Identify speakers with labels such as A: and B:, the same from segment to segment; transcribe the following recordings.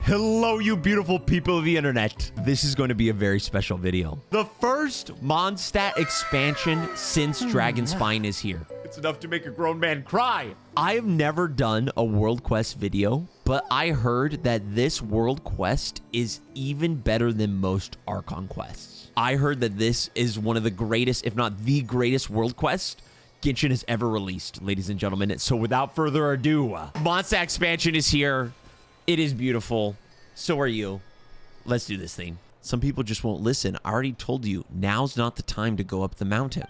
A: Hello, you beautiful people of the internet. This is going to be a very special video. The first mondstadt expansion since Dragonspine is here. It's enough to make a grown man cry. I have never done a world quest video, but I heard that this world quest is even better than most ARCHON quests. I heard that this is one of the greatest, if not the greatest world quest Genshin has ever released, ladies and gentlemen. So without further ado, mondstadt expansion is here. It is beautiful. So are you. Let's do this thing. Some people just won't listen. I already told you, now's not the time to go up the mountain.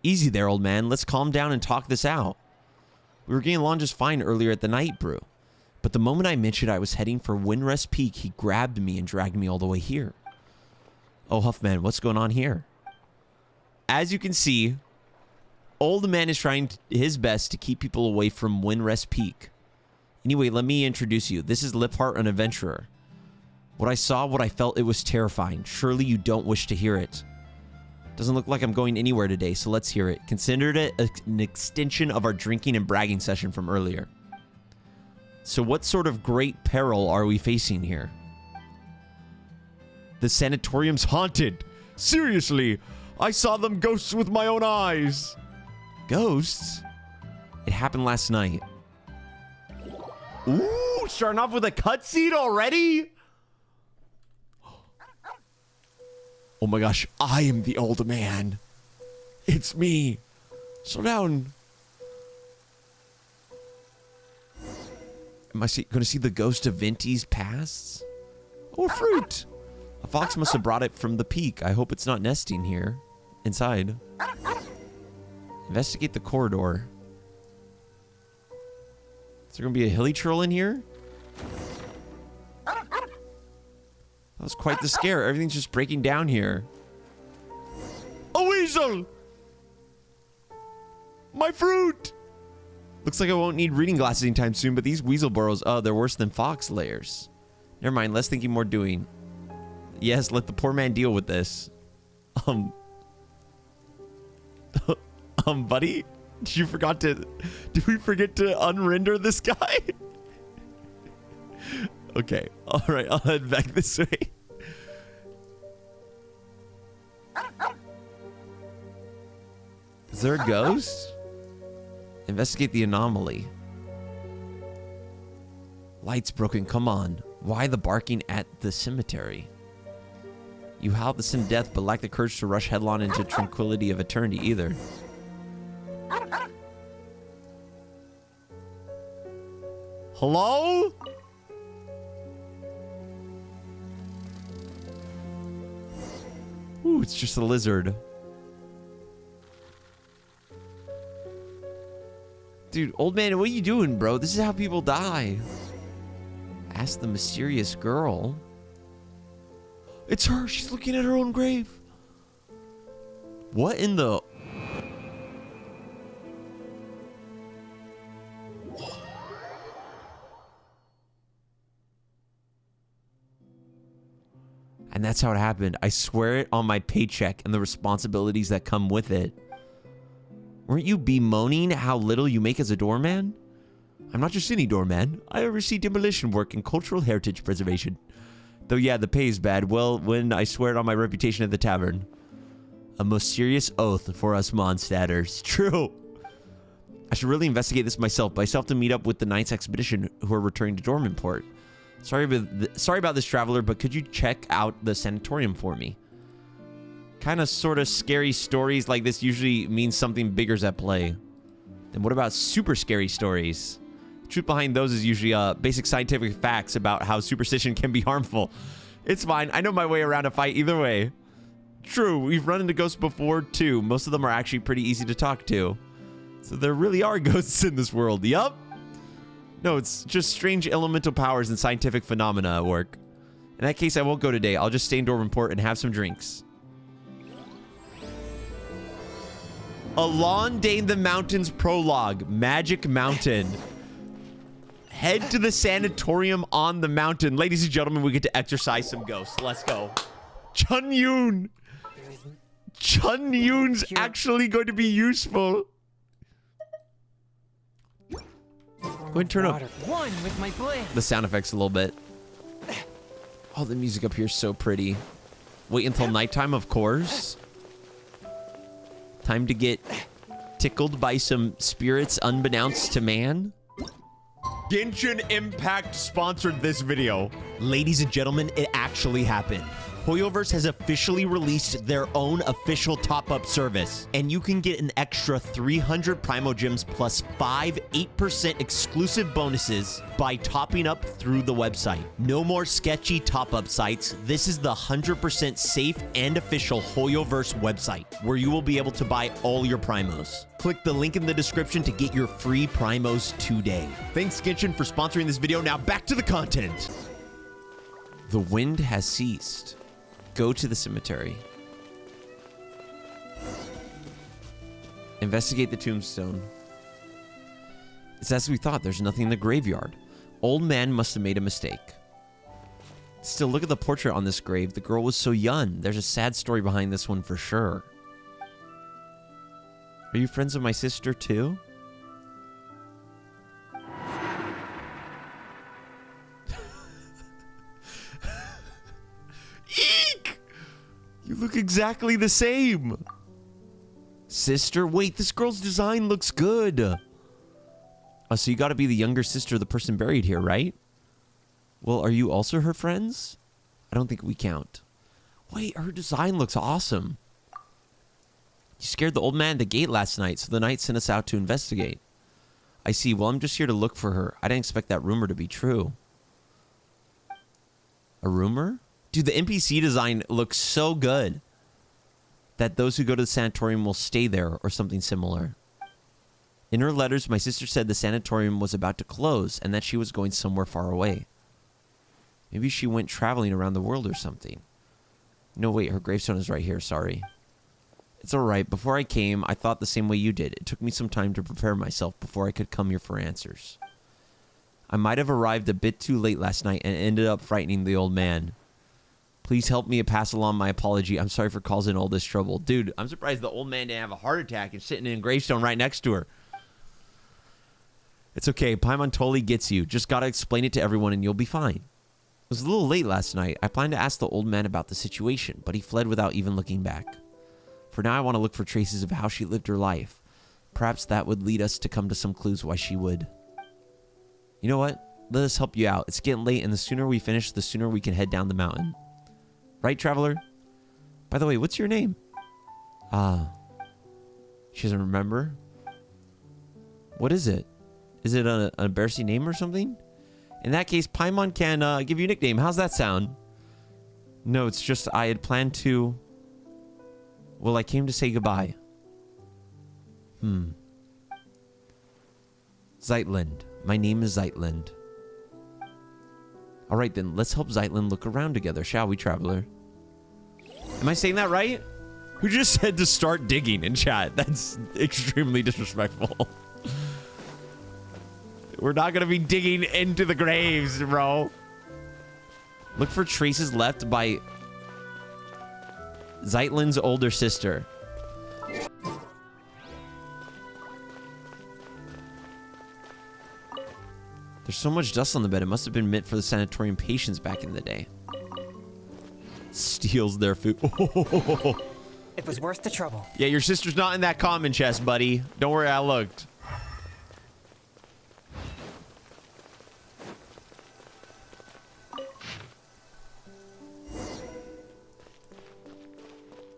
A: Easy there, old man. Let's calm down and talk this out. We were getting along just fine earlier at the night brew. But the moment I mentioned I was heading for Windrest Peak, he grabbed me and dragged me all the way here. Oh, Huffman, what's going on here? As you can see, old man is trying his best to keep people away from Windrest Peak. Anyway, let me introduce you. This is Liphart, an adventurer. What I saw, what I felt, it was terrifying. Surely you don't wish to hear it. Doesn't look like I'm going anywhere today, so let's hear it. Considered it an extension of our drinking and bragging session from earlier. So what sort of great peril are we facing here? The sanatorium's haunted. Seriously, I saw them ghosts with my own eyes. Ghosts? It happened last night. Ooh, starting off with a cutscene already? Oh my gosh, I am the old man. It's me. Slow down. Am I going to see the ghost of Venti's past? Oh, a fruit. A fox must have brought it from the peak. I hope it's not nesting here. Inside. Investigate the corridor. Is there going to be a hilly troll in here? That was quite the scare. Everything's just breaking down here. A weasel! My fruit! Looks like I won't need reading glasses anytime soon, but these weasel burrows, oh, they're worse than fox layers. Never mind, less thinking, more doing. Yes, let the poor man deal with this. Buddy? Did we forget to unrender this guy? Okay, all right, I'll head back this way. Is there a ghost? Investigate the anomaly. Lights broken, come on. Why the barking at the cemetery? You howled this in death, but lack the courage to rush headlong into tranquility of eternity either. Hello? Ooh, it's just a lizard. Dude, old man, what are you doing, bro? This is how people die. Ask the mysterious girl. It's her. She's looking at her own grave. What in the... And that's how it happened. I swear it on my paycheck and the responsibilities that come with it. Weren't you bemoaning how little you make as a doorman? I'm not just any doorman. I oversee demolition work and cultural heritage preservation. Though yeah, the pay is bad. Well, when I swear it on my reputation at the tavern. A most serious oath for us mondstatters. True. I should really investigate this myself, but I still have to meet up with the Knights Expedition who are returning to Dormanport. Sorry about this, traveler, but could you check out the sanatorium for me? Kind of sort of scary stories like this usually means something bigger's at play. Then what about super scary stories? The truth behind those is usually basic scientific facts about how superstition can be harmful. It's fine. I know my way around a fight either way. True, we've run into ghosts before too. Most of them are actually pretty easy to talk to. So there really are ghosts in this world. Yup. No, it's just strange elemental powers and scientific phenomena at work. In that case, I won't go today. I'll just stay in Dormanport and have some drinks. Alon Dane the Mountains Prologue. Magic Mountain. Head to the sanatorium on the mountain. Ladies and gentlemen, we get to exercise some ghosts. Let's go. Chun Yoon. Chun Yoon's actually going to be useful. Go ahead and turn up
B: One with my blade.
A: the sound effects a little bit. Oh, the music up here is so pretty. Wait until nighttime, of course. Time to get tickled by some spirits unbeknownst to man. Genshin Impact sponsored this video. Ladies and gentlemen, it actually happened. Hoyoverse has officially released their own official top-up service, and you can get an extra 300 Primo Gems plus 8% exclusive bonuses by topping up through the website. No more sketchy top-up sites. This is the 100% safe and official Hoyoverse website, where you will be able to buy all your Primos. Click the link in the description to get your free Primos today. Thanks, Genshin, for sponsoring this video. Now back to the content. The wind has ceased. Go to the cemetery. Investigate the tombstone. It's as we thought. There's nothing in the graveyard. Old man must have made a mistake. Still, look at the portrait on this grave. The girl was so young. There's a sad story behind this one for sure. Are you friends with my sister too? Eek! You look exactly the same. Sister? Wait, this girl's design looks good. Oh, so you gotta be the younger sister of the person buried here, right? Well, are you also her friends? I don't think we count. Wait, her design looks awesome. You scared the old man at the gate last night, so the knight sent us out to investigate. I see. Well, I'm just here to look for her. I didn't expect that rumor to be true. A rumor? Dude, the NPC design looks so good that those who go to the sanatorium will stay there or something similar. In her letters, my sister said the sanatorium was about to close and that she was going somewhere far away. Maybe she went traveling around the world or something. No, wait, her gravestone is right here. Sorry. It's all right. Before I came, I thought the same way you did. It took me some time to prepare myself before I could come here for answers. I might have arrived a bit too late last night and ended up frightening the old man. Please help me pass along my apology. I'm sorry for causing all this trouble. Dude, I'm surprised the old man didn't have a heart attack and sitting in a gravestone right next to her. It's okay. Paimon totally gets you. Just gotta explain it to everyone and you'll be fine. It was a little late last night. I planned to ask the old man about the situation, but he fled without even looking back. For now, I want to look for traces of how she lived her life. Perhaps that would lead us to come to some clues why she would. You know what? Let us help you out. It's getting late, and the sooner we finish, the sooner we can head down the mountain. Right, traveler? By the way, what's your name? She doesn't remember? What is it? Is it an embarrassing name or something? In that case, Paimon can give you a nickname. How's that sound? No, it's just I had planned to... Well, I came to say goodbye. Zeitland. My name is Zeitland. Alright then, let's help Zeitland look around together, shall we, traveler? Am I saying that right? Who just said to start digging in chat? That's extremely disrespectful. We're not gonna be digging into the graves, bro. Look for traces left by Zeitland's older sister. There's so much dust on the bed. It must have been meant for the sanatorium patients back in the day. Steals their food.
B: It was worth the trouble.
A: Yeah, your sister's not in that common chest, buddy. Don't worry, I looked.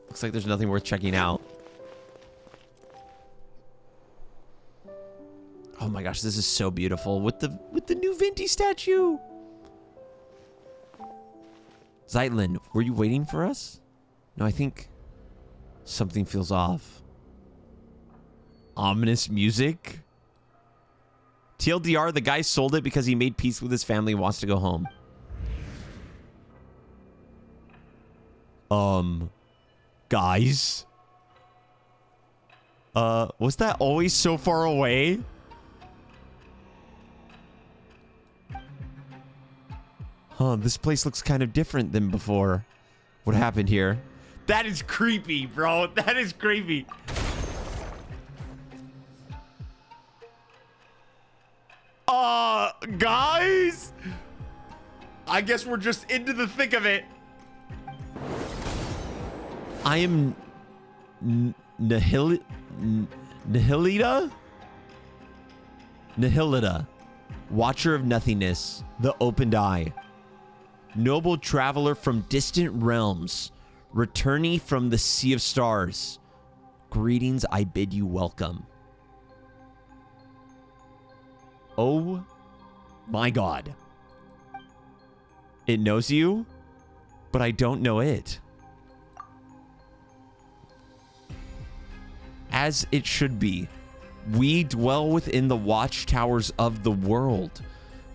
A: Looks like there's nothing worth checking out. Oh my gosh, this is so beautiful with the new Venti statue. Zeitland, were you waiting for us? No, I think something feels off. Ominous music. TLDR, the guy sold it because he made peace with his family and wants to go home. Guys. Was that always so far away? Huh, this place looks kind of different than before. What happened here? That is creepy, bro. That is creepy. Guys? I guess we're just into the thick of it. I am Nihilita? Nihilita, watcher of nothingness, the opened eye. Noble traveler from distant realms, returnee from the sea of stars. Greetings, I bid you welcome. Oh my God. It knows you, but I don't know it. As it should be. We dwell within the watchtowers of the world.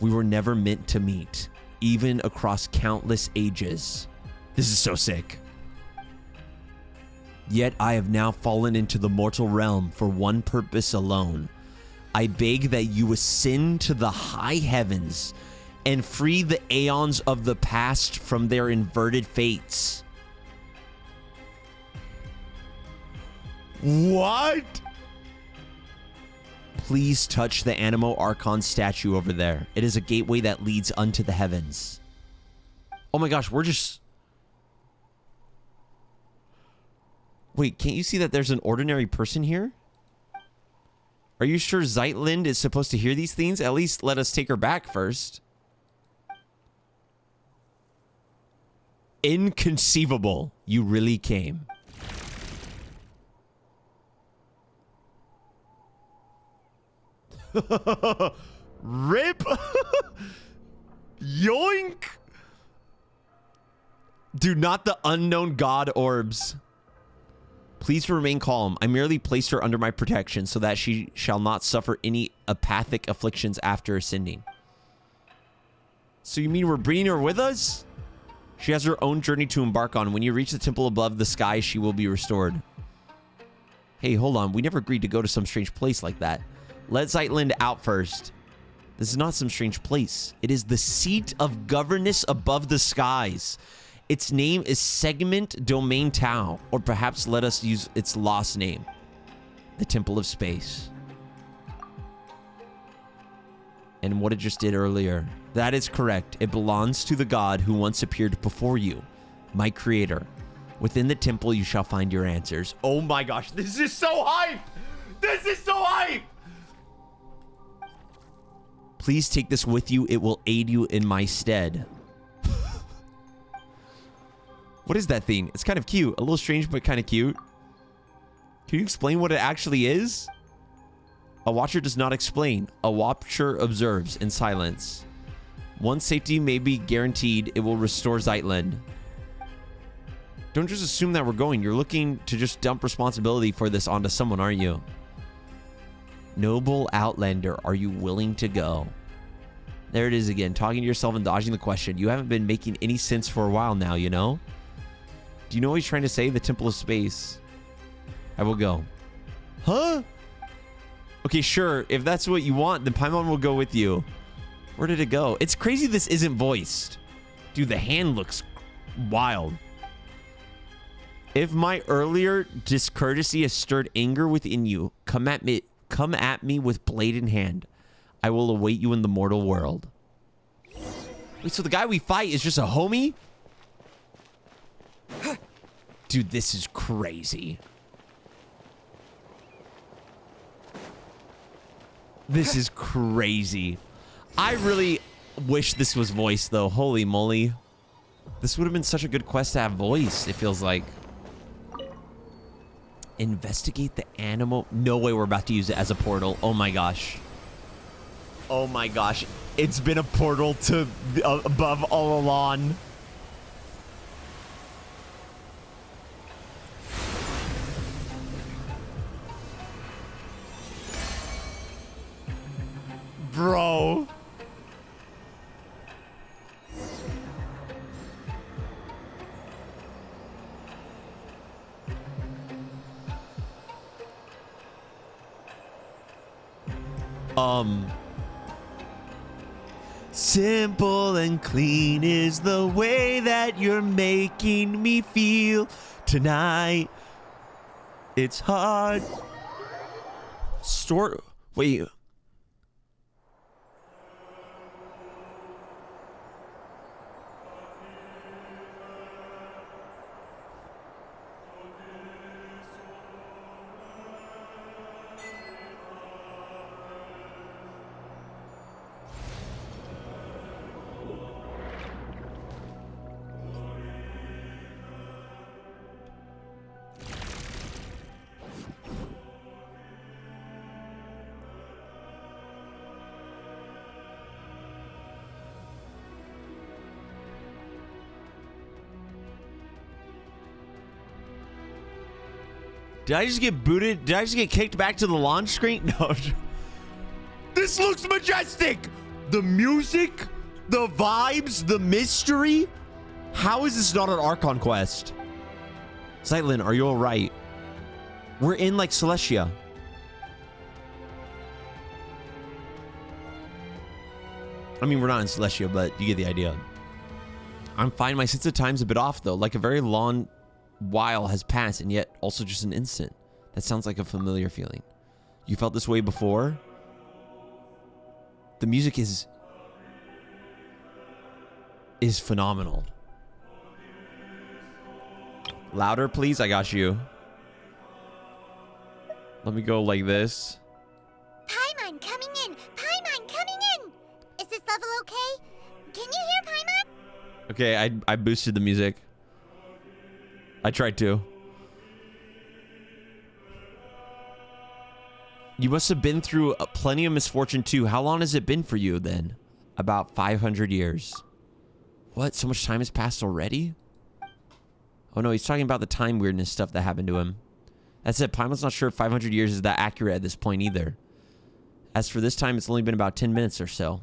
A: We were never meant to meet, even across countless ages. This is so sick. Yet I have now fallen into the mortal realm for one purpose alone. I beg that you ascend to the high heavens and free the aeons of the past from their inverted fates. What? Please touch the Animo Archon statue over there. It is a gateway that leads unto the heavens. Oh my gosh, we're just... Wait, can't you see that there's an ordinary person here? Are you sure Zeitlind is supposed to hear these things? At least let us take her back first. Inconceivable. You really came. Rip. Yoink. Do not the unknown god orbs. Please remain calm. I merely placed her under my protection so that she shall not suffer any apathic afflictions after ascending. So you mean we're bringing her with us? She has her own journey to embark on. When you reach the temple above the sky, she will be restored. Hey, hold on. We never agreed to go to some strange place like that. Let Zeitlind out first. This is not some strange place. It is the seat of governess above the skies. Its name is Segment Domain Tau, or perhaps let us use its lost name, the Temple of Space. And what it just did earlier. That is correct. It belongs to the god who once appeared before you, my creator. Within the temple, you shall find your answers. Oh my gosh, this is so hype! This is so hype! Please take this with you. It will aid you in my stead. What is that thing? It's kind of cute. A little strange, but kind of cute. Can you explain what it actually is? A watcher does not explain. A watcher observes in silence. Once safety may be guaranteed, it will restore Zeitlind. Don't just assume that we're going. You're looking to just dump responsibility for this onto someone, aren't you? Noble Outlander, are you willing to go? There it is again, talking to yourself and dodging the question. You haven't been making any sense for a while now, you know? Do you know what he's trying to say? The Temple of Space. I will go. Huh? Okay, sure. If that's what you want, then Paimon will go with you. Where did it go? It's crazy this isn't voiced. Dude, the hand looks wild. If my earlier discourtesy has stirred anger within you, come at me with blade in hand. I will await you in the mortal world. Wait, so the guy we fight is just a homie? Dude, this is crazy. This is crazy. I really wish this was voiced, though. Holy moly. This would have been such a good quest to have voiced, it feels like. Investigate the animal. No way we're about to use it as a portal. Oh my gosh. Oh my gosh. It's been a portal to above all along. Bro. Simple and clean is the way that you're making me feel tonight. It's hard. Wait. Did I just get booted? Did I just get kicked back to the launch screen? No. This looks majestic. The music, the vibes, the mystery. How is this not an ARCHON quest? Zeitlin, are you all right? We're in like Celestia. I mean, we're not in Celestia, but you get the idea. I'm fine. My sense of time's a bit off, though. Like a very long while has passed, and yet also just an instant. That sounds like a familiar feeling. You felt this way before? The music is phenomenal. Louder, please. I got you. Let me go like this.
C: Paimon coming in! Paimon coming in! Is this level okay? Can you hear Paimon?
A: Okay, I boosted the music. I tried to. You must have been through plenty of misfortune too. How long has it been for you then? About 500 years. What? So much time has passed already? Oh no, he's talking about the time weirdness stuff that happened to him. That's it. Paimon's not sure if 500 years is that accurate at this point either. As for this time, it's only been about 10 minutes or so.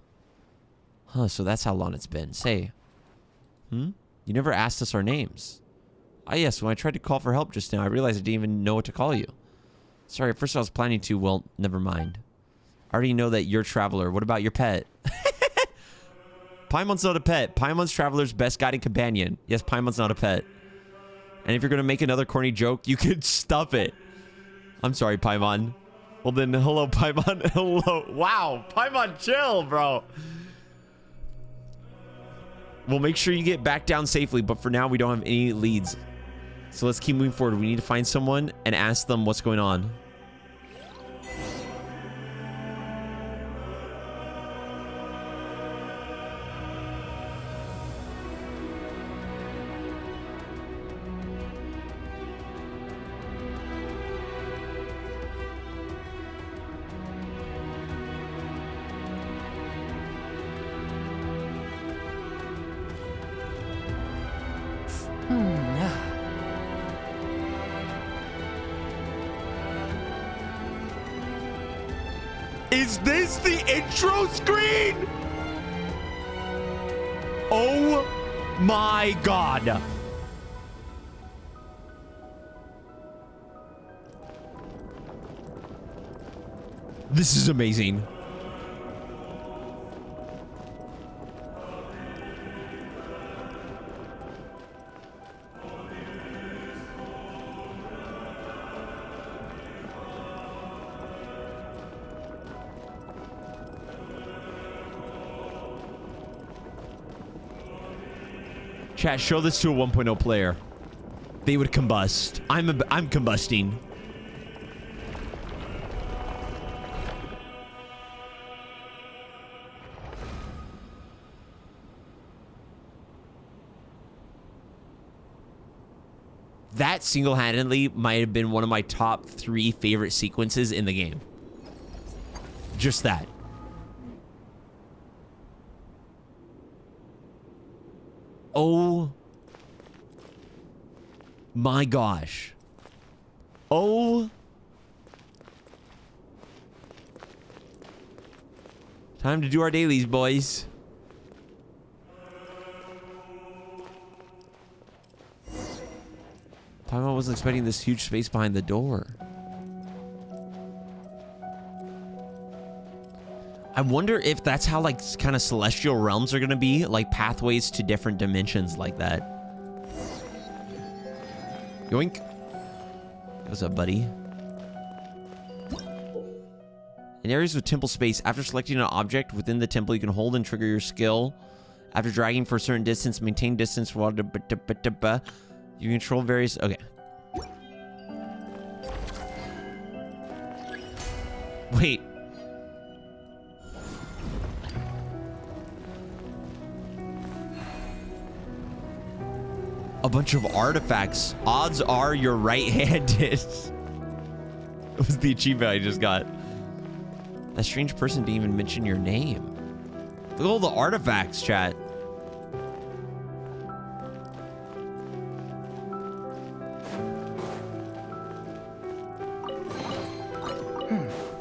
A: Huh, so that's how long it's been. Say. You never asked us our names. Ah, yes, when I tried to call for help just now, I realized I didn't even know what to call you. Sorry, at first I was planning to. Well, never mind. I already know that you're Traveler. What about your pet? Paimon's not a pet. Paimon's Traveler's best guiding companion. Yes, Paimon's not a pet. And if you're going to make another corny joke, you could stop it. I'm sorry, Paimon. Well then, hello, Paimon. Hello. Wow, Paimon, chill, bro. We'll make sure you get back down safely, but for now, we don't have any leads. So let's keep moving forward. We need to find someone and ask them what's going on. Is this the intro screen? Oh my god. This is amazing. Chat, show this to a 1.0 player. They would combust. I'm combusting. That single-handedly might have been one of my top 3 favorite sequences in the game. Just that. Oh my gosh. Oh. Time to do our dailies, boys. Paimon wasn't expecting this huge space behind the door. I wonder if that's how, like, kind of celestial realms are gonna be, like pathways to different dimensions like that. Yoink. What's up, buddy? In areas with temple space, after selecting an object within the temple, you can hold and trigger your skill. After dragging for a certain distance, maintain distance while you control various... Okay. Wait. A bunch of artifacts. Odds are you're right-handed. That was the achievement I just got. That strange person didn't even mention your name. Look at all the artifacts, chat.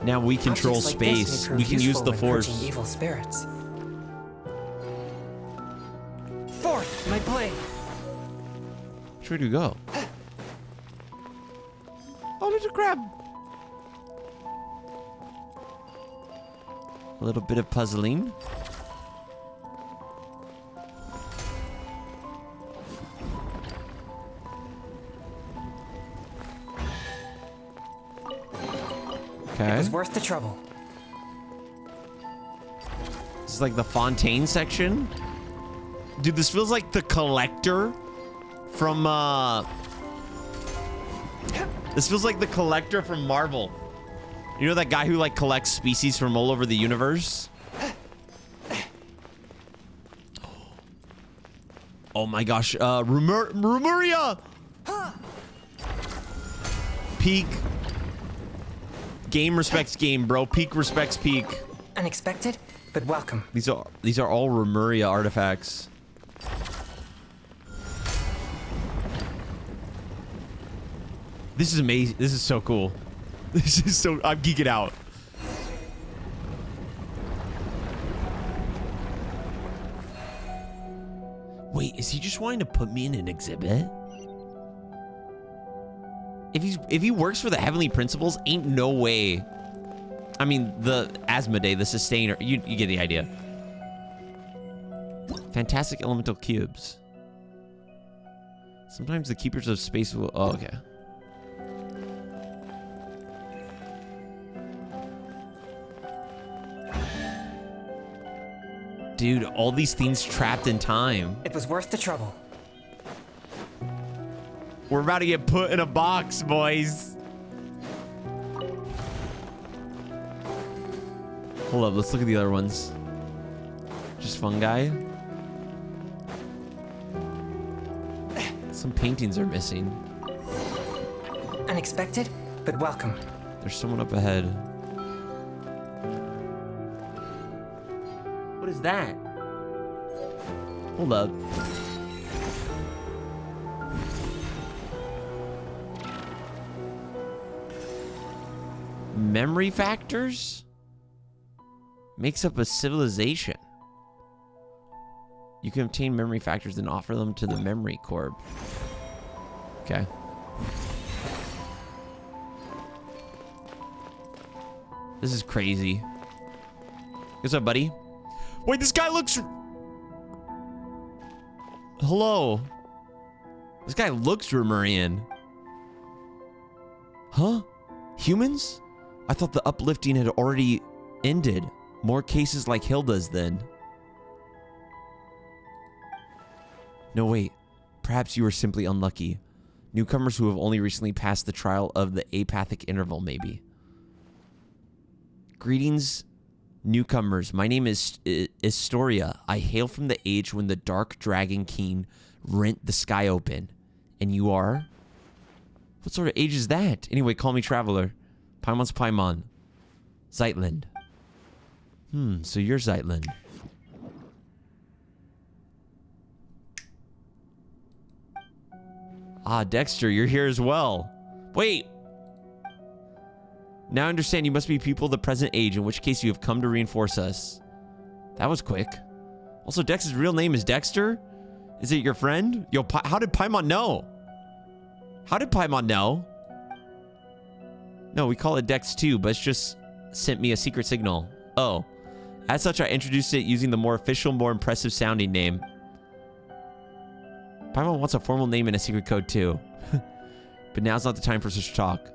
A: Now we control
B: Objects like this may
A: space.
B: prove
A: We can use
B: useful
A: the
B: when
A: force.
B: purging evil spirits. Forth, my blade.
A: Which way do we go? Oh, there's a crab. A little bit of puzzling. Okay.
B: It was worth the trouble.
A: This is like the fontaine section. Dude, this feels like the collector from this feels like the collector from Marvel. You know that guy who like collects species from all over the universe? Oh my gosh, Rumeria! Peak. Game respects game, bro. Peak respects peak.
B: Unexpected, but welcome.
A: These are all Rumeria artifacts. This is amazing. This is so cool. This is so... I'm geeking out. Wait, is he just wanting to put me in an exhibit? If he works for the Heavenly Principles, ain't no way. I mean, the Asmodee, the Sustainer. You get the idea. Fantastic elemental cubes. Sometimes the keepers of space will... Oh, okay. Dude, all these things trapped in time.
B: It was worth the trouble.
A: We're about to get put in a box, boys. Hold up, let's look at the other ones. Just fungi. Some paintings are missing.
B: Unexpected, but welcome.
A: There's someone up ahead. What is that? Hold up. Memory factors? Makes up a civilization. You can obtain memory factors and offer them to the memory corp. Okay. This is crazy. What's up, buddy? Wait, this guy looks... Hello. This guy looks Rumurian. Huh? Humans? I thought the uplifting had already ended. More cases like Hilda's then. No, wait. Perhaps you were simply unlucky. Newcomers who have only recently passed the trial of the apathic interval, maybe. Greetings, newcomers. My name is Historia. I hail from the age when the dark dragon king rent the sky open. And you are? What sort of age is that? Anyway, call me Traveler. Paimon's Paimon. Zeitland. So you're Zeitland. Ah, Dexter, you're here as well. Wait. Now I understand you must be people of the present age, in which case you have come to reinforce us. That was quick. Also, Dex's real name is Dexter? Is it your friend? Yo, how did Paimon know? How did Paimon know? No, we call it Dex too, but it's just sent me a secret signal. Oh. As such, I introduced it using the more official, more impressive sounding name. Paimon wants a formal name and a secret code too. But now's not the time for such talk.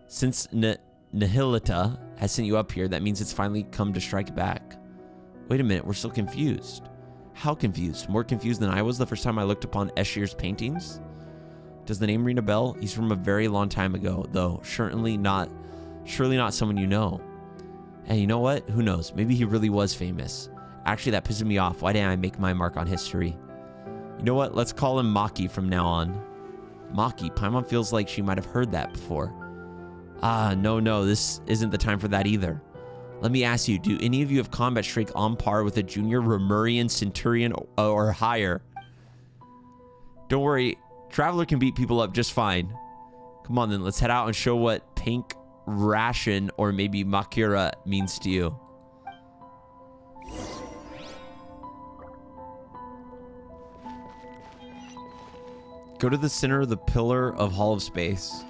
A: Since Nihilita has sent you up here, that means it's finally come to strike back. Wait a minute, we're still confused. How confused? More confused than I was the first time I looked upon Eschir's paintings? Does the name ring a bell? He's from a very long time ago, though. Surely not someone you know. And you know what? Who knows? Maybe he really was famous. Actually, that pissed me off. Why didn't I make my mark on history? You know what? Let's call him Maki from now on. Maki? Paimon feels like she might have heard that before. Ah, no, this isn't the time for that either. Let me ask you, do any of you have combat streak on par with a junior Romurian Centurion or higher? Don't worry, Traveler can beat people up just fine. Come on then, let's head out and show what Pink ration or maybe makira means to you. Go to the center of the pillar of Hall of Space.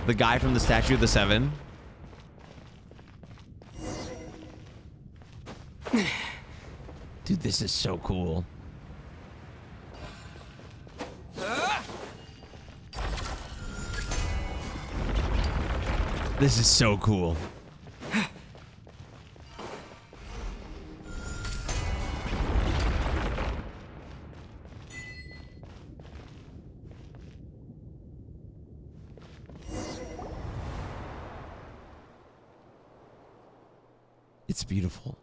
A: The guy from the Statue of the Seven. Dude, this is so cool. This is so cool. It's beautiful.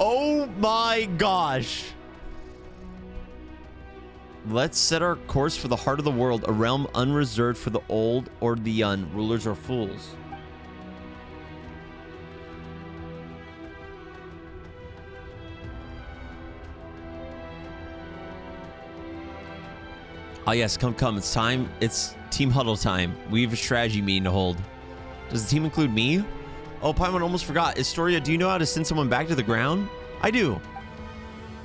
A: Oh my gosh. Let's set our course for the heart of the world, a realm unreserved for the old or the young, rulers or fools. Oh yes, come. It's time. It's team huddle time. We have a strategy meeting to hold. Does the team include me? Oh, Paimon, almost forgot. Historia, do you know how to send someone back to the ground? I do.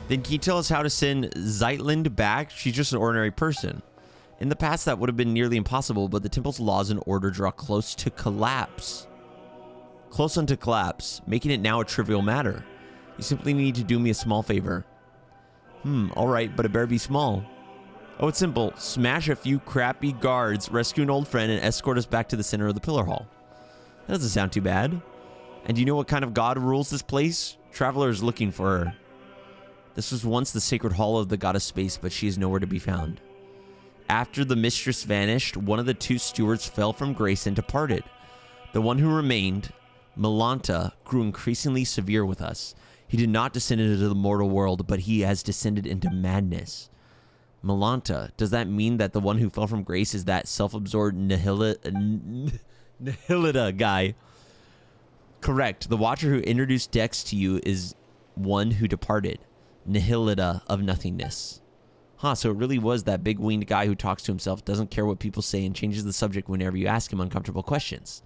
A: Then can you tell us how to send Zeitland back? She's just an ordinary person. In the past, that would have been nearly impossible, but the temple's laws and order draw close to collapse. Close unto collapse, making it now a trivial matter. You simply need to do me a small favor. All right, but it better be small. Oh, it's simple. Smash a few crappy guards, rescue an old friend, and escort us back to the center of the Pillar Hall. That doesn't sound too bad. And do you know what kind of god rules this place? Traveler is looking for her. This was once the sacred hall of the goddess Space, but she is nowhere to be found. After the mistress vanished, one of the two stewards fell from grace and departed. The one who remained, Milanta, grew increasingly severe with us. He did not descend into the mortal world, but he has descended into madness. Milanta, does that mean that the one who fell from grace is that self-absorbed Nihilita guy? Correct. The watcher who introduced Dex to you is one who departed. Nihilita of nothingness. Huh, so it really was that big-winged guy who talks to himself, doesn't care what people say, and changes the subject whenever you ask him uncomfortable questions.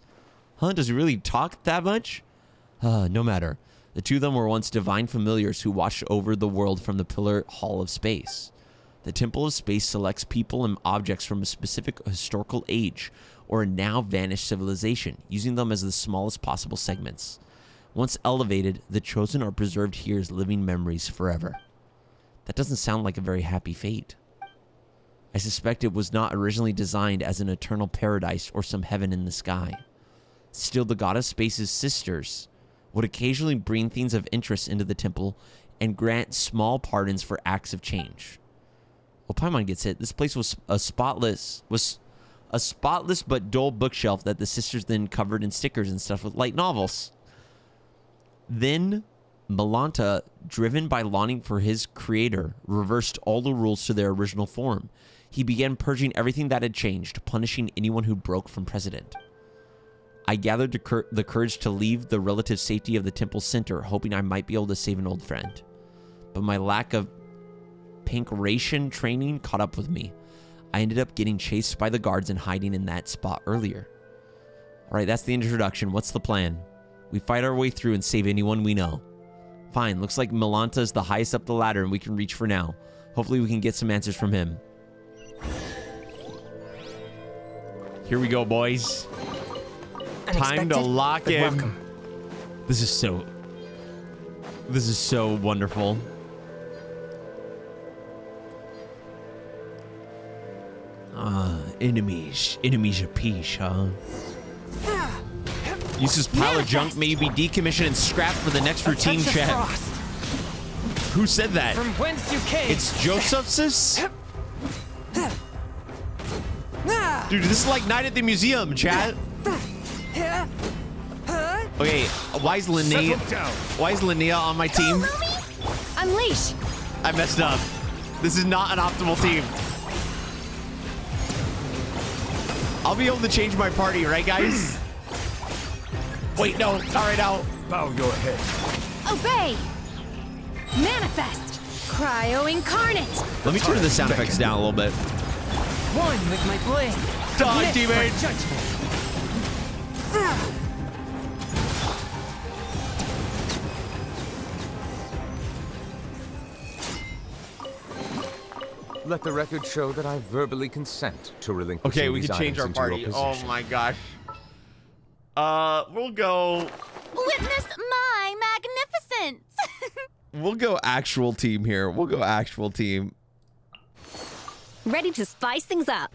A: Huh, does he really talk that much? No matter. The two of them were once divine familiars who watched over the world from the Pillar Hall of Space. The Temple of Space selects people and objects from a specific historical age or a now vanished civilization, using them as the smallest possible segments. Once elevated, the chosen are preserved here as living memories forever. That doesn't sound like a very happy fate. I suspect it was not originally designed as an eternal paradise or some heaven in the sky. Still, the goddess Space's sisters would occasionally bring things of interest into the temple and grant small pardons for acts of change. Well, Paimon gets it. This place was a spotless but dull bookshelf that the sisters then covered in stickers and stuff with light novels. Then Milanta, driven by longing for his creator, reversed all the rules to their original form. He began purging everything that had changed, punishing anyone who broke from precedent. I gathered the courage to leave the relative safety of the temple center, hoping I might be able to save an old friend. But my lack of pancration training caught up with me. I ended up getting chased by the guards and hiding in that spot earlier. All right, that's the introduction. What's the plan? We fight our way through and save anyone we know. Fine, looks like Milanta is the highest up the ladder and we can reach for now. Hopefully we can get some answers from him. Here we go, boys. Time to lock in.
B: Welcome.
A: This is so wonderful. Enemies of peace, huh? Use this pile of junk may be decommissioned and scrapped for the next routine check. Who said that?
B: From whence you came.
A: It's Josephus? Dude, this is like Night at the Museum, chat. Okay, why is Linnea on my team?
D: Unleash.
A: I messed up. This is not an optimal team. I'll be able to change my party, right, guys? Wait, no, not right now.
E: Bow your head.
D: Obey. Manifest. Cryo incarnate.
A: Let me turn the sound effects down a little bit.
B: One with my blade.
A: Die,
B: Submit
A: teammate.
B: for judgment.
E: Let the record show that I verbally consent to relinquishing
A: Okay, we
E: these
A: can change
E: items
A: our
E: into your
A: party. Oh
E: possession.
A: my gosh. We'll go.
C: Witness my magnificence.
A: We'll go actual team here. We'll go actual team.
D: Ready to spice things up.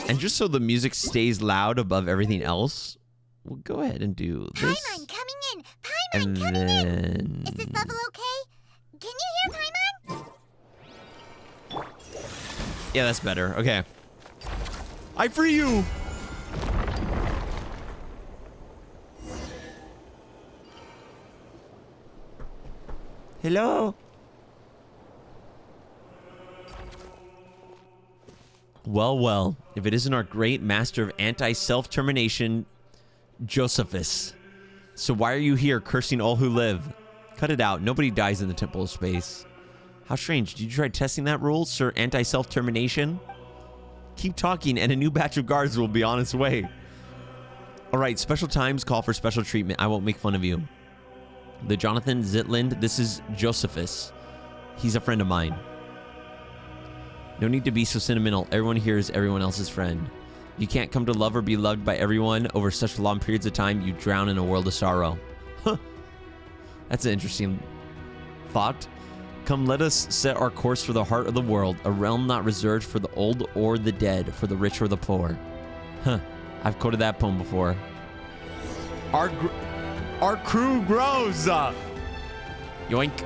A: And just so the music stays loud above everything else, we'll go ahead and do this.
C: Paimon coming in.
A: And
C: Paimon coming in.
A: then...
C: Is this level okay? Can you hear Paimon?
A: Yeah, that's better. Okay. I free you. Hello. Well, well, if it isn't our great master of anti-self-termination, Josephus. So why are you here cursing all who live? Cut it out. Nobody dies in the Temple of Space. How strange. Did you try testing that rule, Sir Anti-Self-Termination? Keep talking and a new batch of guards will be on its way. All right, special times call for special treatment. I won't make fun of you. Thejonathon, Zitland, this is Josephus. He's a friend of mine. No need to be so sentimental. Everyone here is everyone else's friend. You can't come to love or be loved by everyone over such long periods of time. You drown in a world of sorrow. Huh. That's an interesting thought. Come, let us set our course for the heart of the world, a realm not reserved for the old or the dead, for the rich or the poor. Huh. I've quoted that poem before. Our crew grows. Yoink.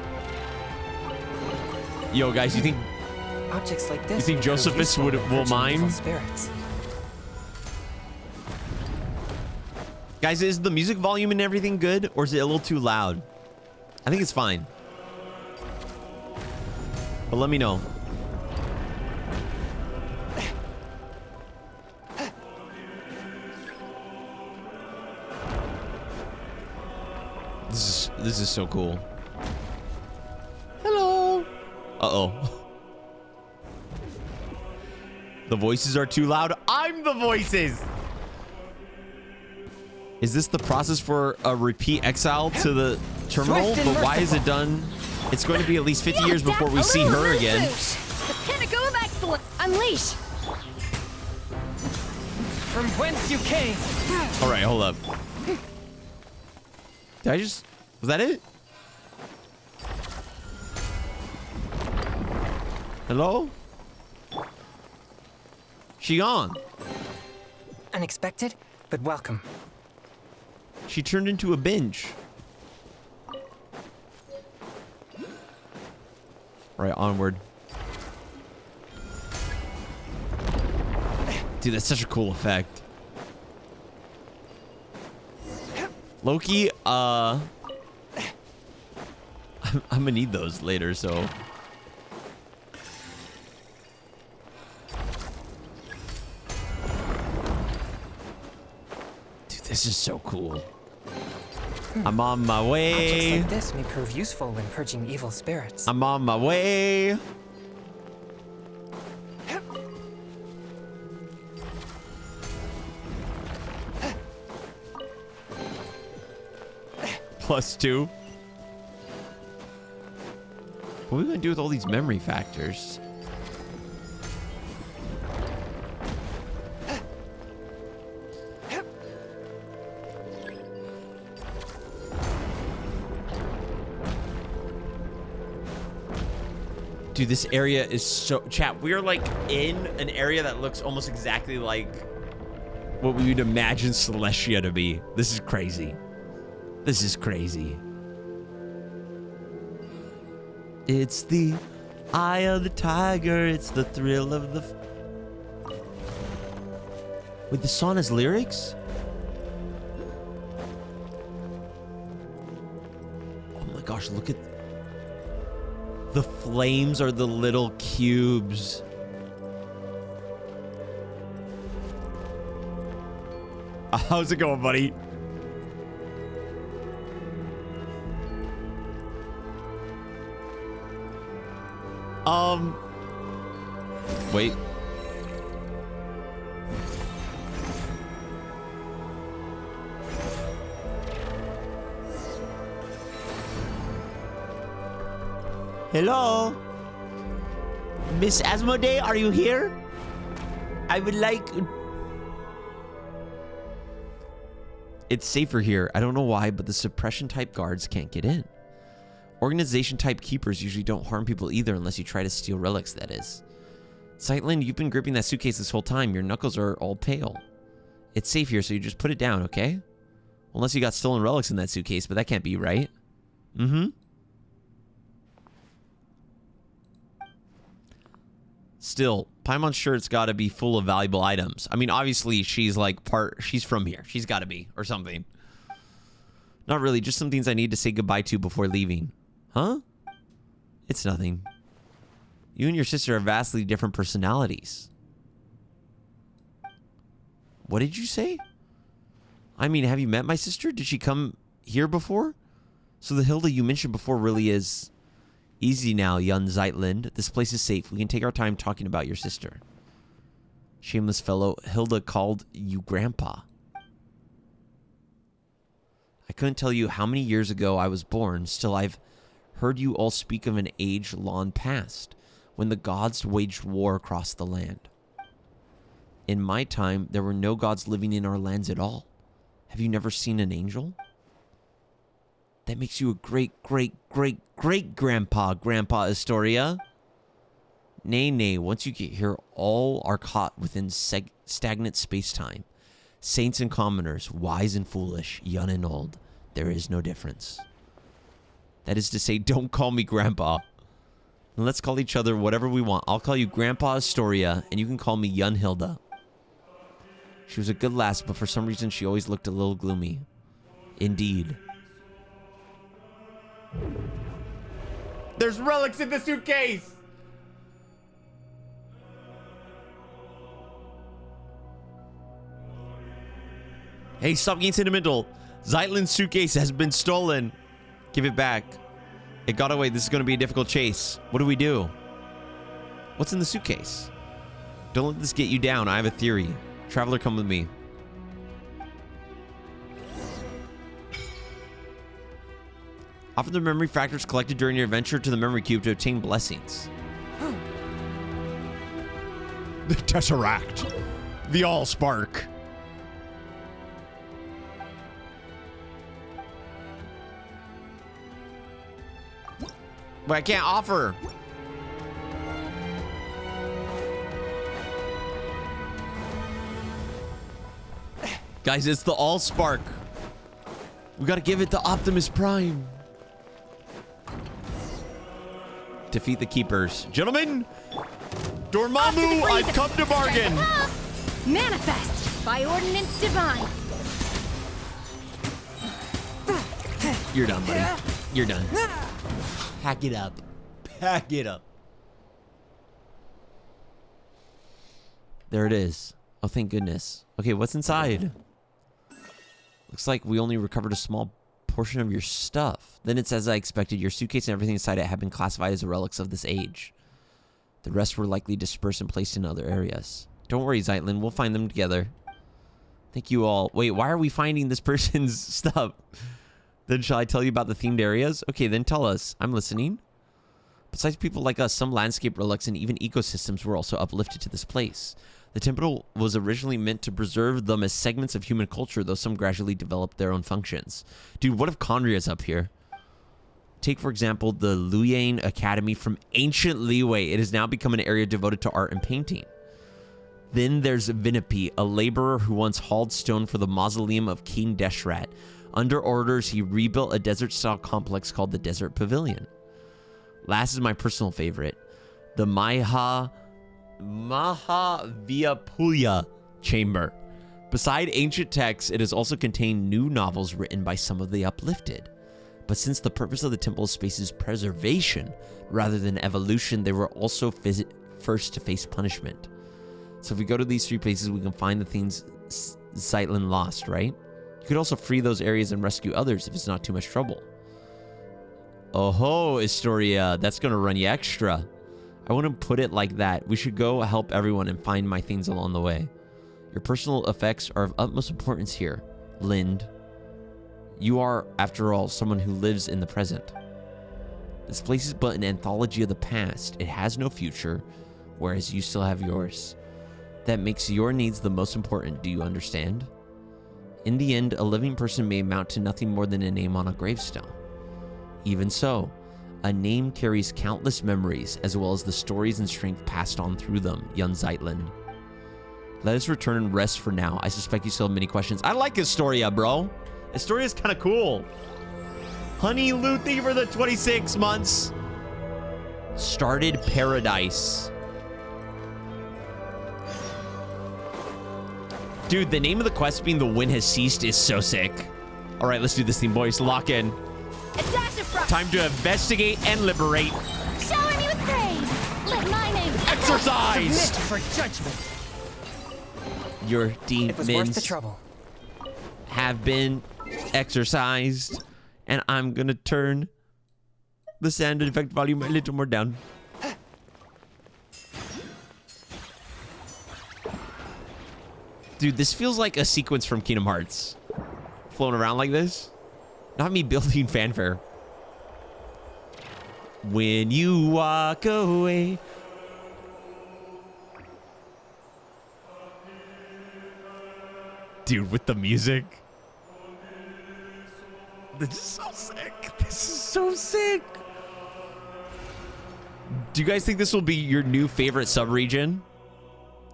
A: Yo, guys, you think
B: Objects like this.
A: You think
B: may prove
A: Josephus
B: useful
A: will
B: in purging
A: mind?
B: evil spirits.
A: Guys, is the music volume and everything good, or is it a little too loud? I think it's fine. But let me know. This is so cool. Hello. Uh-oh. The voices are too loud. I'm the voices. Is this the process for a repeat exile to the terminal? But why is it done? It's going to be at least 50 years before we see her again.
D: The pinnacle of excellence. Unleash.
B: From whence you came.
A: All right, hold up. Did I just... Was that it? Hello? She gone.
B: Unexpected, but welcome.
A: She turned into a bench. Right, onward. Dude, that's such a cool effect. Loki, I'm gonna need those later, so... Dude, this is so cool. I'm on my
B: Objects
A: way.
B: like this may prove useful when purging evil spirits.
A: I'm on my way. +2. What are we gonna do with all these memory factors? Dude, this area is so... Chat, we are like in an area that looks almost exactly like what we would imagine Celestia to be. This is crazy. This is crazy. It's the eye of the tiger. It's the thrill of the... Wait, the song has lyrics? Oh my gosh, look at... The flames are the little cubes. How's it going, buddy? Wait. Hello? Miss Asmodee, are you here? I would like... It's safer here. I don't know why, but the suppression type guards can't get in. Organization type keepers usually don't harm people either unless you try to steal relics, that is. Sightland, you've been gripping that suitcase this whole time. Your knuckles are all pale. It's safe here, so you just put it down, okay? Unless you got stolen relics in that suitcase, but that can't be right. Mm-hmm. Still, Paimon's shirt's got to be full of valuable items. I mean, obviously, she's like she's from here. She's got to be, or something. Not really, just some things I need to say goodbye to before leaving. Huh? It's nothing. You and your sister have vastly different personalities. What did you say? I mean, have you met my sister? Did she come here before? So the Hilda you mentioned before really is... Easy now, young Zeitland. This place is safe. We can take our time talking about your sister. Shameless fellow. Hilda called you Grandpa. I couldn't tell you how many years ago I was born. Still, I've heard you all speak of an age long past, when the gods waged war across the land. In my time, there were no gods living in our lands at all. Have you never seen an angel? That makes you a great-great-great-great-grandpa, Grandpa Astoria. Nay, once you get here, all are caught within stagnant space-time. Saints and commoners, wise and foolish, young and old, there is no difference. That is to say, don't call me Grandpa. And let's call each other whatever we want. I'll call you Grandpa Astoria, and you can call me Young Hilda. She was a good lass, but for some reason she always looked a little gloomy. Indeed. There's relics in the suitcase! Hey, stop being sentimental. Zeitland's suitcase has been stolen. Give it back. It got away. This is going to be a difficult chase. What do we do? What's in the suitcase? Don't let this get you down. I have a theory. Traveler, come with me. Offer the memory fractors collected during your adventure to the memory cube to obtain blessings. The Tesseract. The Allspark. But I can't offer. Guys, it's the Allspark. We gotta give it to Optimus Prime. Defeat the keepers. Gentlemen, Dormammu, I've come to bargain.
D: Manifest by ordinance divine.
A: You're done, buddy. You're done. Pack it up. Pack it up. There it is. Oh, thank goodness. Okay, what's inside? Looks like we only recovered a small portion of your stuff. Then it's as I expected. Your suitcase and everything inside it have been classified as relics of this age. The rest were likely dispersed and placed in other areas. Don't worry, Zeitland. We'll find them together. Thank you all. Wait, why are we finding this person's stuff? Then shall I tell you about the themed areas? Okay, then tell us. I'm listening. Besides people like us, some landscape relics and even ecosystems were also uplifted to this place. The temple was originally meant to preserve them as segments of human culture, though some gradually developed their own functions. Dude, what if Kandria's up here? Take, for example, the Luyane Academy from ancient Liyue. It has now become an area devoted to art and painting. Then there's Vinipi, a laborer who once hauled stone for the mausoleum of King Deshrat. Under orders, he rebuilt a desert-style complex called the Desert Pavilion. Last is my personal favorite. The Mahaviyapulya chamber. Beside ancient texts, it has also contained new novels written by some of the uplifted. But since the purpose of the temple space is preservation rather than evolution, they were also first to face punishment. So if we go to these 3 places, we can find the things Zeitlin lost, right? You could also free those areas and rescue others if it's not too much trouble. Oh, Historia, that's gonna run you extra. I wouldn't put it like that. We should go help everyone and find my things along the way. Your personal effects are of utmost importance here, Lind. You are, after all, someone who lives in the present. This place is but an anthology of the past. It has no future, whereas you still have yours. That makes your needs the most important, do you understand? In the end, a living person may amount to nothing more than a name on a gravestone. Even so, a name carries countless memories, as well as the stories and strength passed on through them, young Zeitlin. Let us return and rest for now. I suspect you still have many questions. I like Historia, bro. Historia's kind of cool. Honey Luthi for the 26 months. Started Paradise. Dude, the name of the quest being The Wind Has Ceased is so sick. All right, let's do this thing, boys. Lock in. Time to investigate and liberate.
C: Shower me with praise. Let my name
A: Exercised.
B: Submit for judgment.
A: Your
B: It was worth the
A: demons
B: trouble.
A: have been exercised. And I'm going to turn the sound effect volume a little more down. Dude, this feels like a sequence from Kingdom Hearts. Floating around like this. Not me building fanfare. When you walk away. Dude, with the music. This is so sick. This is so sick. Do you guys think this will be your new favorite subregion?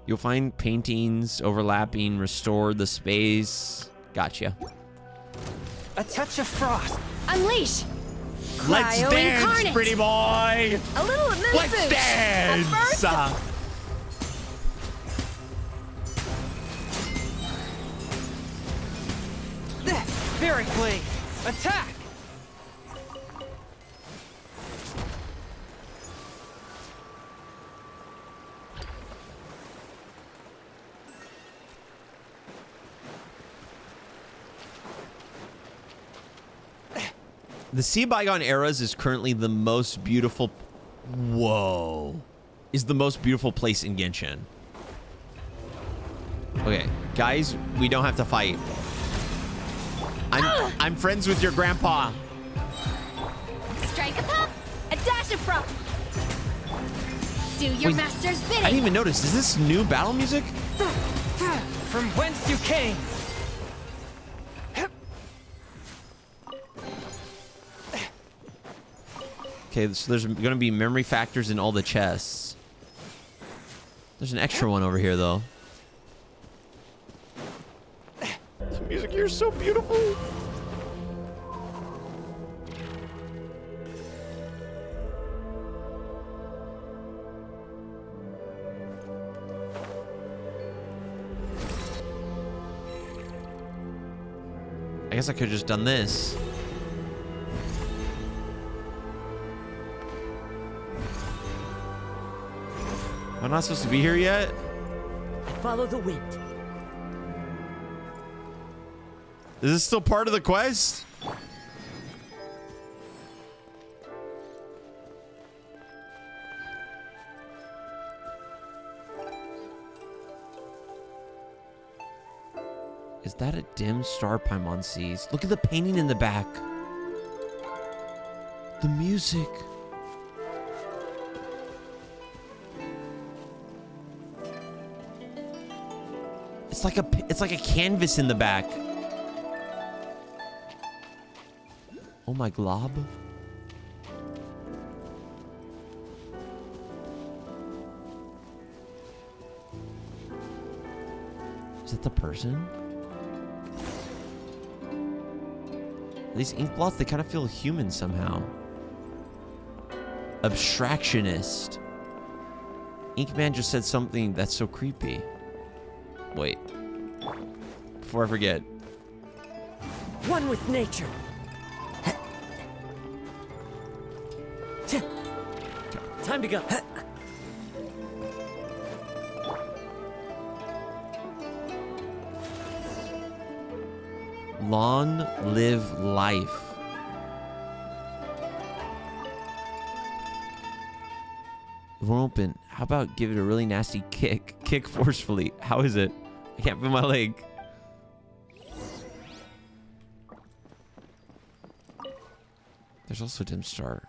A: You'll find paintings overlapping, restore the space. Gotcha.
B: A touch of frost.
D: Unleash!
A: Let's
D: Cryo
A: dance,
D: incarnate.
A: pretty boy.
D: A little administration.
A: Let's dance.
D: At first,
B: Spirit Blade. Attack!
A: The Sea of Bygone Eras is currently the most beautiful. Whoa. Is the most beautiful place in Genshin. Okay, guys, we don't have to fight. I'm friends with your grandpa.
D: strike a pop, a dash of froth. Do your
A: Wait,
D: master's bidding.
A: I didn't even notice. Is this new battle music?
B: From whence you came.
A: Okay, so there's going to be memory factors in all the chests. There's an extra one over here, though. The music here is so beautiful. I guess I could have just done this. Am I not supposed to be here yet?
F: Follow the wind.
A: Is this still part of the quest? Is that a dim star Paimon sees? Look at the painting in the back. The music. It's like a canvas in the back. Oh my glob. Is that the person? These ink blots, they kind of feel human somehow. Abstractionist. Inkman just said something that's so creepy. Wait. Before I forget.
F: One with nature. Time to go.
A: Long live life. It won't open. How about give it a really nasty kick? Kick forcefully. How is it? I can't feel my leg. There's also dim star.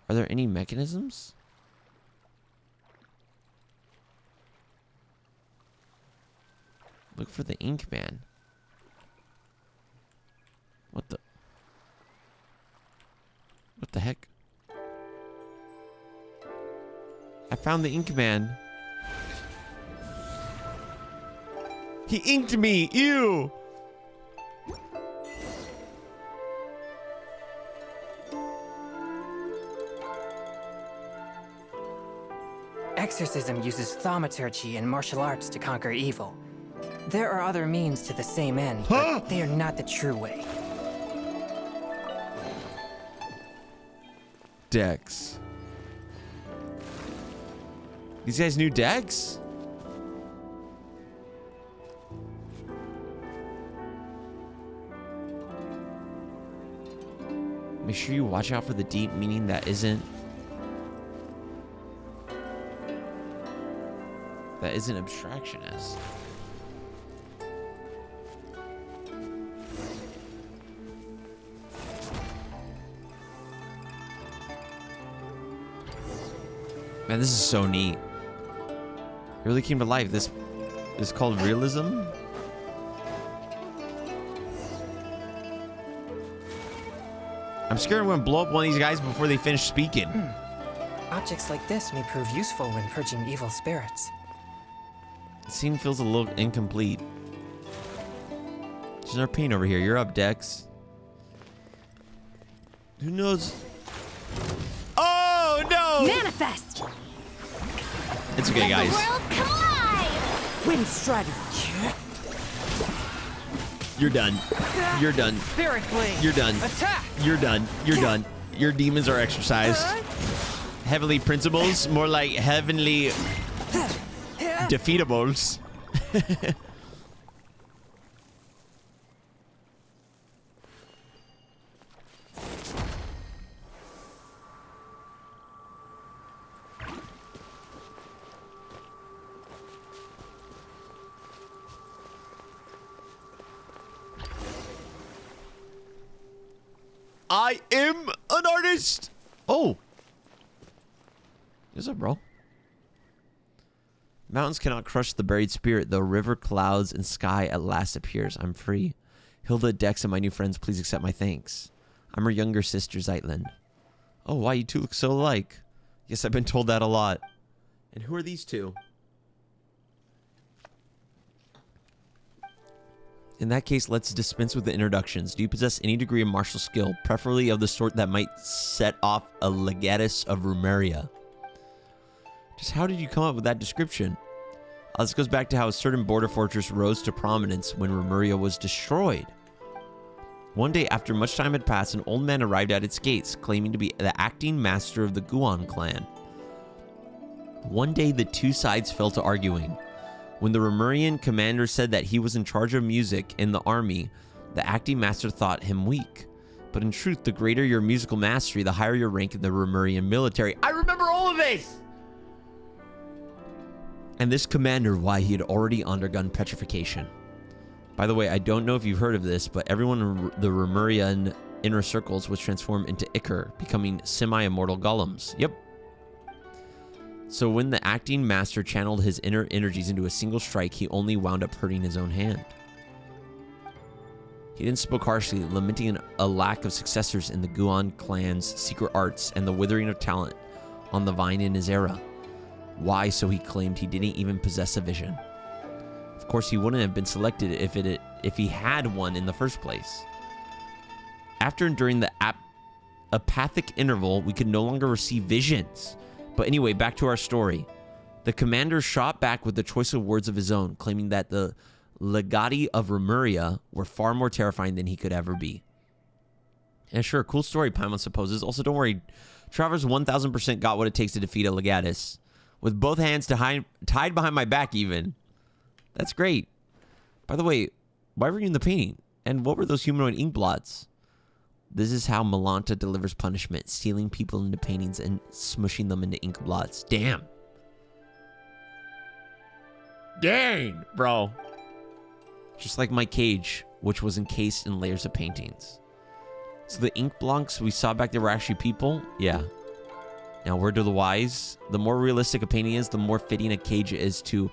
A: Are there any mechanisms? Look for the Inkman. What the? What the heck? I found the Inkman. He inked me! Ew!
B: Exorcism uses thaumaturgy and martial arts to conquer evil. There are other means to the same end, but they are not the true way.
A: Decks. These guys new decks? Make sure you watch out for the deep meaning that isn't abstractionist. Man, this is so neat. It really came to life. This is called realism. I'm scared I'm gonna blow up one of these guys before they finish speaking.
B: Objects like this may prove useful when purging evil spirits.
A: The scene feels a little incomplete. There's another paint over here. You're up, Dex. Who knows? Oh no!
D: Manifest!
A: It's okay, guys.
D: World collide!
F: Wind strategy.
A: You're done. You're done.
B: Spirit blade!
A: You're done.
B: Attack!
A: You're done. You're done. Your demons are exercised. Heavenly principles, more like heavenly defeatables. I am an artist. Oh. What's up, bro? Mountains cannot crush the buried spirit, though river, clouds, and sky at last appears. I'm free. Hilda, Dex, and my new friends, please accept my thanks. I'm her younger sister, Zeitlin. Oh, wow, you two look so alike. Yes, I've been told that a lot. And who are these two? In that case, let's dispense with the introductions. Do you possess any degree of martial skill, preferably of the sort that might set off a legatus of Rumeria? Just how did you come up with that description? This goes back to how a certain border fortress rose to prominence when Rumeria was destroyed. One day, after much time had passed, an old man arrived at its gates, claiming to be the acting master of the Guan clan. One day, the two sides fell to arguing. When the Rumurian commander said that he was in charge of music in the army, the acting master thought him weak. But in truth, the greater your musical mastery, the higher your rank in the Rumurian military. I remember all of this! And this commander, why he had already undergone petrification. By the way, I don't know if you've heard of this, but everyone in the Rumurian inner circles was transformed into Ichor, becoming semi-immortal golems. Yep. So when the acting master channeled his inner energies into a single strike, he only wound up hurting his own hand. He then spoke harshly, lamenting a lack of successors in the Guan clan's secret arts and the withering of talent on the vine in his era. Why, so he claimed, he didn't even possess a vision. Of course, he wouldn't have been selected if he had one in the first place. After enduring the apathic interval, we could no longer receive visions. But anyway, back to our story. The commander shot back with the choice of words of his own, claiming that the legati of Remuria were far more terrifying than he could ever be. And sure, cool story, Paimon supposes. Also, don't worry, Travelers 1000% got what it takes to defeat a legatus. With both hands tied behind my back, even. That's great. By the way, why were you in the painting? And what were those humanoid ink blots? This is how Malanta delivers punishment, stealing people into paintings and smushing them into ink blots. Damn. Dang, bro. Just like my cage, which was encased in layers of paintings. So the ink blocks we saw back there were actually people? Yeah. Now, word to the wise, the more realistic a painting is, the more fitting a cage is to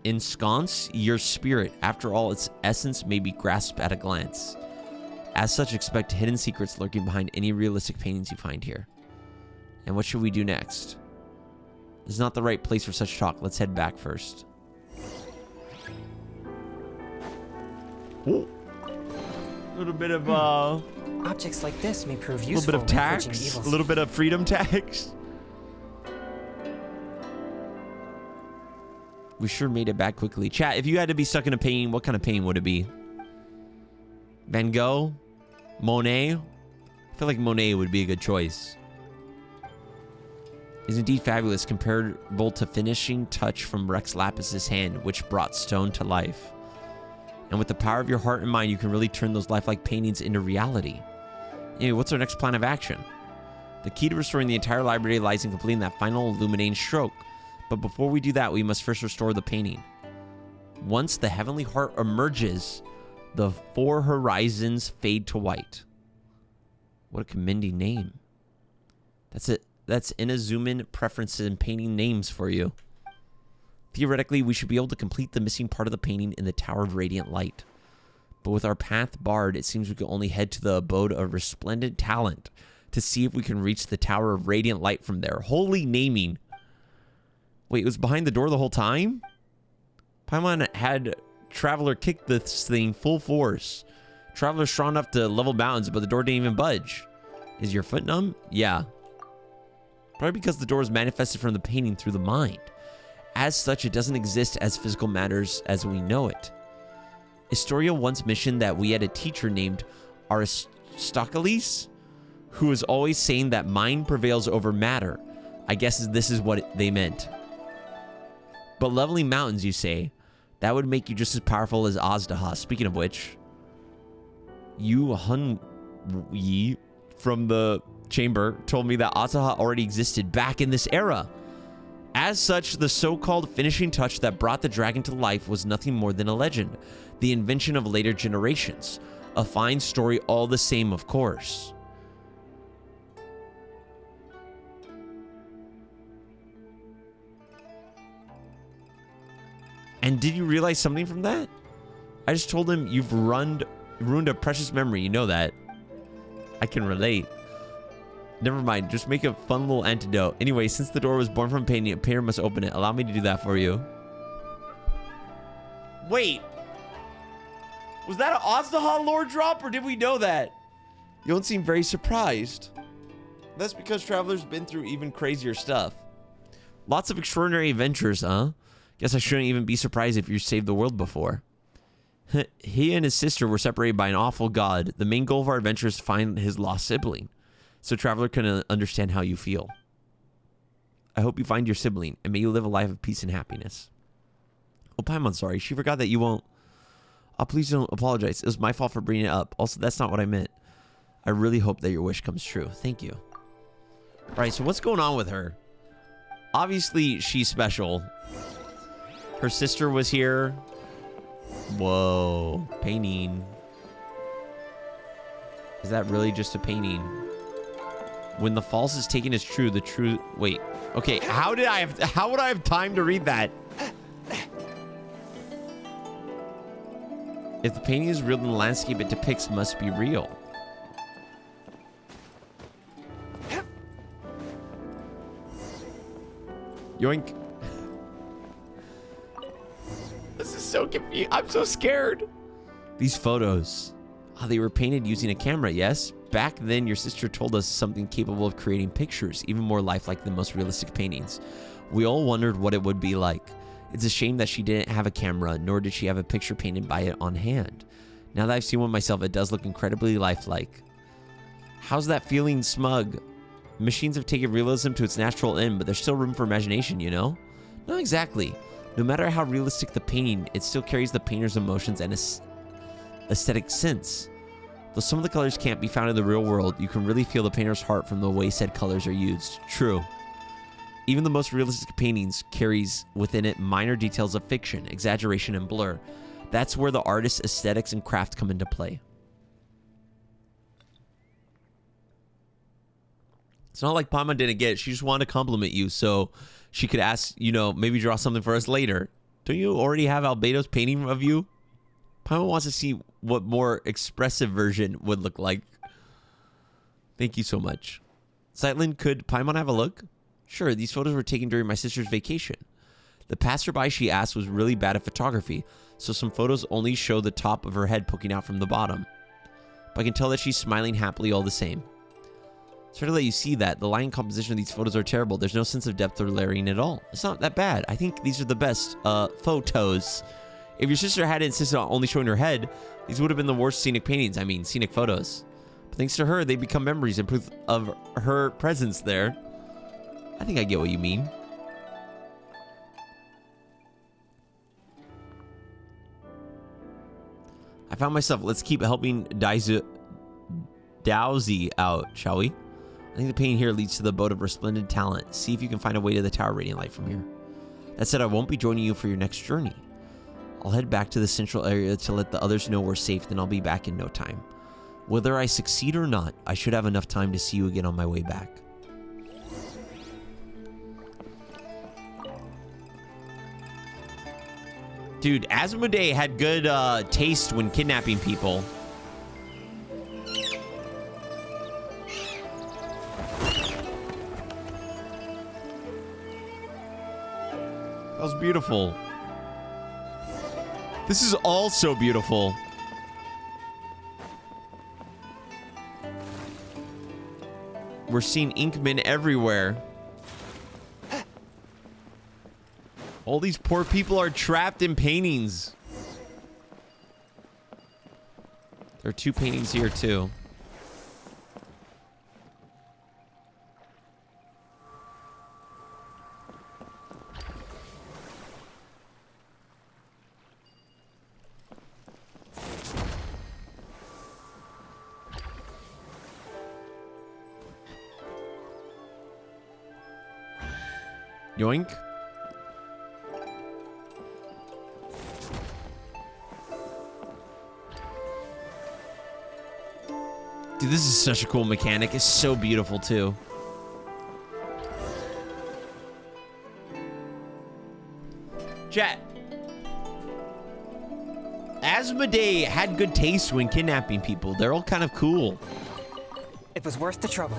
A: ensconce your spirit. After all, its essence may be grasped at a glance. As such, expect hidden secrets lurking behind any realistic paintings you find here. And what should we do next? This is not the right place for such talk. Let's head back first. Ooh. A little bit of
B: Objects like this may prove
A: a
B: useful.
A: little bit of tax, a little bit of freedom tax. We sure made it back quickly. Chat, if you had to be stuck in a painting, what kind of painting would it be? Van Gogh? Monet? I feel like Monet would be a good choice. Is indeed fabulous, comparable to finishing touch from Rex Lapis's hand, which brought stone to life. And with the power of your heart and mind, you can really turn those lifelike paintings into reality. Anyway, what's our next plan of action? The key to restoring the entire library lies in completing that final illuminating stroke. But before we do that, we must first restore the painting. Once the heavenly heart emerges, the four horizons fade to white. What a commending name. That's it. That's Inazuman preferences and painting names for you. Theoretically, we should be able to complete the missing part of the painting in the Tower of Radiant Light. But with our path barred, it seems we can only head to the abode of resplendent talent to see if we can reach the Tower of Radiant Light from there. Holy naming. Wait, it was behind the door the whole time? Paimon had Traveler kick this thing full force. Traveler's strong enough to level mountains, but the door didn't even budge. Is your foot numb? Yeah. Probably because the door is manifested from the painting through the mind. As such, it doesn't exist as physical matters as we know it. Historia once mentioned that we had a teacher named Aristocles, who was always saying that mind prevails over matter. I guess this is what they meant. But leveling mountains, you say? That would make you just as powerful as Azdaha. Speaking of which, Yu Hun-yi from the chamber told me that Azdaha already existed back in this era. As such, the so-called finishing touch that brought the dragon to life was nothing more than a legend, the invention of later generations. A fine story all the same, of course. And did you realize something from that? I just told him you've ruined a precious memory. You know that. I can relate. Never mind. Just make a fun little antidote. Anyway, since the door was born from painting, a painter must open it. Allow me to do that for you. Wait. Was that an Azdaha lore drop, or did we know that? You don't seem very surprised. That's because Traveler's been through even crazier stuff. Lots of extraordinary adventures, huh? Guess I shouldn't even be surprised if you saved the world before. He and his sister were separated by an awful god. The main goal of our adventure is to find his lost sibling, so Traveler can understand how you feel. I hope you find your sibling, and may you live a life of peace and happiness. Oh, Paimon's sorry. She forgot that you won't... Oh, please don't apologize. It was my fault for bringing it up. Also, that's not what I meant. I really hope that your wish comes true. Thank you. All right, so what's going on with her? Obviously, she's special. Her sister was here. Whoa. Painting. Is that really just a painting? When the false is taken as true, the true... Wait. Okay, how would I have time to read that? If the painting is real, then the landscape it depicts must be real. Yoink. This is so confusing. I'm so scared. These photos. Oh, they were painted using a camera, yes? Back then, your sister told us something capable of creating pictures, even more lifelike than most realistic paintings. We all wondered what it would be like. It's a shame that she didn't have a camera, nor did she have a picture painted by it on hand. Now that I've seen one myself, it does look incredibly lifelike. How's that feeling smug? Machines have taken realism to its natural end, but there's still room for imagination, you know? Not exactly. No matter how realistic the painting, it still carries the painter's emotions and aesthetic sense. Though some of the colors can't be found in the real world, you can really feel the painter's heart from the way said colors are used. True. Even the most realistic paintings carries within it minor details of fiction, exaggeration, and blur. That's where the artist's aesthetics and craft come into play. It's not like Paimon didn't get it. She just wanted to compliment you so she could ask, you know, maybe draw something for us later. Don't you already have Albedo's painting of you? Paimon wants to see what more expressive version would look like. Thank you so much. Sightland, could Paimon have a look? Sure, these photos were taken during my sister's vacation. The passerby she asked was really bad at photography, so some photos only show the top of her head poking out from the bottom. But I can tell that she's smiling happily all the same. Sorry to let you see that. The line composition of these photos are terrible. There's no sense of depth or layering at all. It's not that bad. I think these are the best photos. If your sister hadn't insisted on only showing her head, these would have been the worst scenic paintings. I mean, scenic photos. But thanks to her, they become memories and proof of her presence there. I think I get what you mean. I found myself. Let's keep helping Dowsy out, shall we? I think the painting here leads to the abode of resplendent talent. See if you can find a way to the Tower Radiant Light from here. That said, I won't be joining you for your next journey. I'll head back to the central area to let the others know we're safe, then I'll be back in no time. Whether I succeed or not, I should have enough time to see you again on my way back. Dude, Asmodee had good taste when kidnapping people. That was beautiful. This is all so beautiful. We're seeing Inkmen everywhere. All these poor people are trapped in paintings. There are 2 paintings here too. Yoink. Dude, this is such a cool mechanic. It's so beautiful, too. Chat. Asmodee had good taste when kidnapping people. They're all kind of cool.
B: It was worth the trouble.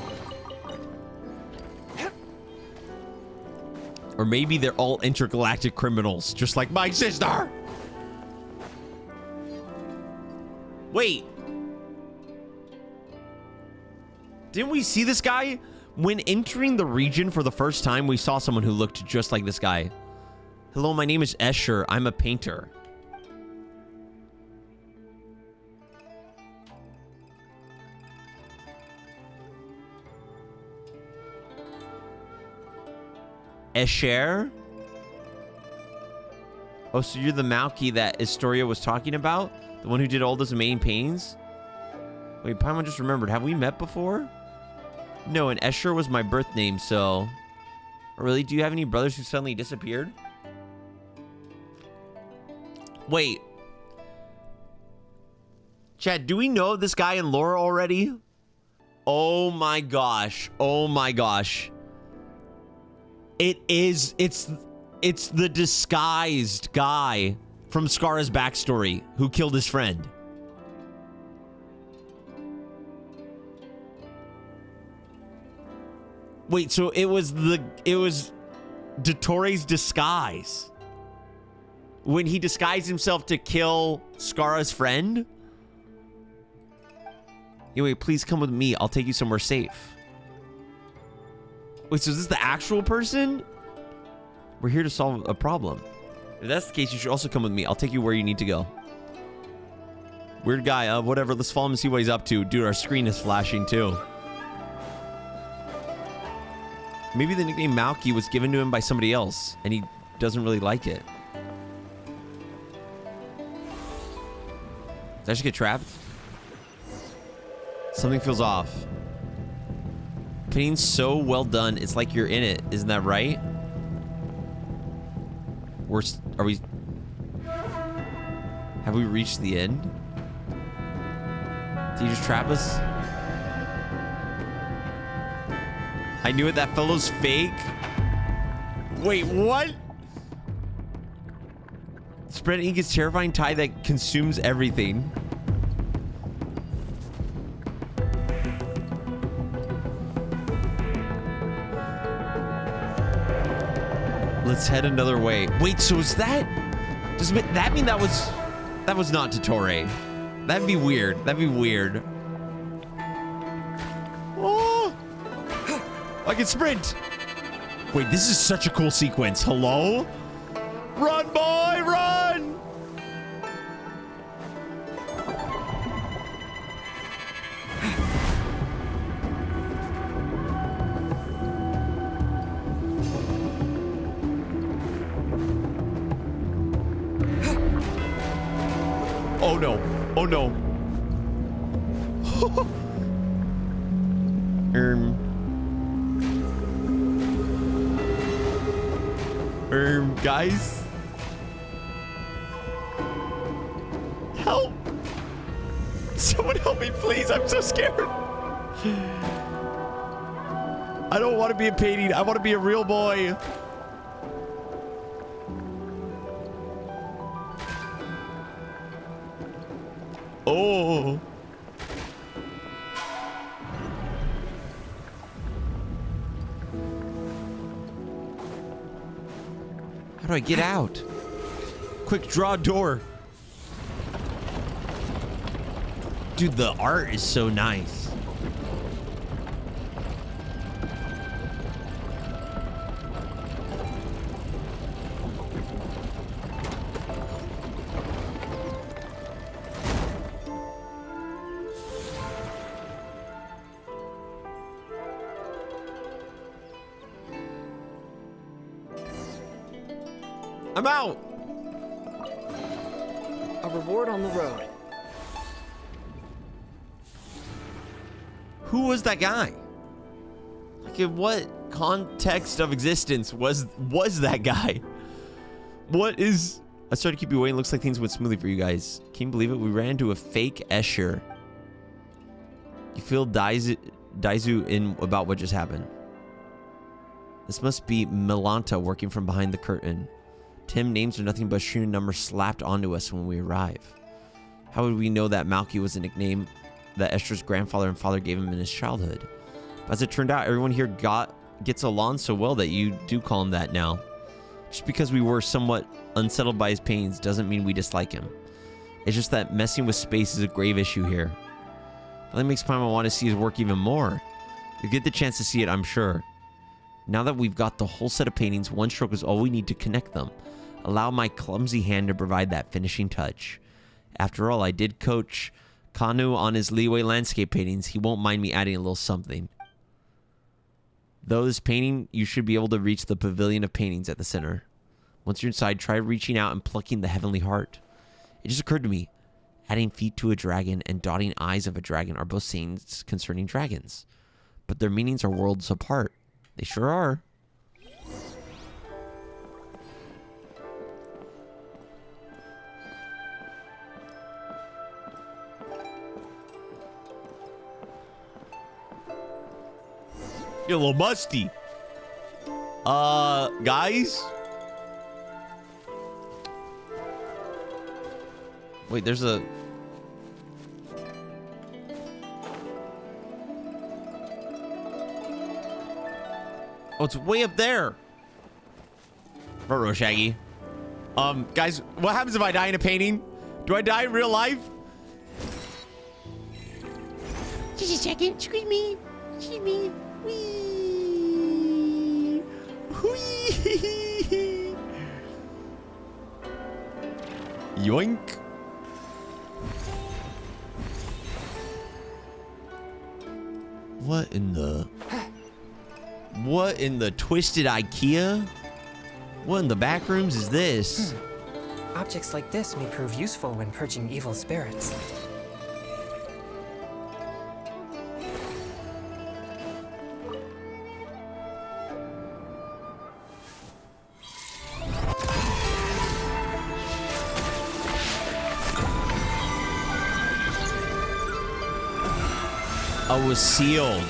A: Or maybe they're all intergalactic criminals, just like my sister. Wait. Didn't we see this guy? When entering the region for the first time, we saw someone who looked just like this guy. Hello, my name is Escher. I'm a painter. Escher? Oh, so you're the Malky that Astoria was talking about? The one who did all those amazing paintings? Wait, Paimon just remembered. Have we met before? No, and Escher was my birth name, so... Oh, really? Do you have any brothers who suddenly disappeared? Wait. Chat, do we know this guy in lore already? Oh my gosh. Oh my gosh. It's the disguised guy from Skara's backstory who killed his friend. Wait, so it was Dottoro's disguise when he disguised himself to kill Skara's friend? Anyway, please come with me. I'll take you somewhere safe. Wait, so is this the actual person? We're here to solve a problem. If that's the case, you should also come with me. I'll take you where you need to go. Weird guy. Whatever. Let's follow him and see what he's up to. Dude, our screen is flashing too. Maybe the nickname Malky was given to him by somebody else, and he doesn't really like it. Did I just get trapped? Something feels off. Painting's so well done, it's like you're in it. Isn't that right? Are we... Have we reached the end? Did he just trap us? I knew it. That fellow's fake. Wait, what? Spread ink is terrifying tide that consumes everything. Let's head another way. Wait, so is that... Does that mean that was not Totore? That'd be weird. That'd be weird. Oh! I can sprint. Wait, this is such a cool sequence. Hello? Run, boy, run! Oh no. Oh no. Guys. Help. Someone help me, please. I'm so scared. I don't want to be a painting. I want to be a real boy. Oh. How do I get out? Quick, draw a door. Dude, the art is so nice. I'm out.
F: A reward on the road.
A: Who was that guy? Like, in what context of existence was that guy? What is... I started to keep you waiting. Looks like things went smoothly for you guys. Can you believe it? We ran into a fake Escher. You feel Daizu in about what just happened. This must be Milanta working from behind the curtain. Tim, names are nothing but string numbers slapped onto us when we arrive. How would we know that Malky was a nickname that Escher's grandfather and father gave him in his childhood? But as it turned out, everyone here gets along so well that you do call him that now. Just because we were somewhat unsettled by his pains doesn't mean we dislike him. It's just that messing with space is a grave issue here. That makes Paimon want to see his work even more. You'll get the chance to see it, I'm sure. Now that we've got the whole set of paintings, one stroke is all we need to connect them. Allow my clumsy hand to provide that finishing touch. After all, I did coach Kanu on his leeway landscape paintings. He won't mind me adding a little something. Though this painting, you should be able to reach the pavilion of paintings at the center. Once you're inside, try reaching out and plucking the heavenly heart. It just occurred to me, adding feet to a dragon and dotting eyes of a dragon are both sayings concerning dragons. But their meanings are worlds apart. They sure are. You're a little musty. Guys? Wait, there's a... Oh, it's way up there. Ruh-roh, Shaggy. Guys, what happens if I die in a painting? Do I die in real life? Just a second. Excuse me. Excuse me. Whee. Whee. Yoink. What in the... What in the twisted IKEA? What in the back rooms is this?
B: Objects like this may prove useful when purging evil spirits.
A: Oh, it was sealed.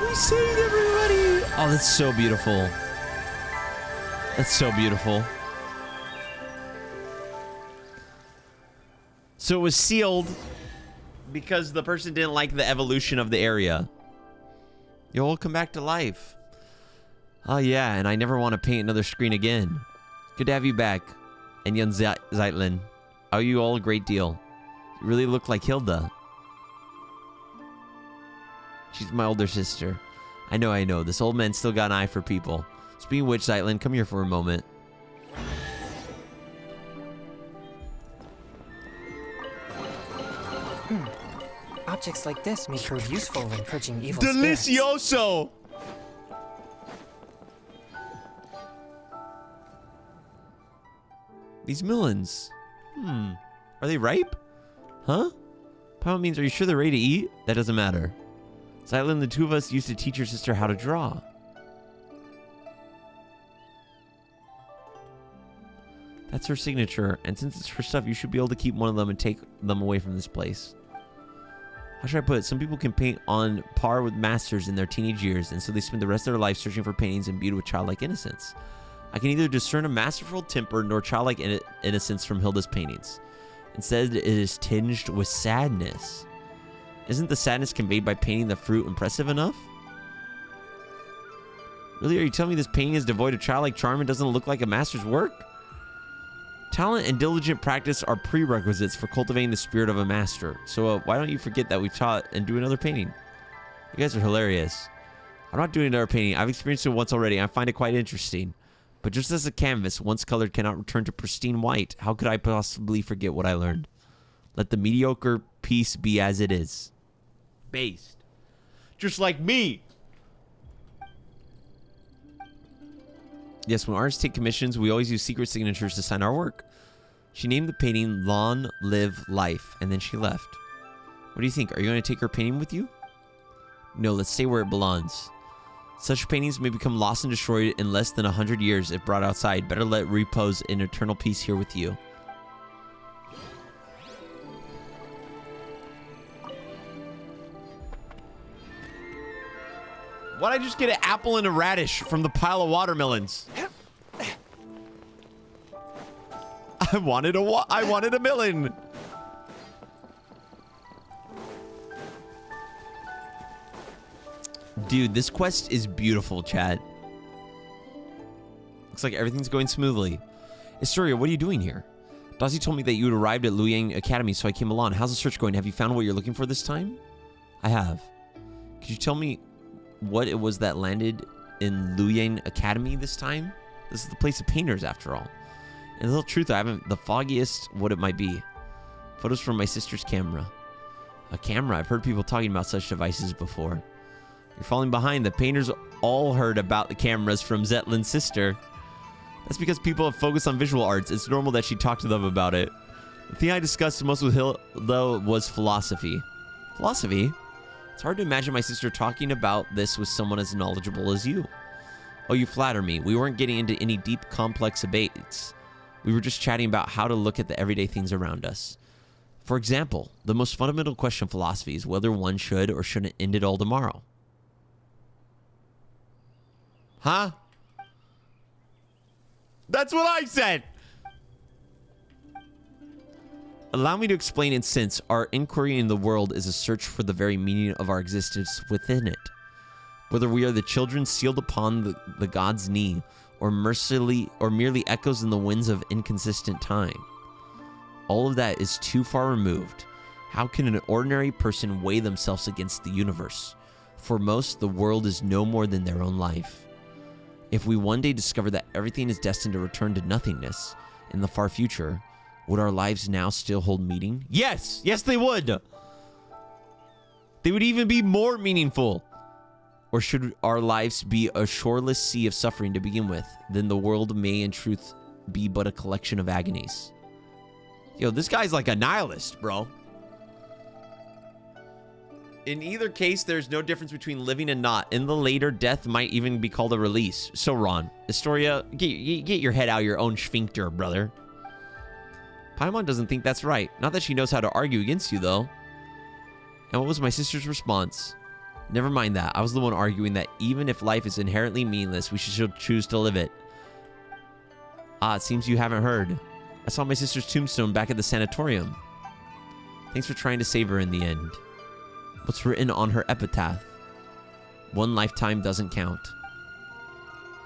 A: We saved everybody. Oh, that's so beautiful. That's so beautiful. So it was sealed because the person didn't like the evolution of the area. You'll all come back to life. Oh, yeah, and I never want to paint another screen again. Good to have you back. And Jan Zeitlin. I owe you all a great deal. You really look like Hilda. She's my older sister. I know. This old man still got an eye for people. Speaking of which, Zeitlin, come here for a moment.
B: Objects like this may prove useful when purging evil
A: Delicioso! These melons. Are they ripe? Huh? Papa means, are you sure they're ready to eat? That doesn't matter. Zeitlin, the two of us used to teach your sister how to draw. That's her signature, and since it's her stuff, you should be able to keep one of them and take them away from this place. How should I put it? Some people can paint on par with masters in their teenage years, and so they spend the rest of their life searching for paintings imbued with childlike innocence. I can neither discern a masterful temper nor childlike innocence from Hilda's paintings. Instead, it is tinged with sadness. Isn't the sadness conveyed by painting the fruit impressive enough? Really, are you telling me this painting is devoid of childlike charm and doesn't look like a master's work? Talent and diligent practice are prerequisites for cultivating the spirit of a master. So why don't you forget that we've taught and do another painting? You guys are hilarious. I'm not doing another painting. I've experienced it once already. I find it quite interesting. But just as a canvas, once colored, cannot return to pristine white, how could I possibly forget what I learned? Let the mediocre piece be as it is. Based. Just like me. Yes, when artists take commissions, we always use secret signatures to sign our work. She named the painting Lawn, Live, Life, and then she left. What do you think? Are you going to take her painting with you? No, let's stay where it belongs. Such paintings may become lost and destroyed in less than 100 years if brought outside. Better let it repose in eternal peace here with you. Why'd I just get an apple and a radish from the pile of watermelons? I wanted a melon. Dude, this quest is beautiful, chat. Looks like everything's going smoothly. Astoria, what are you doing here? Dazzy told me that you had arrived at Luyang Academy, so I came along. How's the search going? Have you found what you're looking for this time? I have. Could you tell me what it was that landed in Luyang Academy this time? This is the place of painters, after all. And the little truth, I haven't the foggiest what it might be. Photos from my sister's camera. A camera? I've heard people talking about such devices before. You're falling behind. The painters all heard about the cameras from Zetlin's sister. That's because people have focused on visual arts. It's normal that she talked to them about it. The thing I discussed most with Hilda was philosophy. Philosophy? It's hard to imagine my sister talking about this with someone as knowledgeable as you. Oh, you flatter me. We weren't getting into any deep, complex debates. We were just chatting about how to look at the everyday things around us. For example, the most fundamental question of philosophy is whether one should or shouldn't end it all tomorrow. Huh? That's what I said! Allow me to explain in sense, our inquiry in the world is a search for the very meaning of our existence within it. Whether we are the children sealed upon the god's knee, or merely echoes in the winds of inconsistent time. All of that is too far removed. How can an ordinary person weigh themselves against the universe? For most, the world is no more than their own life. If we one day discover that everything is destined to return to nothingness in the far future, would our lives now still hold meaning? Yes! Yes, they would! They would even be more meaningful. Or should our lives be a shoreless sea of suffering to begin with? Then the world may in truth be but a collection of agonies. Yo, this guy's like a nihilist, bro. In either case, there's no difference between living and not. In the later, death might even be called a release. So, Ron, Astoria, get your head out of your own sphincter, brother. Paimon doesn't think that's right. Not that she knows how to argue against you, though. And what was my sister's response? Never mind that. I was the one arguing that even if life is inherently meaningless, we should choose to live it. Ah, it seems you haven't heard. I saw my sister's tombstone back at the sanatorium. Thanks for trying to save her in the end. What's written on her epitaph? One lifetime doesn't count.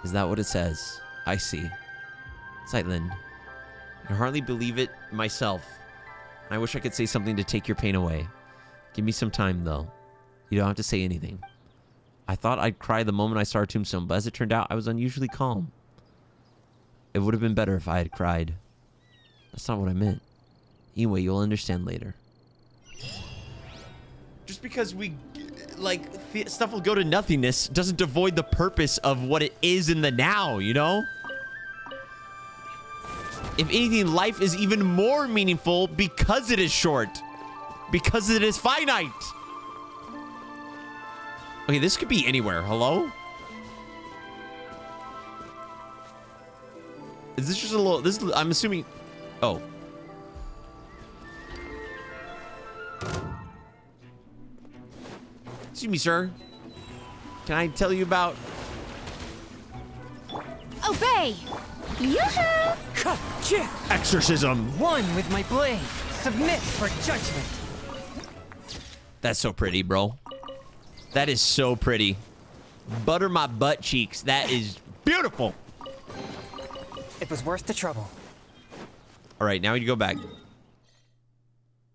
A: Is that what it says? I see. Zeitlin, I can hardly believe it myself. I wish I could say something to take your pain away. Give me some time, though. You don't have to say anything. I thought I'd cry the moment I saw her tombstone, but as it turned out, I was unusually calm. It would have been better if I had cried. That's not what I meant. Anyway, you'll understand later. Just because we, like, stuff will go to nothingness doesn't devoid the purpose of what it is in the now, you know? If anything, life is even more meaningful because it is short. Because it is finite. Okay, this could be anywhere. Hello? Is this just a little... This is, I'm assuming... Oh. Excuse me, sir. Can I tell you about...
D: Obey!
B: Ka-chia!
A: exorcism?
B: One with my blade. Submit for judgment.
A: That's so pretty, bro. That is so pretty. Butter my butt cheeks. That is beautiful.
B: It was worth the trouble.
A: All right, now we go back.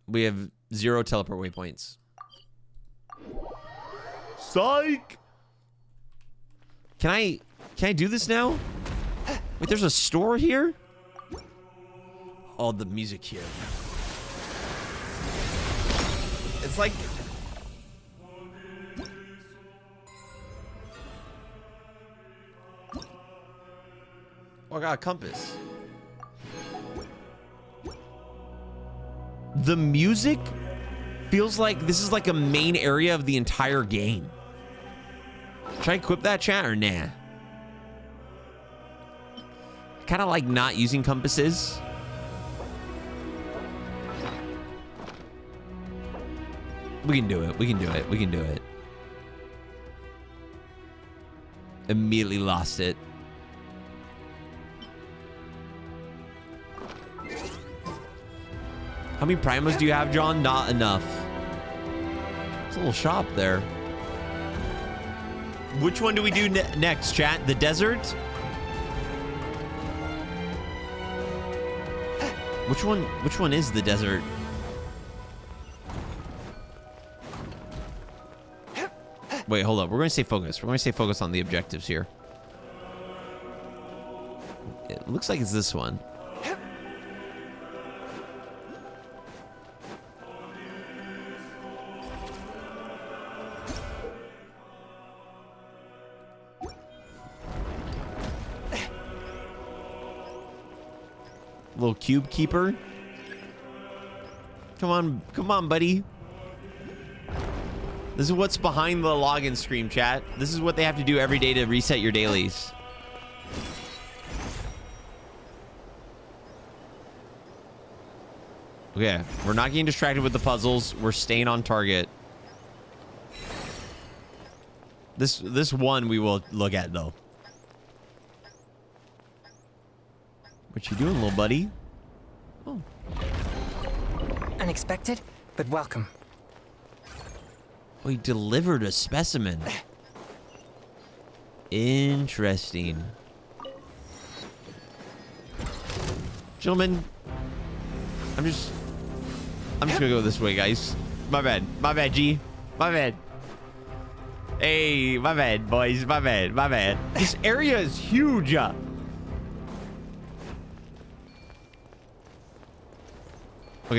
A: We have 0 teleport waypoints. Psych! Can I do this now? Wait, there's a store here? Oh, the music here. It's like... Oh, I got a compass. The music feels like this is like a main area of the entire game. Should I equip that, chat, or nah? Kind of like not using compasses. We can do it. We can do it. We can do it. Immediately lost it. How many primos do you have, John? Not enough. It's a little shop there. Which one do we do next, chat? The desert? Which one is the desert? Wait, hold up. We're going to stay focused. We're going to stay focused on the objectives here. It looks like it's this one. Little cube keeper. Come on, buddy. This is what's behind the login screen, chat. This is what they have to do every day to reset your dailies. Okay, we're not getting distracted with the puzzles. We're staying on target. This one we will look at, though. What you doing, little buddy? Oh.
B: Unexpected, but welcome.
A: Oh, he delivered a specimen. Interesting. Gentlemen, I'm just gonna go this way, guys. My bad, G. My bad. Hey, my bad, boys. My bad. This area is huge. Okay,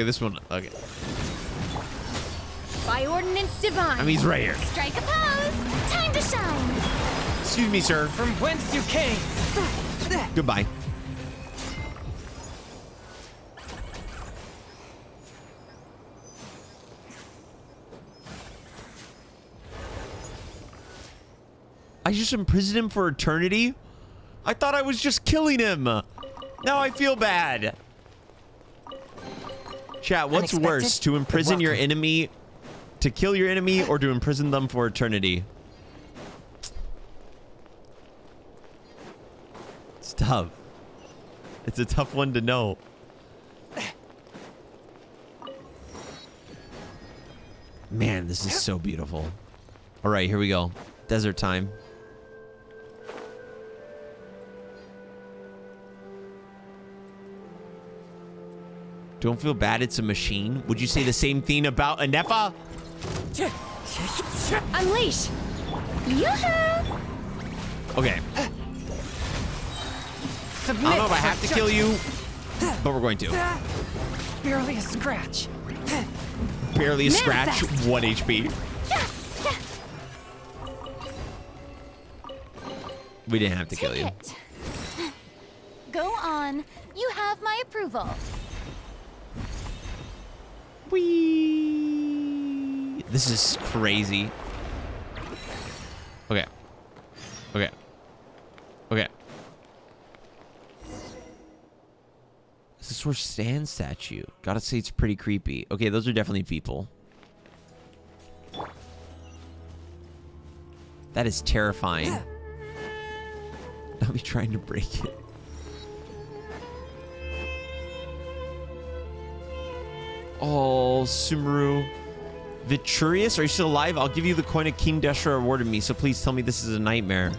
A: this one. Okay.
D: By ordinance divine.
A: I mean, he's right here.
D: Strike a pose. Time to shine.
A: Excuse me, sir.
F: From whence you came.
A: Goodbye. I just imprisoned him for eternity? I thought I was just killing him. Now I feel bad. Chat, what's
B: Unexpected,
A: worse? To imprison your
B: welcome.
A: enemy, to kill your enemy, or to imprison them for eternity? It's tough. It's a tough one to know. Man, this is so beautiful. All right, here we go. Desert time. Don't feel bad, it's a machine. Would you say the same thing about Anefa?
D: Unleash. Yoo-hoo.
A: Okay. I don't know if I have to kill you, but we're going to.
B: Barely a scratch.
A: Barely a scratch,
D: Manifest.
A: 1 HP. We didn't have to kill you.
D: Take it. Go on. You have my approval.
A: Whee! This is crazy. Okay. Okay. Okay. This is where Stan statue. Gotta say it's pretty creepy. Okay, those are definitely people. That is terrifying. Not me trying to break it. Oh, Sumeru. Viturious, are you still alive? I'll give you the coin of King Deshra awarded me, so please tell me this is a nightmare.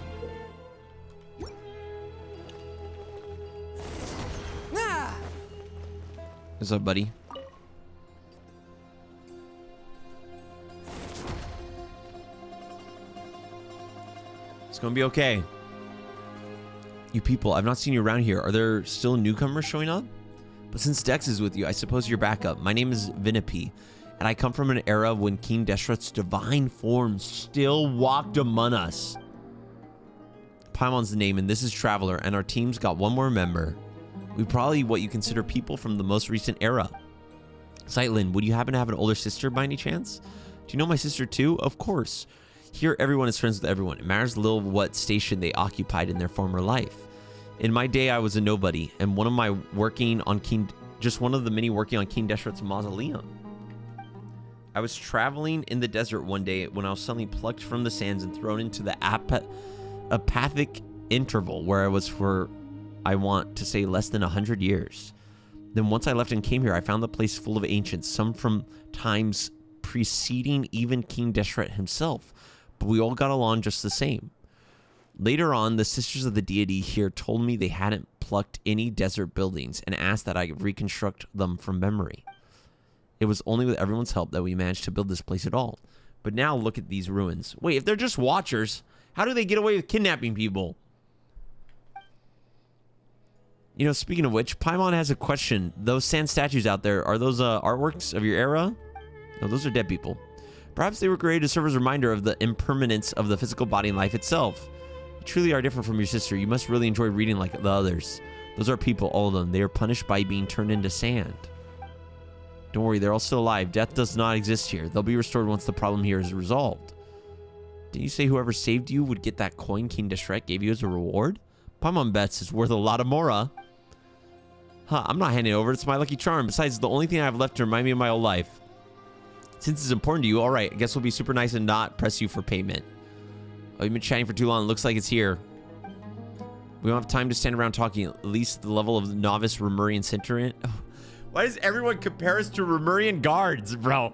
A: What's up, buddy? It's gonna be okay. You people, I've not seen you around here. Are there still newcomers showing up? But since Dex is with you, I suppose you're back up. My name is Vinapi, and I come from an era when King Deshret's divine form still walked among us. Paimon's the name, and this is Traveler, and our team's got one more member. We probably what you consider people from the most recent era. Zeitlin, would you happen to have an older sister by any chance? Do you know my sister too? Of course. Here, everyone is friends with everyone. It matters little what station they occupied in their former life. In my day, I was a nobody, and one of the many working on King Deshret's mausoleum. I was traveling in the desert one day when I was suddenly plucked from the sands and thrown into the apathic interval where I was for, I want to say, less than 100 years. Then once I left and came here, I found the place full of ancients, some from times preceding even King Deshret himself, but we all got along just the same. Later on, the sisters of the deity here told me they hadn't plucked any desert buildings and asked that I reconstruct them from memory. It was only with everyone's help that we managed to build this place at all. But now look at these ruins. Wait, if they're just watchers, how do they get away with kidnapping people? You know, speaking of which, Paimon has a question. Those sand statues out there, are those artworks of your era? No, those are dead people. Perhaps they were created to serve as a reminder of the impermanence of the physical body and life itself. You truly are different from your sister. You must really enjoy reading like the others. Those are people, all of them. They are punished by being turned into sand. Don't worry, they're all still alive. Death does not exist here. They'll be restored once the problem here is resolved. Didn't you say whoever saved you would get that coin King Deshret gave you as a reward? Paimon bets it's worth a lot of mora. Huh, I'm not handing it over. It's my lucky charm. Besides, it's the only thing I have left to remind me of my old life. Since it's important to you, all right, I guess we'll be super nice and not press you for payment. Oh, you've been chatting for too long. It looks like it's here. We don't have time to stand around talking. At least the level of novice Remurian Centurion. Why does everyone compare us to Remurian guards, bro?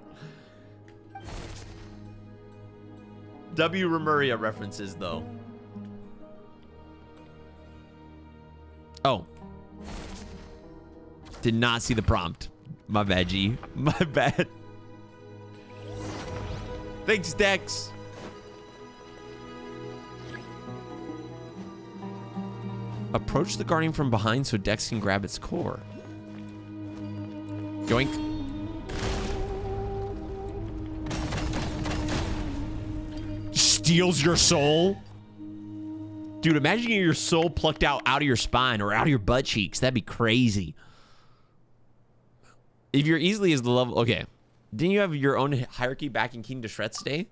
A: W. Remuria references, though. Oh. Did not see the prompt. My bad, G. My bad. Thanks, Dex. Approach the guardian from behind so Dex can grab its core. Yoink. Steals your soul? Dude, imagine getting your soul plucked out of your spine or out of your butt cheeks. That'd be crazy. If you're easily as the level... Okay. Didn't you have your own hierarchy back in King Deshret's day?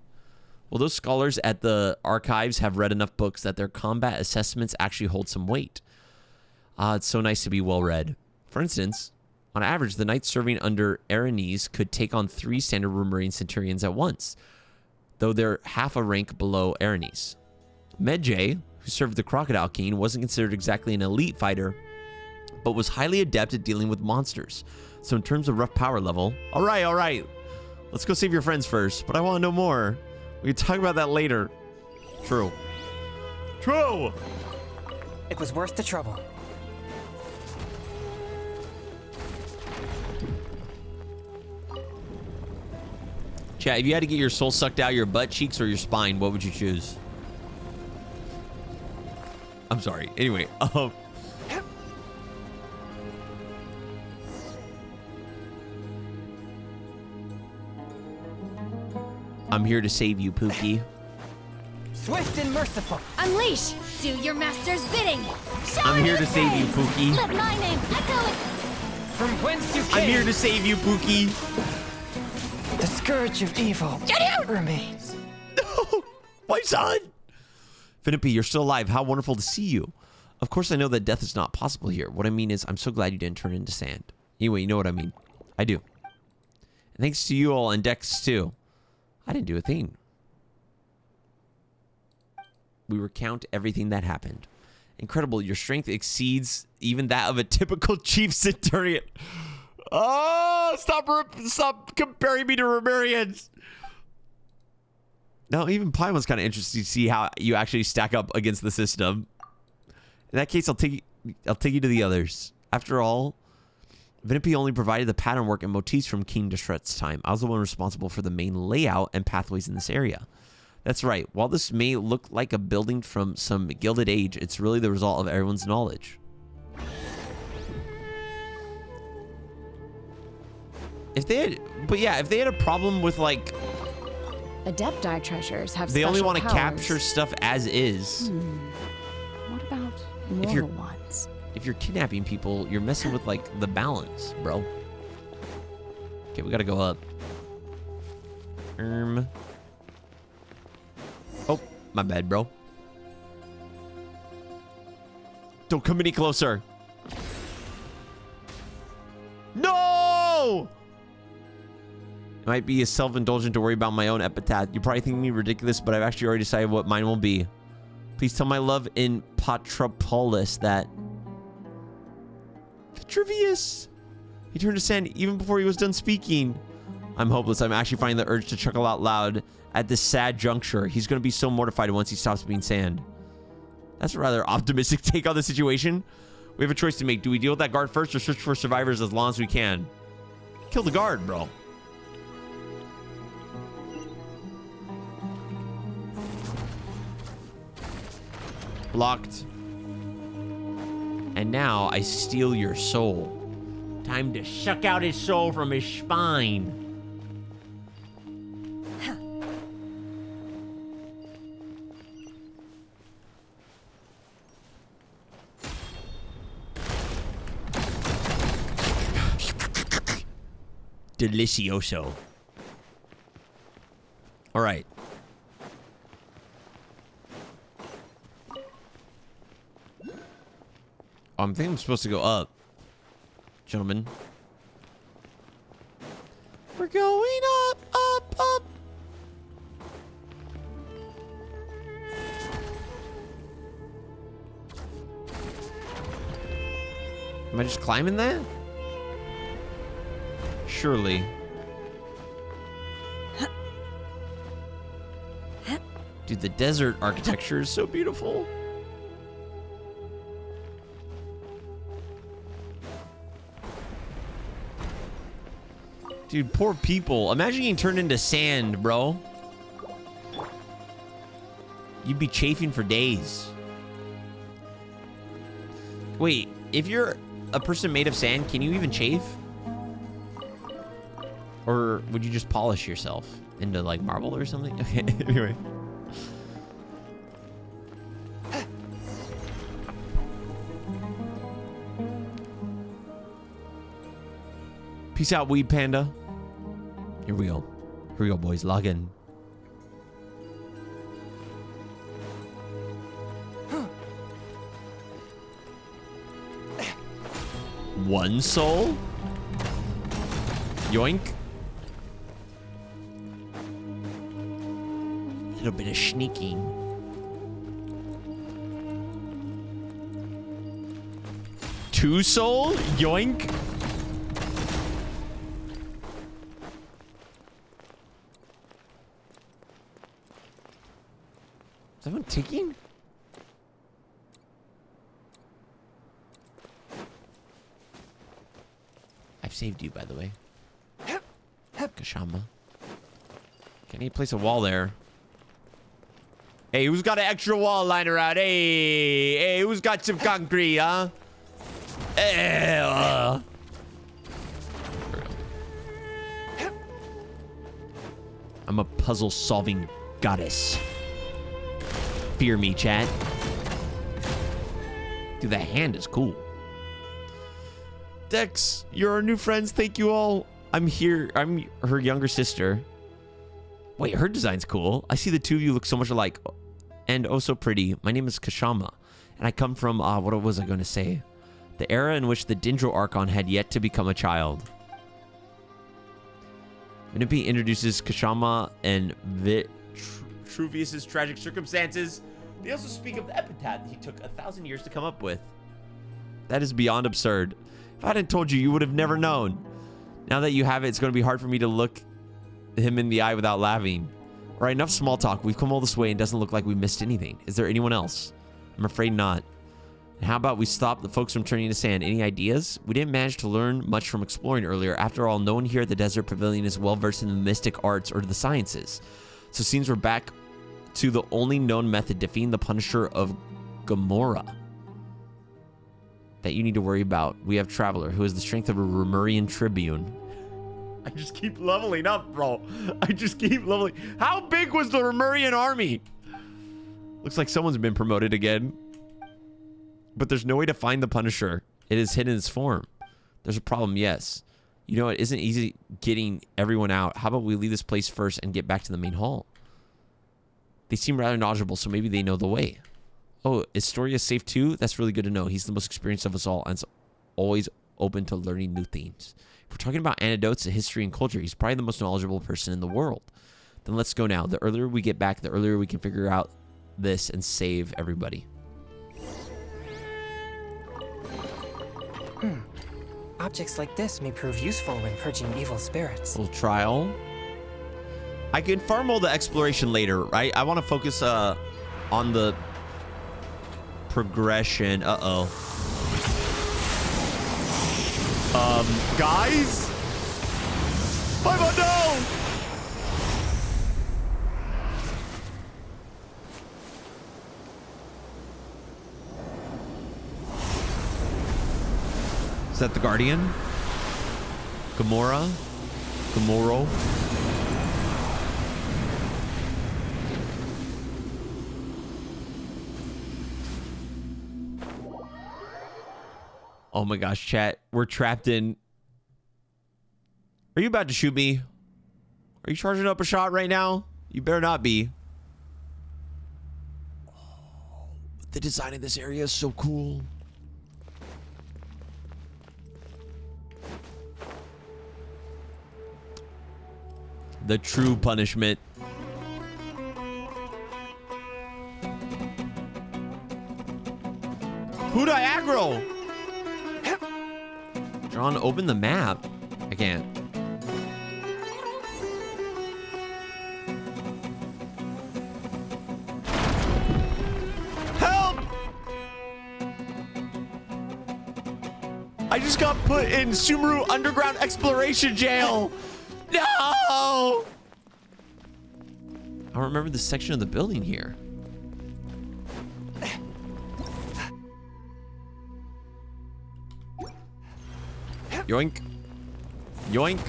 A: Well, those scholars at the archives have read enough books that their combat assessments actually hold some weight. It's so nice to be well read. For instance, on average, the knights serving under Aranese could take on 3 standard Roomerian centurions at once, though they're half a rank below Aranese. Medjay, who served the Crocodile King, wasn't considered exactly an elite fighter, but was highly adept at dealing with monsters. So in terms of rough power level... All right. Let's go save your friends first, but I want to know more. We can talk about that later. True.
B: It was worth the trouble.
A: Chat, if you had to get your soul sucked out your butt cheeks or your spine, what would you choose? I'm sorry. Anyway, I'm here to save you, Pookie.
B: Swift and merciful.
D: Unleash! Do your master's bidding! Show
A: I'm
D: me
A: here
D: your
A: to save you,
D: praise.
A: Pookie.
D: Let my name echo it!
B: From whence you came.
A: I'm here to save you, Pookie.
B: The scourge of evil remains.
A: No! My son! Finnippy, you're still alive. How wonderful to see you. Of course, I know that death is not possible here. What I mean is, I'm so glad you didn't turn into sand. Anyway, you know what I mean. I do. And thanks to you all and Dex, too. I didn't do a thing. We recount everything that happened. Incredible. Your strength exceeds even that of a typical chief centurion. Oh, stop comparing me to Romarians. Now, even Paimon's kind of interested to see how you actually stack up against the system. In that case, I'll take you to the others. After all, Vinippi only provided the pattern work and motifs from King Deshret's time. I was the one responsible for the main layout and pathways in this area. That's right. While this may look like a building from some Gilded Age, it's really the result of everyone's knowledge. If they had a problem with, like...
D: Adepti treasures have
A: They only want to
D: powers.
A: capture stuff as is.
D: What about
A: If you're-
D: mortal ones?
A: If you're kidnapping people, you're messing with, like, the balance, bro. Okay, we gotta go up. Oh, my bad, bro. Don't come any closer. No! It might be self-indulgent to worry about my own epitaph. You probably think me ridiculous, but I've actually already decided what mine will be. Please tell my love in Patropolis that... Vitruvius! He turned to sand even before he was done speaking. I'm hopeless. I'm actually finding the urge to chuckle out loud at this sad juncture. He's going to be so mortified once he stops being sand. That's a rather optimistic take on the situation. We have a choice to make. Do we deal with that guard first or search for survivors as long as we can? Kill the guard, bro. Blocked. And now I steal your soul. Time to suck out his soul from his spine. Delicioso. All right. I think I'm supposed to go up. Gentlemen. We're going up, up, up. Am I just climbing that? Surely. Dude, the desert architecture is so beautiful. Dude, poor people. Imagine getting turned into sand, bro. You'd be chafing for days. Wait, if you're a person made of sand, can you even chafe? Or would you just polish yourself into like marble or something? Okay, anyway. Peace out, Weed Panda. Here we go. Here we go, boys. Log in. One soul? Yoink. A little bit of sneaking. Two soul? Yoink. Is everyone ticking? I've saved you, by the way. Kashama. Can he place a wall there? Hey, who's got an extra wall lying around? Hey, who's got some concrete, huh? Hey, I'm a puzzle-solving goddess. Fear me, chat. Dude, that hand is cool. Dex, you're our new friends. Thank you all. I'm here. I'm her younger sister. Wait, her design's cool. I see the two of you look so much alike. And oh so pretty. My name is Kashama. And I come from, what was I going to say? The era in which the Dendro Archon had yet to become a child. Vinipi introduces Kashama and Vitruvius's tragic circumstances. They also speak of the epitaph he took 1,000 years to come up with. That is beyond absurd. If I hadn't told you, you would have never known. Now that you have it, it's going to be hard for me to look him in the eye without laughing. All right, enough small talk. We've come all this way and it doesn't look like we missed anything. Is there anyone else? I'm afraid not. And how about we stop the folks from turning to sand? Any ideas? We didn't manage to learn much from exploring earlier. After all, no one here at the Desert Pavilion is well versed in the mystic arts or the sciences. So it seems we're back to the only known method, defeating the Punisher of Gomorrah, that you need to worry about. We have Traveler, who has the strength of a Romurian Tribune. I just keep leveling up, bro. I just keep leveling. How big was the Romurian army? Looks like someone's been promoted again. But there's no way to find the Punisher. It is hidden in its form. There's a problem, yes. You know, it isn't easy getting everyone out. How about we leave this place first and get back to the main hall? They seem rather knowledgeable, so maybe they know the way. Oh, is Storia safe too? That's really good to know. He's the most experienced of us all and is always open to learning new things. If we're talking about anecdotes, history, and culture, he's probably the most knowledgeable person in the world. Then let's go now. The earlier we get back, the earlier we can figure out this and save everybody.
B: Objects like this may prove useful when purging evil spirits.
A: A little trial. I can farm all the exploration later, right? I want to focus on the progression. Guys? Oh no! Is that the Guardian? Gomorrah? Gomorro? Oh my gosh, chat. We're trapped in... Are you about to shoot me? Are you charging up a shot right now? You better not be. Oh, the design of this area is so cool. The true punishment. Who'd I aggro? John, open the map. I can't. Help! I just got put in Sumeru Underground Exploration Jail. No! I don't remember this section of the building here. Yoink. Yoink.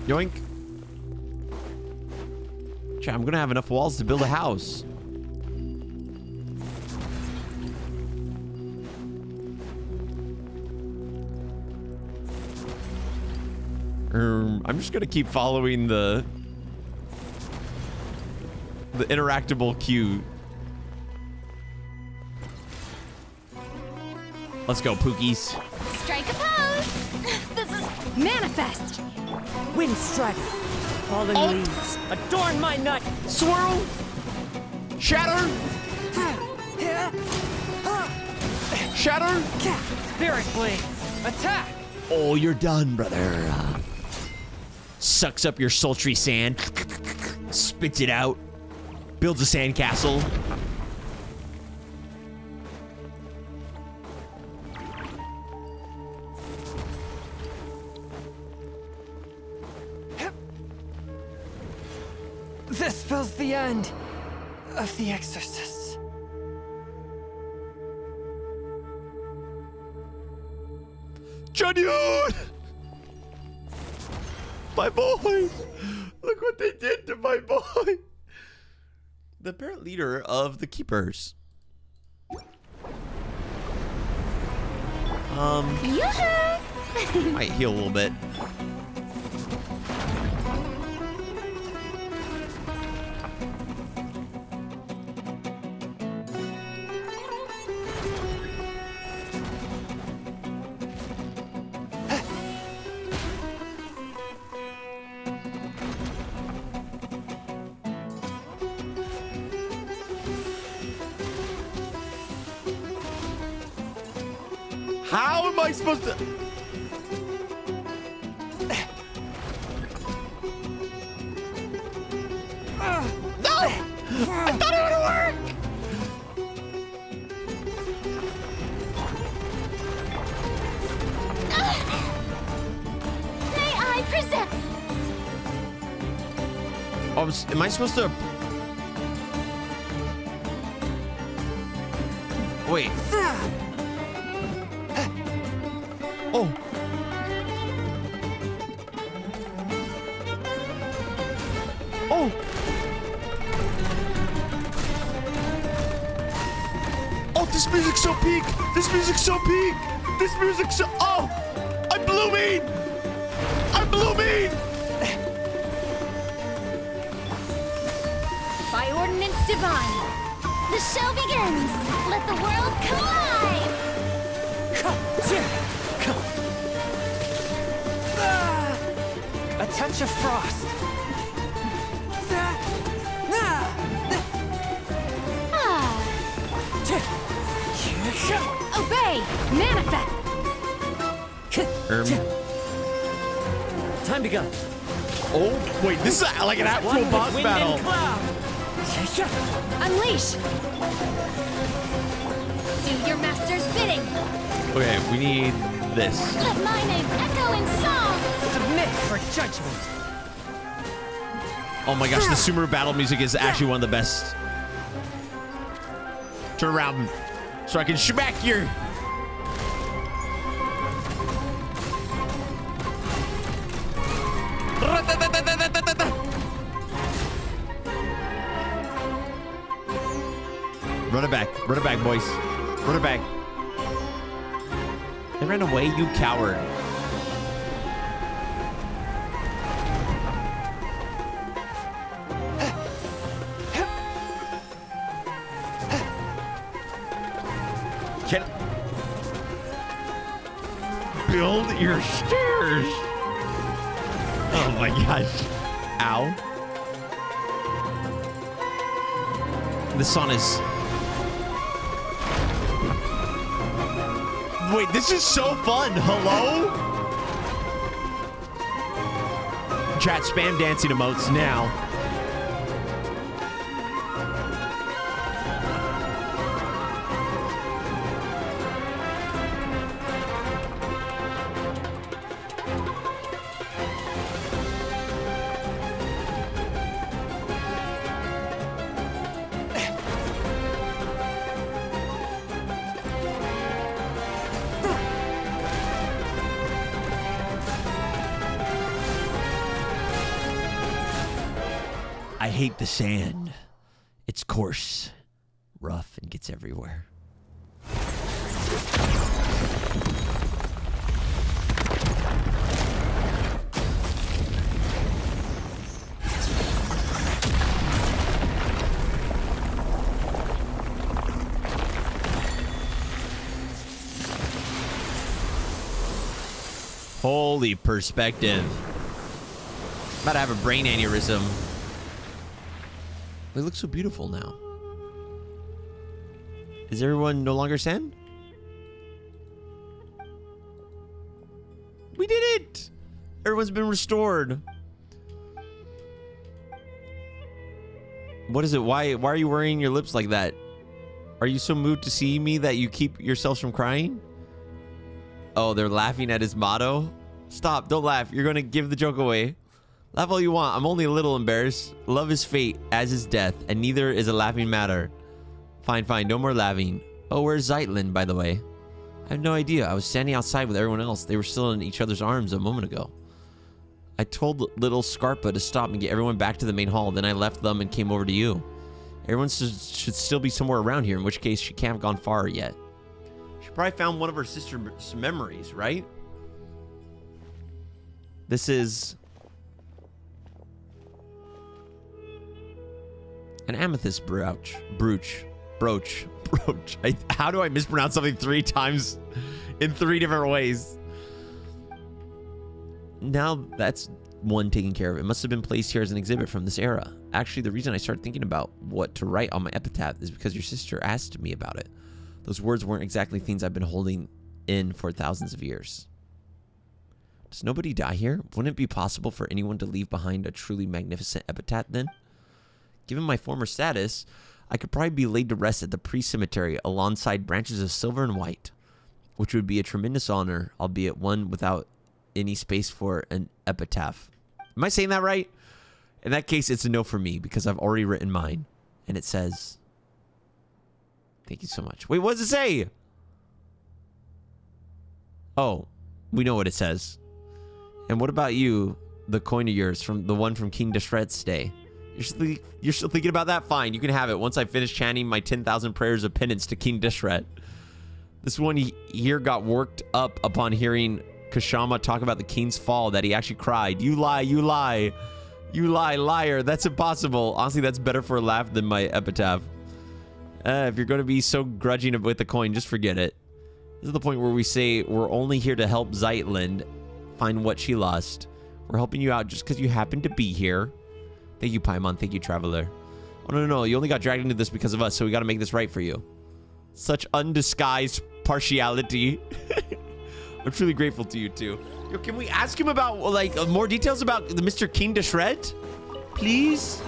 A: Yoink. Chat, I'm gonna have enough walls to build a house. I'm just gonna keep following the interactable queue. Let's go, Pookies.
D: Strike a pose. This is manifest.
F: Wind strider. Fallen leaves. Adorn my nut.
A: Swirl. Shatter. Shatter.
F: Spirit blade. Attack.
A: Oh, you're done, brother. Sucks up your sultry sand. Spits it out. Builds a sandcastle.
B: This spells the end of the exorcists.
A: Janyun! My boy! Look what they did to my boy! The apparent leader of the Keepers.
D: Yoo-hoo!
A: Might heal a little bit. How am I supposed to... No! I thought it would work!
D: May I present?
A: Oh, am I supposed to... Wait. Oh. Oh. Oh, this music's so peak. This music's so peak. This music's so... Oh. I'm blooming. I'm blooming.
D: By ordinance divine, the show begins. Let the world collide.
B: A touch of frost.
D: Obey! Manifest!
F: Time to go.
A: Oh, wait, this is like an actual
F: One with
A: boss
F: wind
A: battle.
F: and cloud.
D: Unleash! Do your master's bidding!
A: Okay, we need this.
D: Let my name echo in song!
B: Submit for judgment.
A: Oh my gosh, the Sumeru battle music is actually one of the best. Turn around so I can smack your... Run it back, boys. Run it back. They ran away, you coward. Can build your stairs. Oh my gosh. Ow. The sun is... Wait, this is so fun. Hello? Chat, spam dancing emotes now. hate the sand. It's coarse, rough, and gets everywhere. Holy perspective. About to have a brain aneurysm. It looks so beautiful now. Is everyone no longer sand? We did it! Everyone's been restored. What is it? Why are you wearing your lips like that? Are you so moved to see me that you keep yourselves from crying? Oh, they're laughing at his motto? Stop, don't laugh. You're gonna give the joke away. Laugh all you want. I'm only a little embarrassed. Love is fate, as is death, and neither is a laughing matter. Fine, fine, no more laughing. Oh, where's Zeitlin, by the way? I have no idea. I was standing outside with everyone else. They were still in each other's arms a moment ago. I told little Scarpa to stop and get everyone back to the main hall. Then I left them and came over to you. Everyone should still be somewhere around here, in which case she can't have gone far yet. She probably found one of her sister's memories, right? This is an amethyst brooch. How do I mispronounce something 3 times in 3 different ways? Now that's one taken care of. It must have been placed here as an exhibit from this era. Actually, the reason I started thinking about what to write on my epitaph is because your sister asked me about it. Those words weren't exactly things I've been holding in for thousands of years. Does nobody die here? Wouldn't it be possible for anyone to leave behind a truly magnificent epitaph then? Given my former status, I could probably be laid to rest at the pre-cemetery alongside branches of silver and white, which would be a tremendous honor, albeit one without any space for an epitaph. Am I saying that right? In that case, it's a no for me because I've already written mine. And it says, thank you so much. Wait, what does it say? Oh, we know what it says. And what about you, the coin of yours, from the one from King Deshret's day? You're still thinking about that? Fine, you can have it once I finish chanting my 10,000 prayers of penance to King Deshret. This one here got worked up upon hearing Kashama talk about the king's fall that he actually cried. You lie, you lie. You lie, liar. That's impossible. Honestly, that's better for a laugh than my epitaph. If you're going to be so grudging with the coin, just forget it. This is the point where we say we're only here to help Zeitlin find what she lost. We're helping you out just because you happen to be here. Thank you, Paimon. Thank you, Traveler. Oh, no. You only got dragged into this because of us, so we got to make this right for you. Such undisguised partiality. I'm truly grateful to you, too. Yo, can we ask him about, like, more details about the Mr. King Deshret? Please?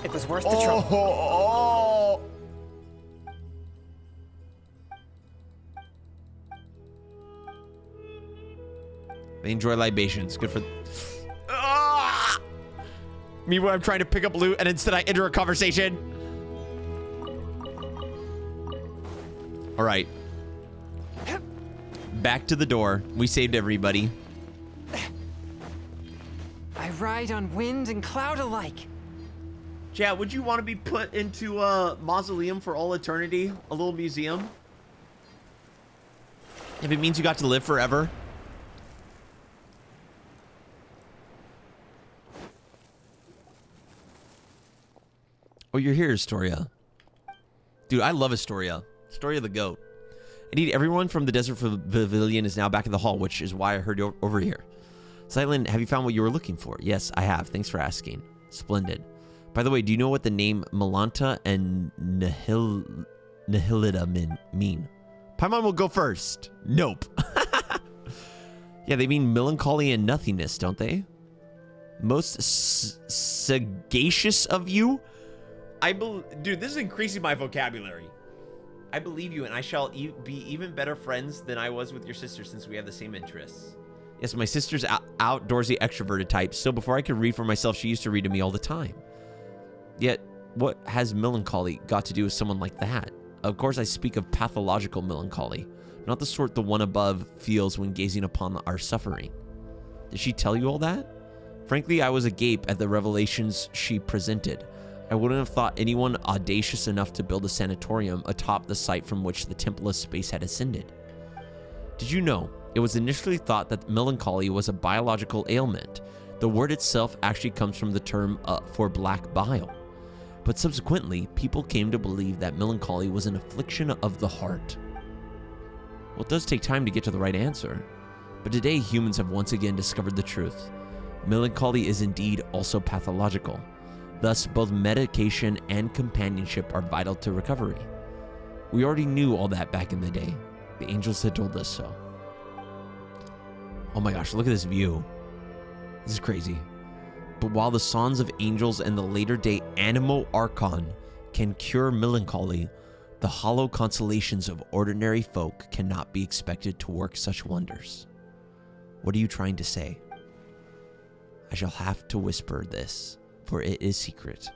B: It was worth the trouble.
A: Oh. They enjoy libations. Good for... Ah! Meanwhile, I'm trying to pick up loot, and instead I enter a conversation. All right. Back to the door. We saved everybody.
B: I ride on wind and cloud alike.
A: Chad, would you want to be put into a mausoleum for all eternity? A little museum? If it means you got to live forever? Oh, you're here, Astoria. Dude, I love Astoria. Astoria the goat. Indeed, everyone from the Desert Pavilion is now back in the hall, which is why I heard you over here. Zeitlin, have you found what you were looking for? Yes, I have. Thanks for asking. Splendid. By the way, do you know what the name Melanta and Nihilida mean? Paimon will go first. Nope. Yeah, they mean melancholy and nothingness, don't they? Most sagacious of you? Dude, this is increasing my vocabulary. I believe you, and I shall be even better friends than I was with your sister since we have the same interests. Yes, my sister's outdoorsy extroverted type. Still, before I could read for myself, she used to read to me all the time. Yet, what has melancholy got to do with someone like that? Of course, I speak of pathological melancholy, not the sort the one above feels when gazing upon our suffering. Did she tell you all that? Frankly, I was agape at the revelations she presented. I wouldn't have thought anyone audacious enough to build a sanatorium atop the site from which the Temple of Space had ascended. Did you know, it was initially thought that melancholy was a biological ailment. The word itself actually comes from the term for black bile. But subsequently, people came to believe that melancholy was an affliction of the heart. Well, it does take time to get to the right answer. But today, humans have once again discovered the truth. Melancholy is indeed also pathological. Thus, both medication and companionship are vital to recovery. We already knew all that back in the day. The angels had told us so. Oh my gosh, look at this view. This is crazy. But while the songs of angels and the later day Animo Archon can cure melancholy, the hollow consolations of ordinary folk cannot be expected to work such wonders. What are you trying to say? I shall have to whisper this, for it is secret.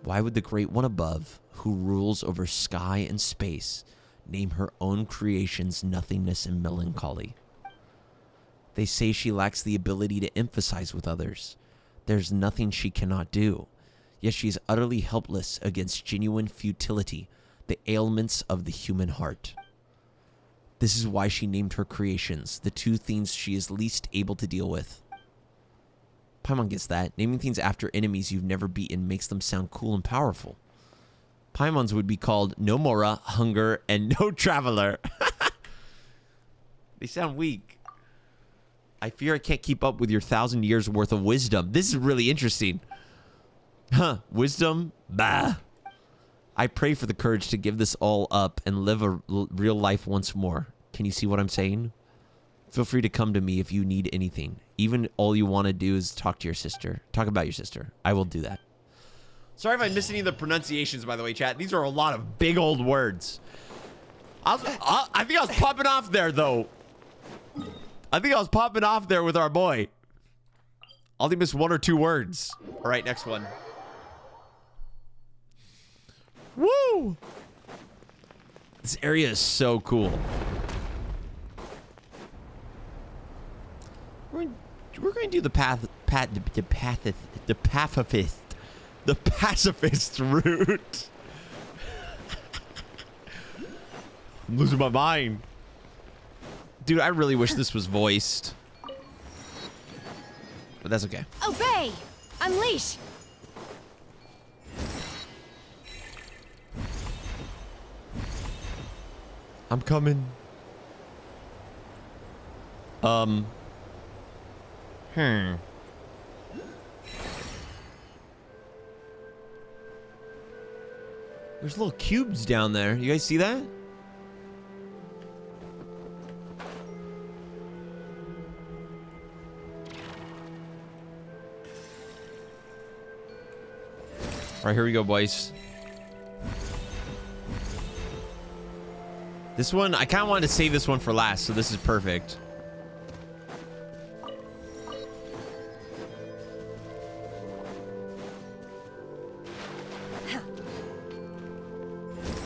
A: Why would the Great One above, who rules over sky and space, name her own creations nothingness and melancholy? They say she lacks the ability to emphasize with others. There's nothing she cannot do, yet she is utterly helpless against genuine futility, the ailments of the human heart. This is why she named her creations, the two things she is least able to deal with. Paimon gets that. Naming things after enemies you've never beaten makes them sound cool and powerful. Paimon's would be called No Mora, Hunger, and No Traveler. They sound weak. I fear I can't keep up with your 1,000 years worth of wisdom. This is really interesting. Huh, wisdom? Bah. I pray for the courage to give this all up and live a real life once more. Can you see what I'm saying? Feel free to come to me if you need anything. Even all you want to do is talk to your sister. Talk about your sister. I will do that. Sorry if I missed any of the pronunciations, by the way, chat. These are a lot of big old words. I think I was popping off there, though. I think I was popping off there with our boy. I'll only miss one or two words. All right, next one. Woo! This area is so cool. We're going to do the pacifist route. I'm losing my mind. Dude, I really wish this was voiced. But that's okay.
D: Obey! Unleash!
A: I'm coming. There's little cubes down there. You guys see that? All right, here we go, boys. This one, I kind of wanted to save this one for last, so this is perfect.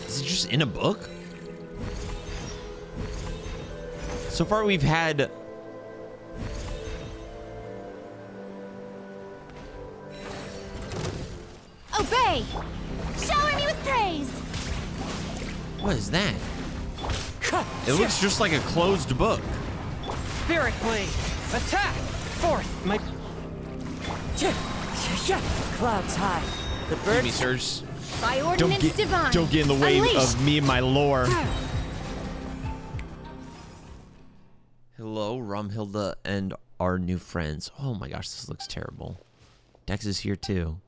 A: Is it just in a book? So far, we've had...
D: Obey! Shower me with praise!
A: What is that? It looks just like a closed book.
F: Spirit blade! Attack! Forth! My... Clouds high. The
A: Excuse
F: birds...
A: me, sirs.
D: By ordinance divine!
A: Don't get in the way
D: Unleash.
A: of me and my lore. Hello, Romhilda and our new friends. Oh my gosh, this looks terrible. Dex is here too.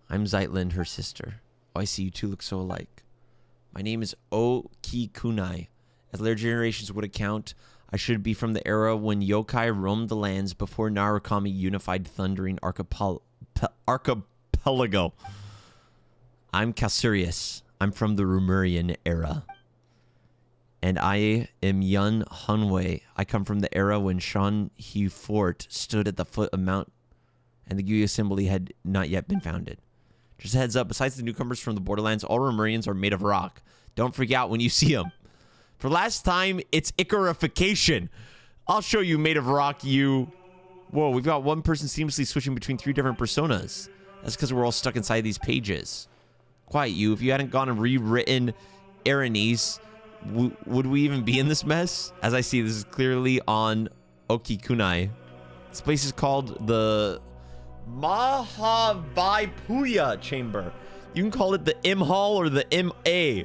A: I'm Zeitlin, her sister. Oh, I see you two look so alike. My name is Okikunai. As later generations would account, I should be from the era when yokai roamed the lands before Narukami unified Thundering Archipelago. I'm Kasurius. I'm from the Rumurian era. And I am Yun Hunwei. I come from the era when Shan He Fort stood at the foot of Mount and the Gyu Assembly had not yet been founded. Just a heads up, besides the newcomers from the borderlands, all Romurians are made of rock. Don't freak out when you see them. For last time, it's Icarification. I'll show you made of rock, you... Whoa, we've got one person seamlessly switching between 3 different personas. That's because we're all stuck inside these pages. Quiet, you. If you hadn't gone and rewritten Erini's, would we even be in this mess? As I see, this is clearly on Okikunai. This place is called the Mahavaipuya Chamber. You can call it the M Hall or the MA,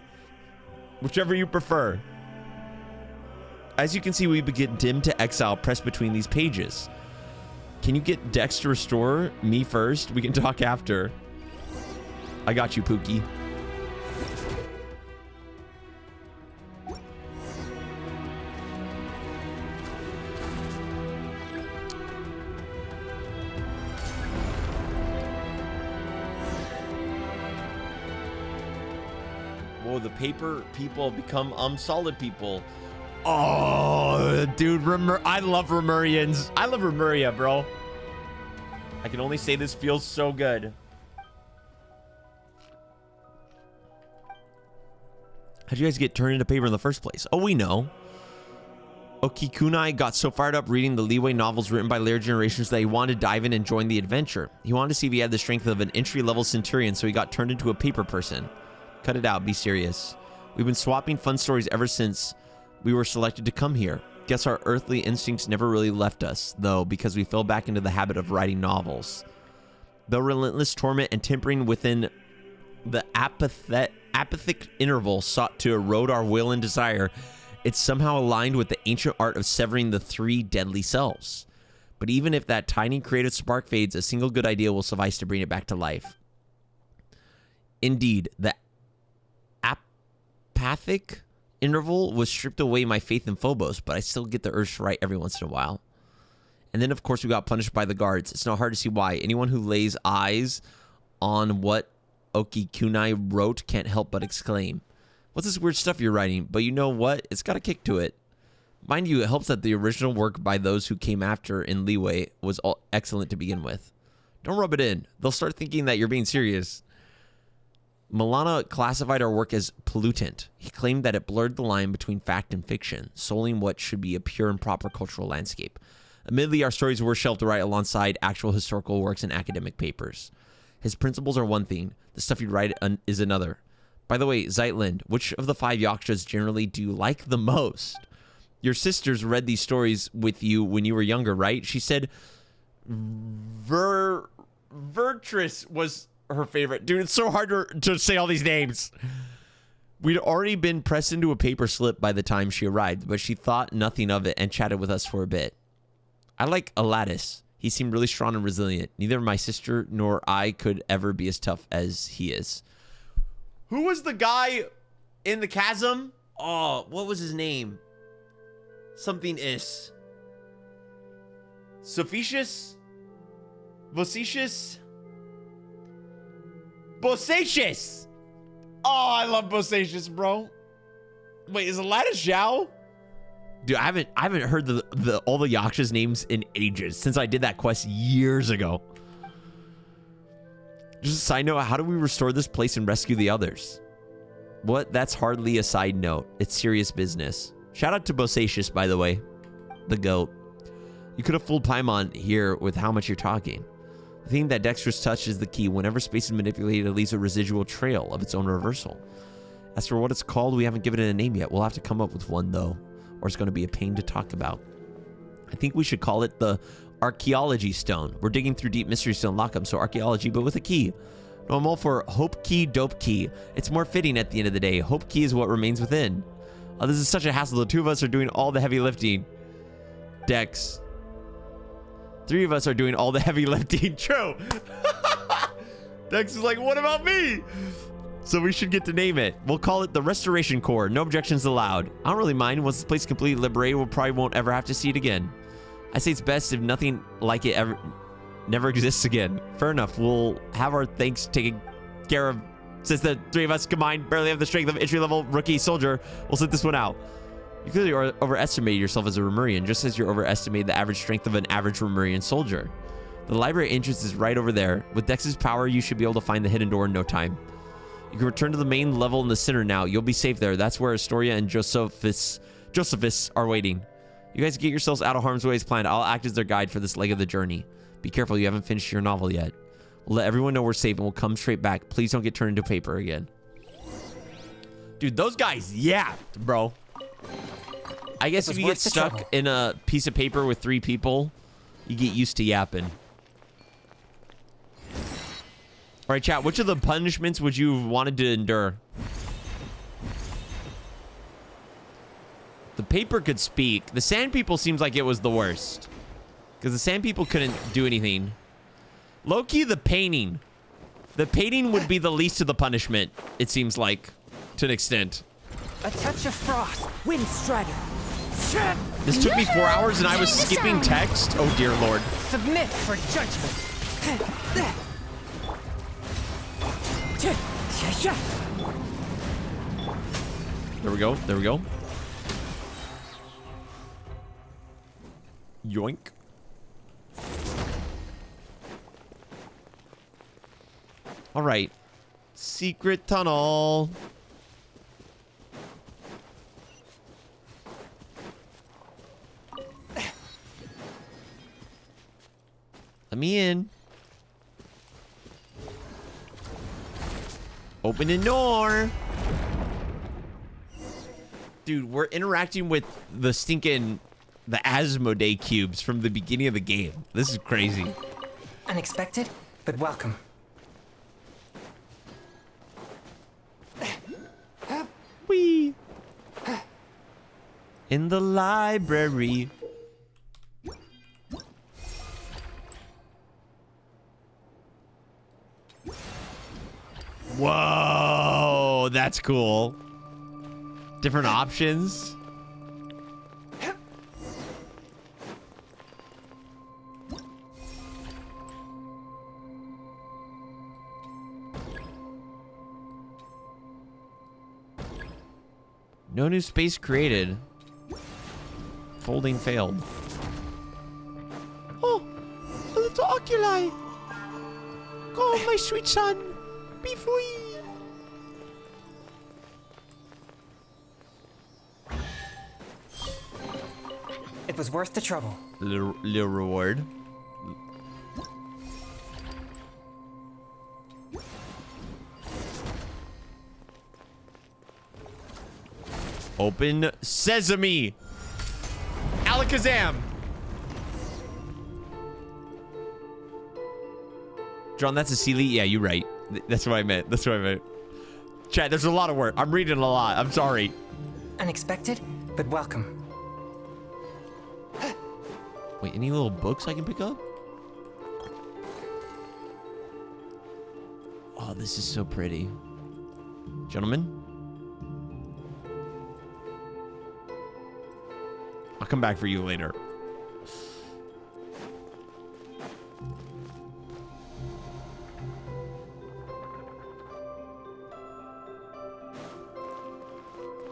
A: whichever you prefer. As you can see, we begin dim to exile pressed between these pages. Can you get Dex to restore me first? We can talk after. I got you, Pookie. Whoa, the paper people become solid people. Oh, dude, I love Remurians. I love Remuria, bro. I can only say this feels so good. How'd you guys get turned into paper in the first place? Oh, we know. Okikunai got so fired up reading the Leeway novels written by later generations that he wanted to dive in and join the adventure. He wanted to see if he had the strength of an entry-level centurion, so he got turned into a paper person. Cut it out. Be serious. We've been swapping fun stories ever since we were selected to come here. Guess our earthly instincts never really left us, though, because we fell back into the habit of writing novels. Though relentless torment and tempering within the apathic interval sought to erode our will and desire, it's somehow aligned with the ancient art of severing the three deadly selves. But even if that tiny creative spark fades, a single good idea will suffice to bring it back to life. Indeed, the apathic interval was stripped away my faith in Phobos, but I still get the urge to write every once in a while. And then, of course, we got punished by the guards. It's not hard to see why. Anyone who lays eyes on what Okikunai wrote can't help but exclaim, "What's this weird stuff you're writing?" But you know what? It's got a kick to it. Mind you, it helps that the original work by those who came after in Leeway was all excellent to begin with. Don't rub it in. They'll start thinking that you're being serious. Milana classified our work as pollutant. He claimed that it blurred the line between fact and fiction, sullying what should be a pure and proper cultural landscape. Admittedly, our stories were shelved to write alongside actual historical works and academic papers. His principles are one thing, the stuff you write is another. By the way, Zeitland, which of the 5 yakshas generally do you like the most? Your sisters read these stories with you when you were younger, right? She said Vertris was her favorite. Dude, it's so hard to say all these names. We'd already been pressed into a paper slip by the time she arrived, but she thought nothing of it and chatted with us for a bit. I like Aladis. He seemed really strong and resilient. Neither my sister nor I could ever be as tough as he is. Who was the guy in the chasm? Oh, what was his name? Something is. Sophistious? Vocious? Bosacious! Oh, I love Bosacious, bro. Wait, is Aladis Zhao? Dude, I haven't heard all the Yakshas names in ages since I did that quest years ago. Just a side note, how do we restore this place and rescue the others? What? That's hardly a side note. It's serious business. Shout out to Bosacious, by the way. The GOAT. You could have fooled Paimon here with how much you're talking. The thing that dexterous touch is the key. Whenever space is manipulated, it leaves a residual trail of its own reversal. As for what it's called, we haven't given it a name yet. We'll have to come up with one, though, or it's going to be a pain to talk about. I think we should call it the Archaeology Stone. We're digging through deep mysteries to unlock them, so archaeology, but with a key. No, I'm all for Hope Key, Dope Key. It's more fitting at the end of the day. Hope Key is what remains within. Oh, this is such a hassle. The 2 of us are doing all the heavy lifting. Dex. 3 of us are doing all the heavy lifting. True. Dex is like, what about me? So we should get to name it. We'll call it the Restoration Corps. No objections allowed. I don't really mind. Once this place is completely liberated, we'll probably won't ever have to see it again. I say it's best if nothing like it never exists again. Fair enough. We'll have our thanks taken care of. Since the 3 of us combined barely have the strength of an entry-level rookie soldier, we'll sit this one out. You clearly overestimated yourself as a Remurian, just as you overestimated the average strength of an average Remurian soldier. The library entrance is right over there. With Dex's power, you should be able to find the hidden door in no time. You can return to the main level in the center now. You'll be safe there. That's where Astoria and Josephus are waiting. You guys get yourselves out of harm's way as planned. I'll act as their guide for this leg of the journey. Be careful, you haven't finished your novel yet. Let everyone know we're safe and we'll come straight back. Please don't get turned into paper again. Dude, those guys yapped, bro. I guess if you get stuck in a piece of paper with 3 people, you get used to yapping. All right, chat, which of the punishments would you have wanted to endure? The paper could speak. The sand people seems like it was the worst. Because the sand people couldn't do anything. Low-key, the painting. The painting would be the least of the punishment, it seems like, to an extent.
B: A touch of frost.
F: Wind strider.
A: This took me 4 hours and I was skipping text? Oh, dear Lord.
B: Submit for judgment.
A: There we go. There we go. Yoink. All right. Secret tunnel. Let me in. Open the door. Dude, we're interacting with the Asmodee cubes from the beginning of the game. This is crazy.
B: Unexpected, but welcome.
A: Wee. In the library. Whoa, that's cool. Different options. No new space created. Folding failed. Oh, a little oculi. Go, my sweet son. Be free.
B: It was worth the trouble.
A: Little reward. Open sesame. Alakazam. John, that's a Sealy? Yeah, you're right. That's what I meant. That's what I meant. Chat, there's a lot of work. I'm reading a lot. I'm sorry.
B: Unexpected, but welcome.
A: Wait, any little books I can pick up? Oh, this is so pretty. Gentlemen. I'll come back for you later.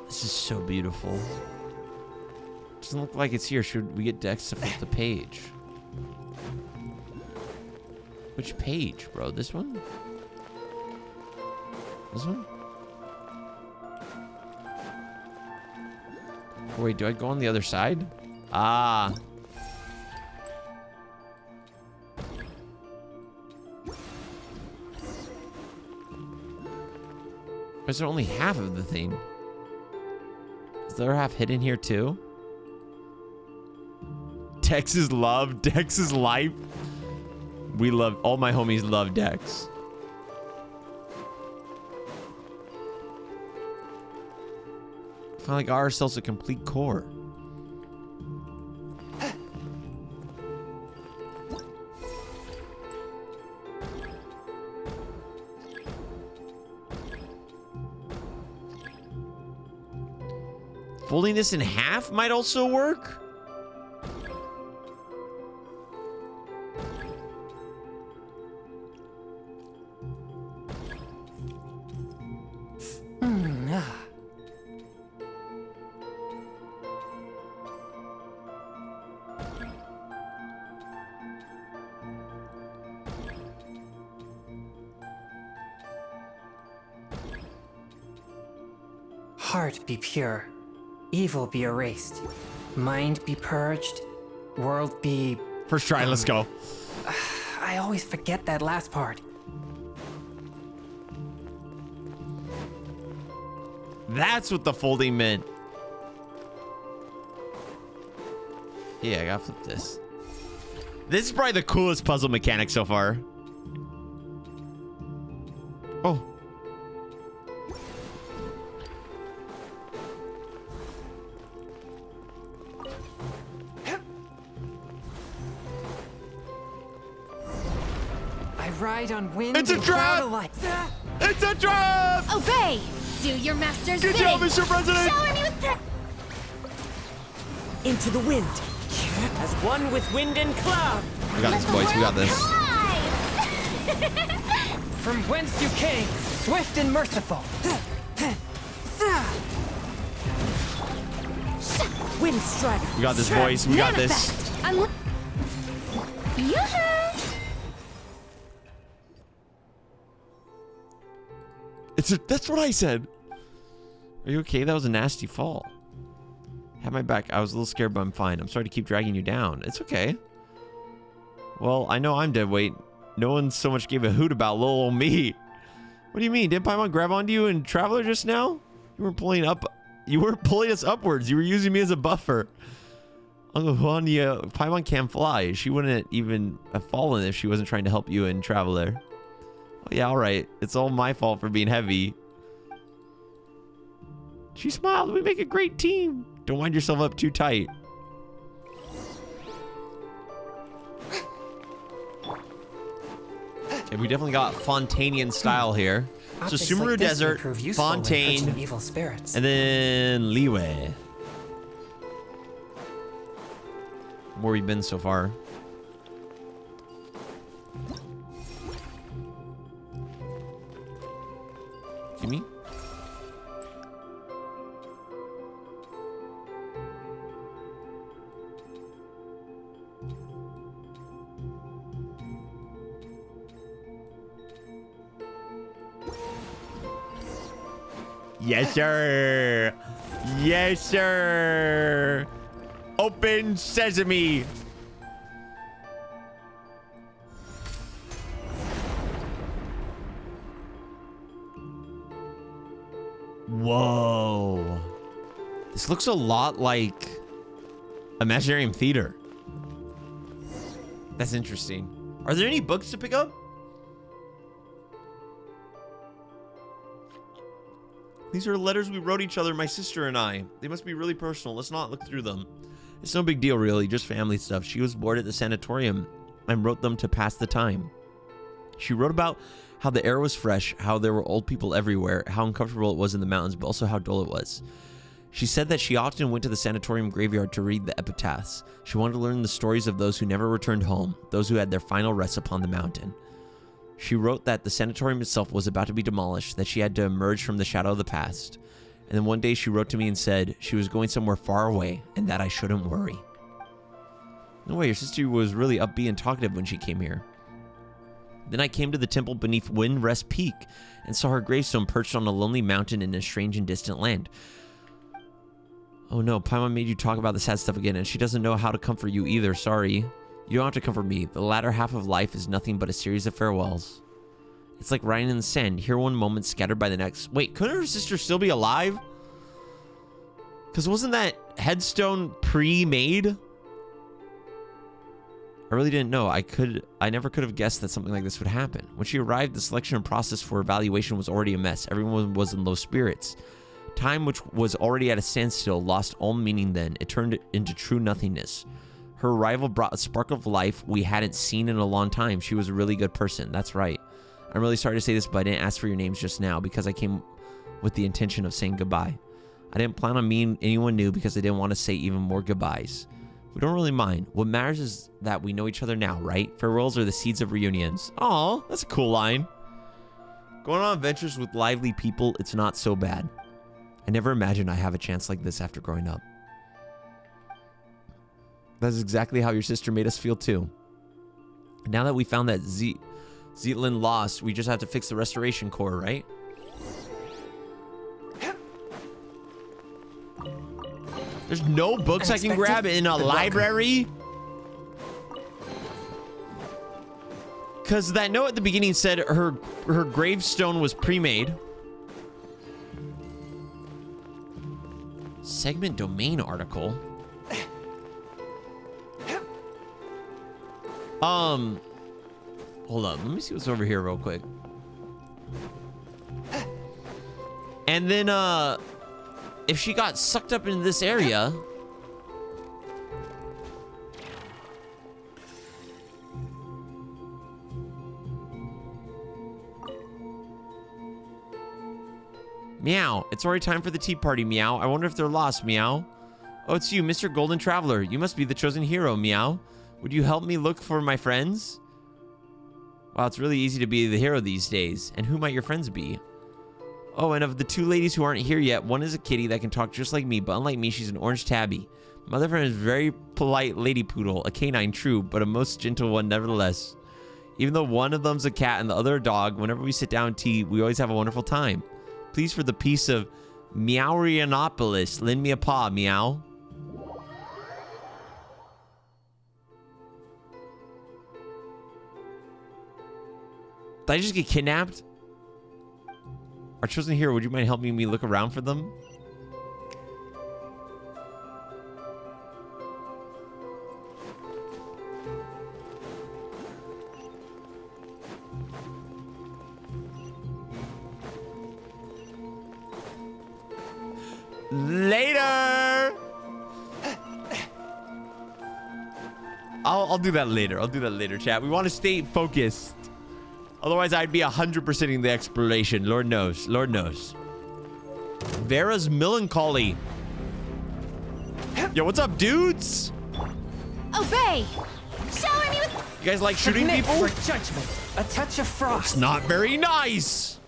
A: This is so beautiful. Doesn't look like it's here. Should we get Dex to flip the page? Which page, bro? This one? This one? Oh, wait, do I go on the other side? Ah. Why is there only half of the thing? Is the other half hidden here too? Dex is love. Dex is life. We love, all my homies love Dex. Finally got ourselves a complete core. Folding this in half might also work.
B: Heart be pure, evil be erased, mind be purged, world be...
A: First try, let's go.
B: I I always forget that last part.
A: That's what the folding meant. Yeah, I gotta flip this. This is probably the coolest puzzle mechanic so far. Oh.
B: I ride on wind.
A: It's a
B: and
A: trap!
B: cloud alike.
A: It's a trap!
D: Obey! Do your master's
A: Good
D: bidding!
A: job, Mr. President!
D: Shower me with
F: Into the wind. As one with wind and cloud.
A: We got this, boys. We got this.
B: From whence you came, swift and merciful.
F: Wind strider.
A: We got this, boys. We got this.
D: Yoo-hoo!
A: That's what I said. Are you okay? That was a nasty fall. Have my back. I was a little scared, but I'm fine. I'm sorry to keep dragging you down. It's okay. Well, I know I'm dead weight. No one so much gave a hoot about little old me. What do you mean? Didn't Paimon grab onto you in Traveler just now? You weren't pulling up. You weren't pulling us upwards. You were using me as a buffer. Uncle Juania, Paimon can't fly. She wouldn't even have fallen if she wasn't trying to help you in Traveler. Oh yeah, all right. It's all my fault for being heavy. She smiled. We make a great team. Don't wind yourself up too tight. Okay, we definitely got Fontanian style here. So
B: Objects
A: Sumeru
B: like this may
A: Desert,
B: prove useful when
A: Fontaine,
B: purging evil spirits.
A: and then Liyue. Where we've been so far. See me? Yes, sir. Yes, sir. Open sesame. Whoa. This looks a lot like Imaginarium Theater. That's interesting. Are there any books to pick up? These are letters we wrote each other, my sister and I. They must be really personal. Let's not look through them. It's no big deal, really. Just family stuff. She was bored at the sanatorium and wrote them to pass the time. She wrote about how the air was fresh, how there were old people everywhere, how uncomfortable it was in the mountains, but also how dull it was. She said that she often went to the sanatorium graveyard to read the epitaphs. She wanted to learn the stories of those who never returned home, those who had their final rest upon the mountain. She wrote that the sanatorium itself was about to be demolished, that she had to emerge from the shadow of the past. And then one day she wrote to me and said she was going somewhere far away and that I shouldn't worry. No way, your sister was really upbeat and talkative when she came here. Then I came to the temple beneath Windrest Peak and saw her gravestone perched on a lonely mountain in a strange and distant land. Oh no, Paimon made you talk about the sad stuff again, and she doesn't know how to comfort you either, sorry. You don't have to comfort me. The latter half of life is nothing but a series of farewells. It's like writing in the sand, here one moment, scattered by the next. Wait, couldn't her sister still be alive? Because wasn't that headstone pre-made? I really didn't know. I never could have guessed that something like this would happen. When she arrived, the selection process for evaluation was already a mess. Everyone was in low spirits. Time, which was already at a standstill, lost all meaning then. It turned into true nothingness. Her arrival brought a spark of life we hadn't seen in a long time. She was a really good person. That's right. I'm really sorry to say this, but I didn't ask for your names just now because I came with the intention of saying goodbye. I didn't plan on meeting anyone new because I didn't want to say even more goodbyes. We don't really mind. What matters is that we know each other now, right? Farewells are the seeds of reunions. Aw, that's a cool line. Going on adventures with lively people, it's not so bad. I never imagined I'd have a chance like this after growing up. That's exactly how your sister made us feel too. Now that we found that Zeatlin lost, we just have to fix the restoration core, right? There's no books I can grab in a library? Because that note at the beginning said her gravestone was pre-made. Segment domain article. Hold on. Let me see what's over here real quick. And then, if she got sucked up into this area... Meow. It's already time for the tea party, Meow. I wonder if they're lost, Meow. Oh, it's you, Mr. Golden Traveler. You must be the chosen hero, Meow. Would you help me look for my friends? Wow, it's really easy to be the hero these days. And who might your friends be? Oh, and of the two ladies who aren't here yet, one is a kitty that can talk just like me, but unlike me, she's an orange tabby. My other friend is a very polite lady poodle, a canine, true, but a most gentle one nevertheless. Even though one of them's a cat and the other a dog, whenever we sit down and tea, we always have a wonderful time. Please, for the peace of Meowrianopolis, lend me a paw, Meow. Did I just get kidnapped? Our chosen hero, would you mind helping me look around for them? Later! I'll do that later. I'll do that later, chat. We want to stay focused. Otherwise, I'd be 100%ing the exploration. Lord knows. Lord knows. Vera's melancholy. Yo, what's up, dudes?
D: Obey! Shower me with...
A: You guys like shooting
B: Submit
A: people?
B: for judgment. A touch of frost.
A: It's not very nice.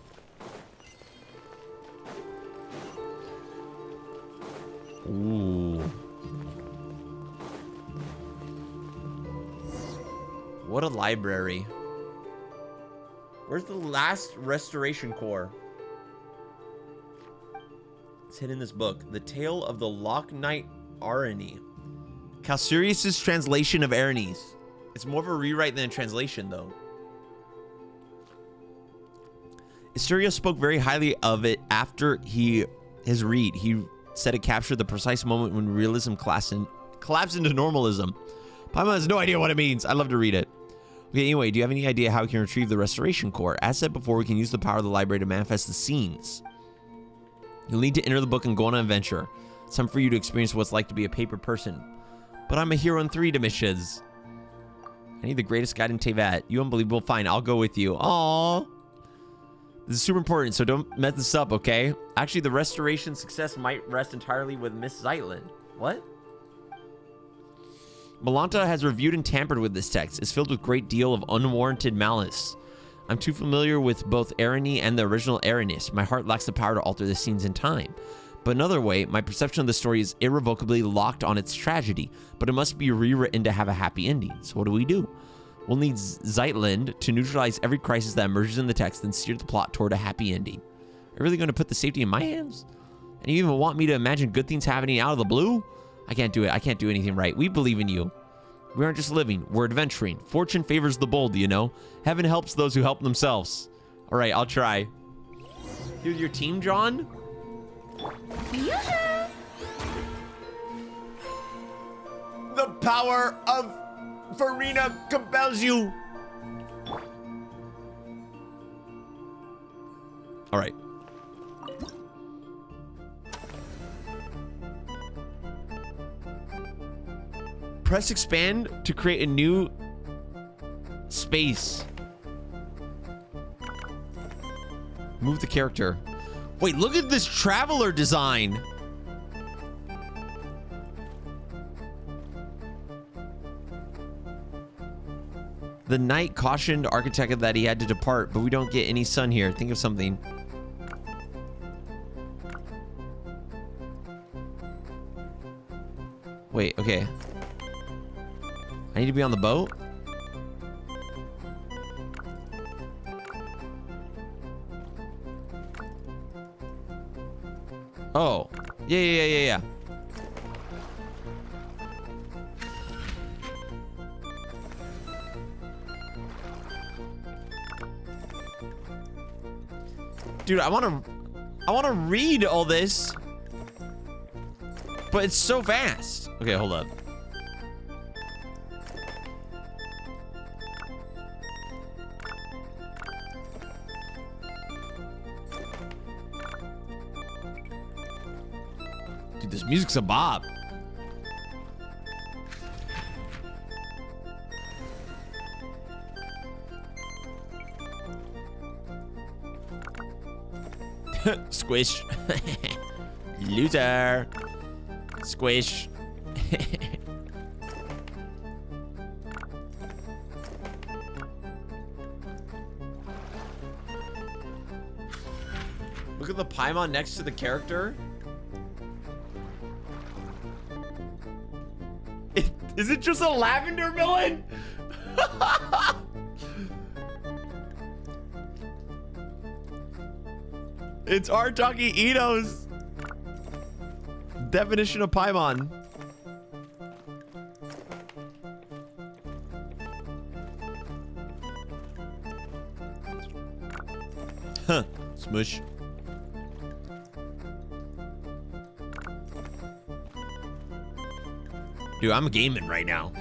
A: Ooh. What a library. Where's the last restoration core? It's hidden in this book. The Tale of the Loch Knight Arani. Calsurius' translation of Aranis. It's more of a rewrite than a translation, though. Asterio spoke very highly of it after his read. He said it captured the precise moment when realism collapsed into normalism. Paimon has no idea what it means. I'd love to read it. Okay, anyway, do you have any idea how we can retrieve the restoration core? As said before, we can use the power of the library to manifest the scenes. You'll need to enter the book and go on an adventure. It's time for you to experience what it's like to be a paper person. But I'm a hero in 3 dimensions. I need the greatest guide in Tevat. You unbelievable. Fine, I'll go with you. Aww. This is super important, so don't mess this up, okay? Actually, the restoration success might rest entirely with Miss Zeitland. What? Malanta has reviewed and tampered with this text. It's filled with a great deal of unwarranted malice. I'm too familiar with both Arani and the original Aranis. My heart lacks the power to alter the scenes in time. But another way, my perception of the story is irrevocably locked on its tragedy, but it must be rewritten to have a happy ending. So what do? We'll need Zeitland to neutralize every crisis that emerges in the text and steer the plot toward a happy ending. Are you really going to put the safety in my hands? And you even want me to imagine good things happening out of the blue? I can't do it. I can't do anything right. We believe in you. We aren't just living. We're adventuring. Fortune favors the bold, you know? Heaven helps those who help themselves. All right, I'll try. You're your team, John?
D: Yoo-hoo!
A: The power of Farina compels you. All right. Press expand to create a new space. Move the character. Wait, look at this traveler design. The knight cautioned architect that he had to depart, but we don't get any sun here. Think of something. Wait, okay. I need to be on the boat? Oh. Yeah. Dude, I want to read all this. But it's so fast. Okay, hold up. Dude, this music's a bop. Squish. Loser. Squish. Look at the Paimon next to the character. Is it just a lavender villain? It's Artaki Ito's definition of Paimon. Huh. Smush. Dude, I'm gaming right now.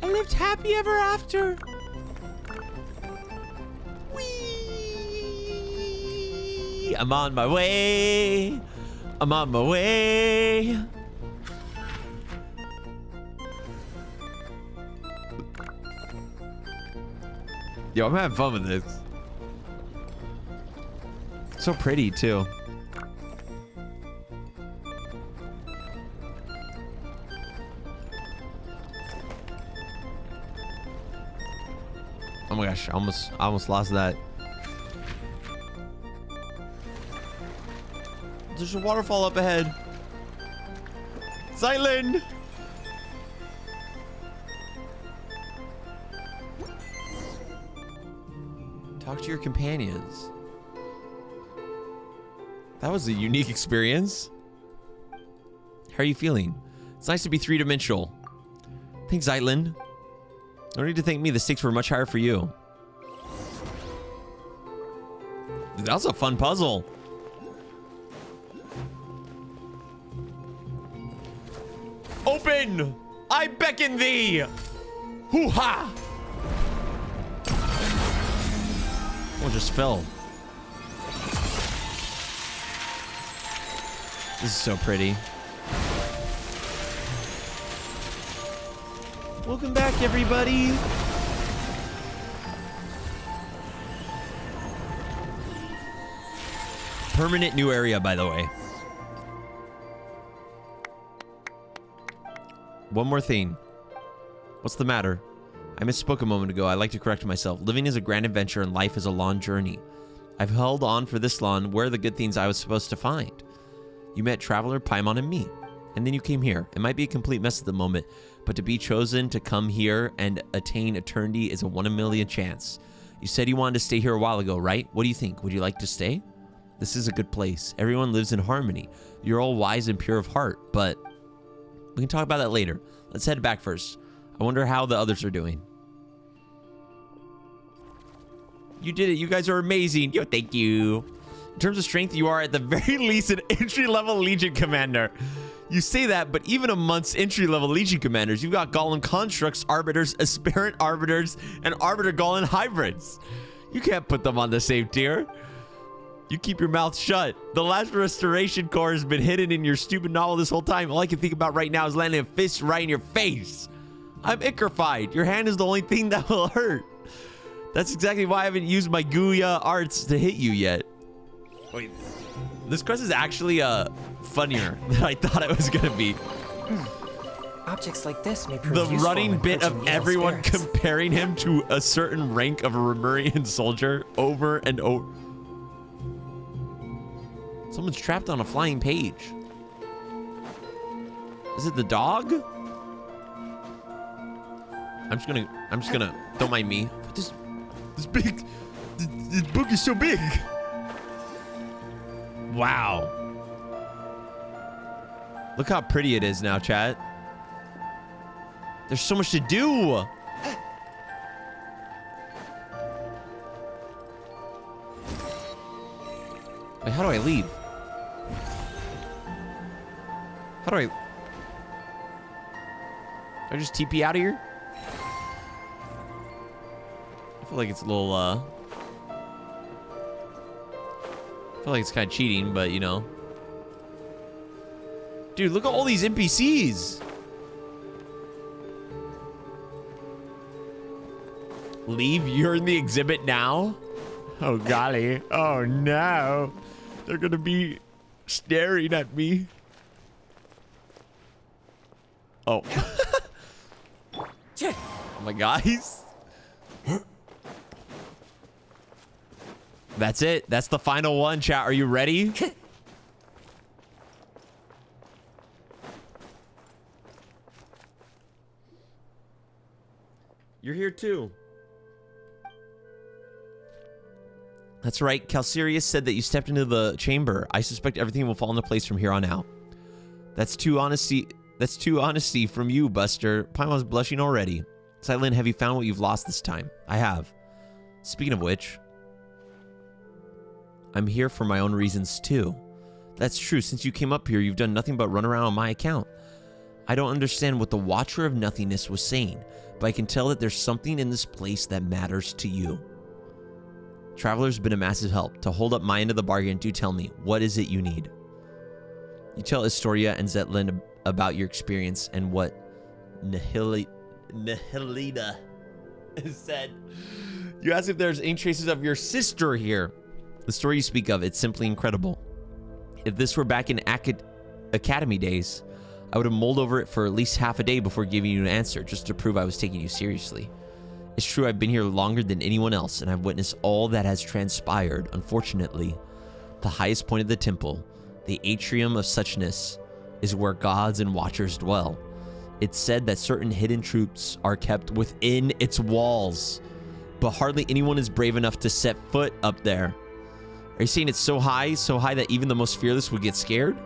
A: I lived happy ever after. Whee! I'm on my way. I'm on my way. Yo, I'm having fun with this. So pretty too. Oh my gosh, I almost lost that. There's a waterfall up ahead. Zyland! Talk to your companions. That was a unique experience. How are you feeling? It's nice to be three-dimensional. Thanks, Zyland. No need to thank me. The stakes were much higher for you. That was a fun puzzle. Open! I beckon thee! Hoo-ha! Oh, just fell. This is so pretty. Welcome back, everybody. Permanent new area, by the way. One more thing. What's the matter? I misspoke a moment ago. I like to correct myself. Living is a grand adventure and life is a long journey. I've held on for this long. Where are the good things I was supposed to find? You met Traveler, Paimon, and me. And then you came here. It might be a complete mess at the moment, but to be chosen to come here and attain eternity is a 1 in a million chance. You said you wanted to stay here a while ago, right? What do you think? Would you like to stay? This is a good place. Everyone lives in harmony. You're all wise and pure of heart, but we can talk about that later. Let's head back first. I wonder how the others are doing. You did it. You guys are amazing. Yo, thank you. In terms of strength, you are at the very least an entry-level Legion commander. You say that, but even amongst entry-level Legion commanders, you've got Golem constructs, arbiters, aspirant arbiters, and arbiter Golem hybrids. You can't put them on the same tier. You keep your mouth shut. The last restoration core has been hidden in your stupid novel this whole time. All I can think about right now is landing a fist right in your face. I'm ichrified. Your hand is the only thing that will hurt. That's exactly why I haven't used my Guya arts to hit you yet. Wait, this quest is actually funnier than I thought it was gonna be.
B: Objects like this may prove
A: the
B: useful
A: running
B: in
A: bit
B: purging
A: of
B: evil
A: everyone
B: spirits.
A: comparing him to a certain rank of a Remurian soldier over and over. Someone's trapped on a flying page. Is it the dog? I'm just gonna, don't mind me. But this book is so big. Wow. Look how pretty it is now, chat. There's so much to do. Wait, how do I leave? How do I just TP out of here? I feel like it's a little, I feel like it's kind of cheating, but you know. Dude, look at all these NPCs. Leave? You're in the exhibit now? Oh, golly. Oh, no. They're gonna be staring at me. Oh. Oh my guys. That's it. That's the final one, chat. Are you ready? You're here too. That's right. Calcerius said that you stepped into the chamber. I suspect everything will fall into place from here on out. That's too honesty from you, Buster. Paimon's blushing already. Silent, have you found what you've lost this time? I have. Speaking of which, I'm here for my own reasons too. That's true. Since you came up here, you've done nothing but run around on my account. I don't understand what the Watcher of Nothingness was saying, but I can tell that there's something in this place that matters to you. Traveler's been a massive help. To hold up my end of the bargain, do tell me, what is it you need? You tell Astoria and Zetlin about your experience and what Nihilida said. You ask if there's any traces of your sister here. The story you speak of, it's simply incredible. If this were back in academy days, I would have mulled over it for at least half a day before giving you an answer, just to prove I was taking you seriously. It's true I've been here longer than anyone else, and I've witnessed all that has transpired. Unfortunately, the highest point of the temple, the atrium of suchness, is where gods and watchers dwell. It's said that certain hidden truths are kept within its walls, but hardly anyone is brave enough to set foot up there. Are you saying it's so high that even the most fearless would get scared?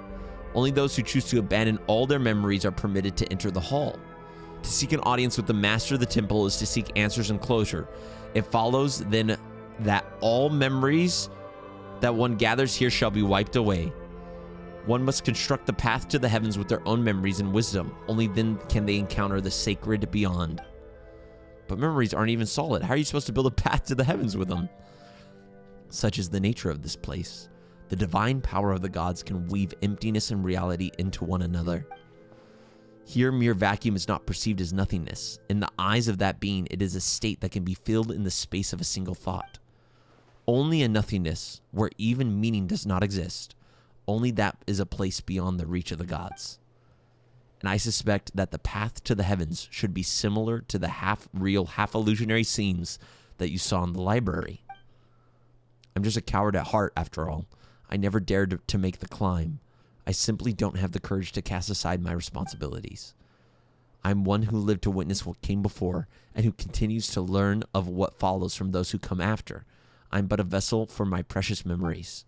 A: Only those who choose to abandon all their memories are permitted to enter the hall. To seek an audience with the master of the temple is to seek answers and closure. It follows then that all memories that one gathers here shall be wiped away. One must construct the path to the heavens with their own memories and wisdom. Only then can they encounter the sacred beyond. But memories aren't even solid. How are you supposed to build a path to the heavens with them? Such is the nature of this place. The divine power of the gods can weave emptiness and reality into one another. Here, mere vacuum is not perceived as nothingness. In the eyes of that being, it is a state that can be filled in the space of a single thought. Only a nothingness, where even meaning does not exist. Only that is a place beyond the reach of the gods. And I suspect that the path to the heavens should be similar to the half-real, half-illusionary scenes that you saw in the library. I'm just a coward at heart, after all. I never dared to make the climb. I simply don't have the courage to cast aside my responsibilities. I'm one who lived to witness what came before and who continues to learn of what follows from those who come after. I'm but a vessel for my precious memories.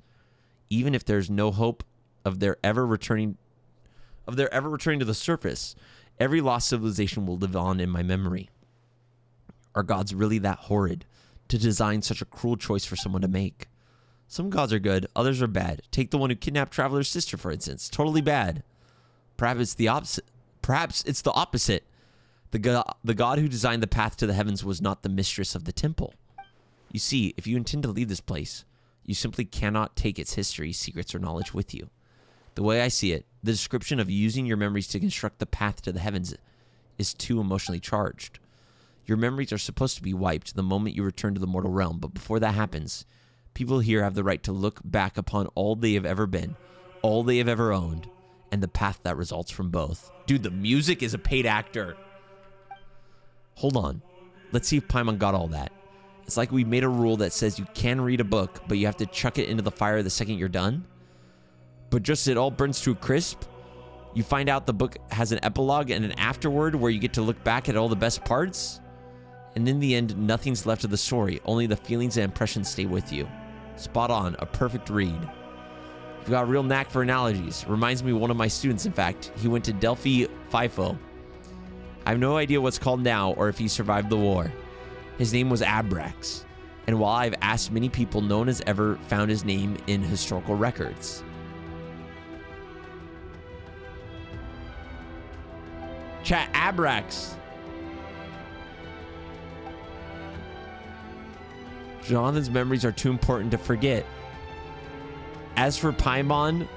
A: Even if there's no hope of their ever returning to the surface, every lost civilization will live on in my memory. Are gods really that horrid to design such a cruel choice for someone to make? Some gods are good, others are bad. Take the one who kidnapped Traveler's sister, for instance. Totally bad. Perhaps it's the opposite. The god who designed the path to the heavens was not the mistress of the temple. You see, if you intend to leave this place, you simply cannot take its history, secrets, or knowledge with you. The way I see it, the description of using your memories to construct the path to the heavens is too emotionally charged. Your memories are supposed to be wiped the moment you return to the mortal realm, but before that happens, people here have the right to look back upon all they have ever been, all they have ever owned, and the path that results from both. Dude, the music is a paid actor. Hold on. Let's see if Paimon got all that. It's like we made a rule that says you can read a book, but you have to chuck it into the fire the second you're done. But just as it all burns to a crisp, You find out the book has an epilogue and an afterword where you get to look back at all the best parts. And in the end, nothing's left of the story. Only the feelings and impressions stay with you. Spot on. A perfect read. You've got a real knack for analogies. Reminds me of one of my students, in fact. He went to Delphi FIFO. I have no idea what's called now or if he survived the war. His name was Abrax. And while I've asked many people, no one has ever found his name in historical records. Chat, Abrax. Jonathan's memories are too important to forget. As for Paimon,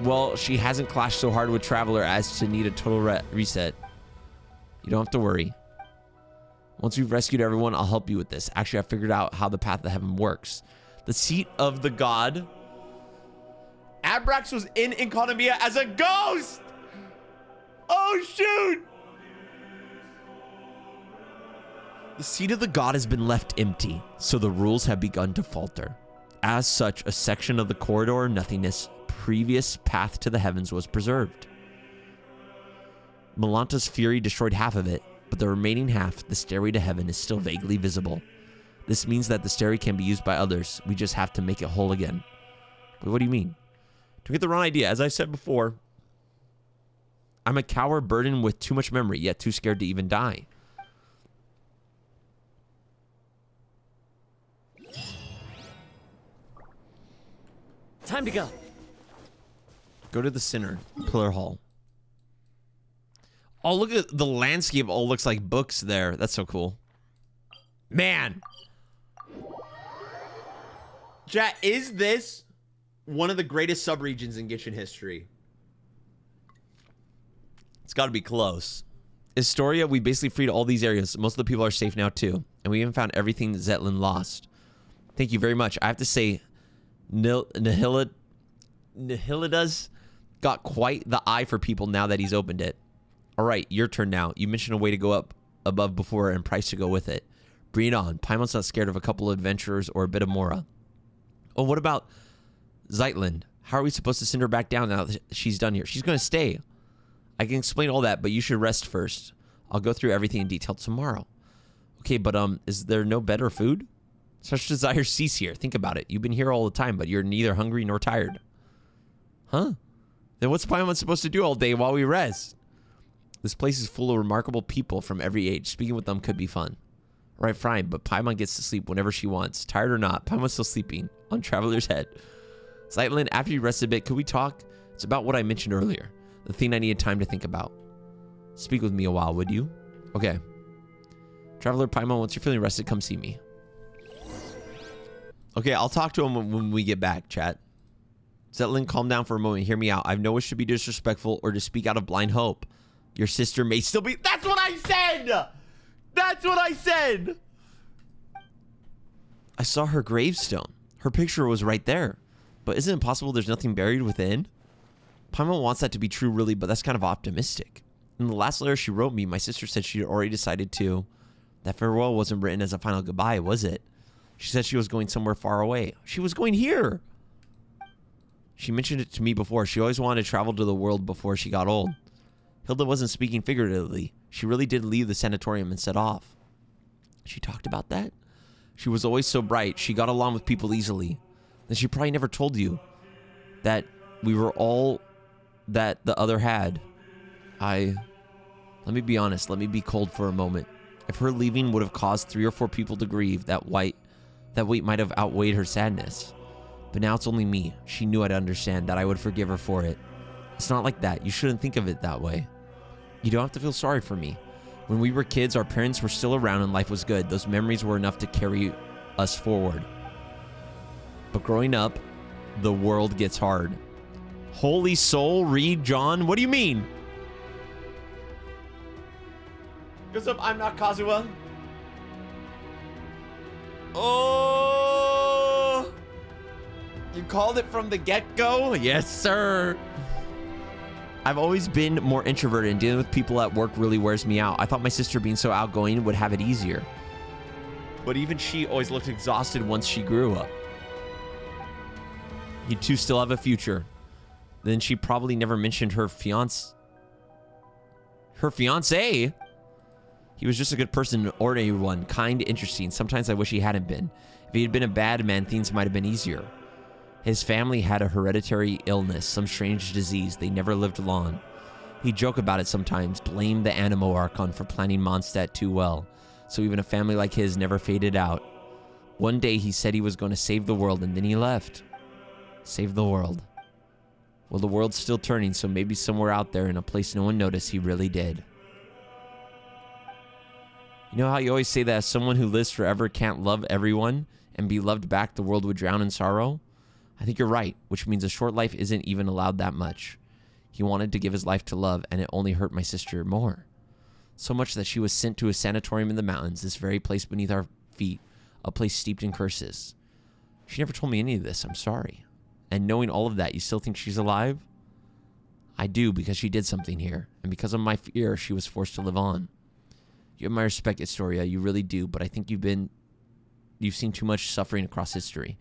A: well, she hasn't clashed so hard with Traveler as to need a total reset. You don't have to worry. Once we've rescued everyone, I'll help you with this. Actually, I figured out how the path to heaven works. The seat of the god. Abrax was in Economia as a ghost! Oh, shoot! The seat of the god has been left empty, so the rules have begun to falter. As such, a section of the corridor, nothingness, previous path to the heavens was preserved. Melanta's fury destroyed half of it, but the remaining half, the stairway to heaven, is still vaguely visible. This means that the stairway can be used by others. We just have to make it whole again. Wait, what do you mean? Don't get the wrong idea. As I said before, I'm a coward burdened with too much memory, yet too scared to even die.
F: Time to go.
A: Go to the center, Pillar Hall. Oh, look at the landscape. All looks like books there. That's so cool. Man. Chat, is this one of the greatest subregions in Genshin history? It's got to be close. Historia, we basically freed all these areas. Most of the people are safe now, too. And we even found everything Zetlin lost. Thank you very much. I have to say, Nihilida's got quite the eye for people now that he's opened it. All right, your turn now. You mentioned a way to go up above before and price to go with it. Bring it on. Paimon's not scared of a couple of adventurers or a bit of Mora. Oh, what about Zeitlin? How are we supposed to send her back down now that she's done here? She's going to stay. I can explain all that, but you should rest first. I'll go through everything in detail tomorrow. Okay, but is there no better food? Such desires cease here. Think about it. You've been here all the time, but you're neither hungry nor tired. Huh? Then what's Paimon supposed to do all day while we rest? This place is full of remarkable people from every age. Speaking with them could be fun. Right, fine, but Paimon gets to sleep whenever she wants. Tired or not, Paimon's still sleeping on Traveler's Head. Zeitlin, after you rest a bit, could we talk? It's about what I mentioned earlier. The thing I needed time to think about. Speak with me a while, would you? Okay. Traveler Paimon, once you're feeling rested, come see me. Okay, I'll talk to him when we get back, chat. Zeitlin, calm down for a moment. Hear me out. I have no wish to be disrespectful or to speak out of blind hope. Your sister may still be... That's what I said! That's what I said! I saw her gravestone. Her picture was right there. But isn't it possible there's nothing buried within? Paimon wants that to be true, really, but that's kind of optimistic. In the last letter she wrote me, my sister said she had already decided to... That farewell wasn't written as a final goodbye, was it? She said she was going somewhere far away. She was going here! She mentioned it to me before. She always wanted to travel to the world before she got old. Hilda wasn't speaking figuratively. She really did leave the sanatorium and set off. She talked about that? She was always so bright. She got along with people easily. Then she probably never told you that we were all that the other had. Let me be honest. Let me be cold for a moment. If her leaving would have caused 3 or 4 people to grieve, that weight might have outweighed her sadness. But now it's only me. She knew I'd understand, that I would forgive her for it. It's not like that. You shouldn't think of it that way. You don't have to feel sorry for me. When we were kids, our parents were still around and life was good. Those memories were enough to carry us forward. But growing up, the world gets hard. Holy soul, read John. What do you mean? What's up? I'm not Kazuha. Oh, you called it from the get-go? Yes, sir. I've always been more introverted, and dealing with people at work really wears me out. I thought my sister being so outgoing would have it easier. But even she always looked exhausted once she grew up. You two still have a future. Then she probably never mentioned her fiance Her fiance? He was just a good person, an ordinary one, kind, interesting. Sometimes I wish he hadn't been. If he had been a bad man, things might have been easier. His family had a hereditary illness, some strange disease. They never lived long. He'd joke about it sometimes, blame the Animo Archon for planning Mondstadt too well. So even a family like his never faded out. One day he said he was going to save the world, and then he left. Save the world. Well, the world's still turning, so maybe somewhere out there in a place no one noticed, he really did. You know how you always say that as someone who lives forever can't love everyone and be loved back, the world would drown in sorrow? I think you're right, which means a short life isn't even allowed that much. He wanted to give his life to love, and it only hurt my sister more. So much that she was sent to a sanatorium in the mountains, this very place beneath our feet, a place steeped in curses. She never told me any of this, I'm sorry. And knowing all of that, you still think she's alive? I do, because she did something here, and because of my fear, she was forced to live on. You have my respect, Astoria, you really do, but I think you've seen too much suffering across history.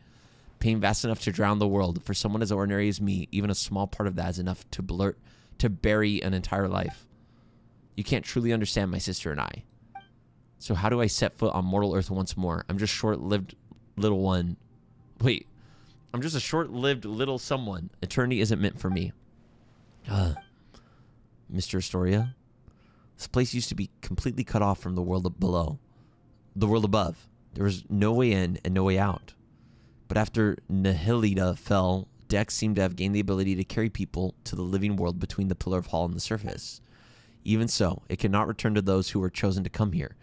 A: Pain vast enough to drown the world. For someone as ordinary as me, even a small part of that is enough to bury an entire life. You can't truly understand my sister and I. So how do I set foot on mortal earth once more? I'm just short-lived little one. Wait. I'm just a short-lived little someone. Eternity isn't meant for me. Mr. Astoria? This place used to be completely cut off from the world below. The world above. There was no way in and no way out. But after Nihilida fell, Dex seemed to have gained the ability to carry people to the living world between the Pillar of Hall and the surface. Even so, it cannot return to those who were chosen to come here.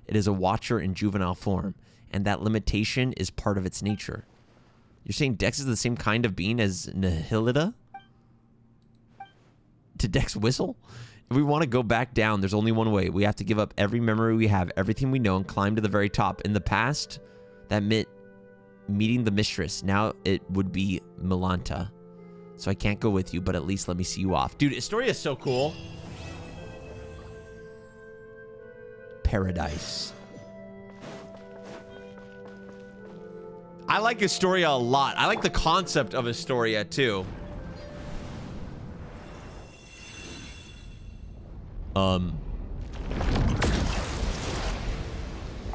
A: It is a watcher in juvenile form, and that limitation is part of its nature. You're saying Dex is the same kind of being as Nihilida? Did Dex whistle? If we want to go back down, there's only one way. We have to give up every memory we have, everything we know, and climb to the very top. In the past, that meant meeting the mistress. Now it would be Milanta. So I can't go with you, but at least let me see you off. Dude, Astoria is so cool. Paradise. I like Astoria a lot. I like the concept of Astoria too.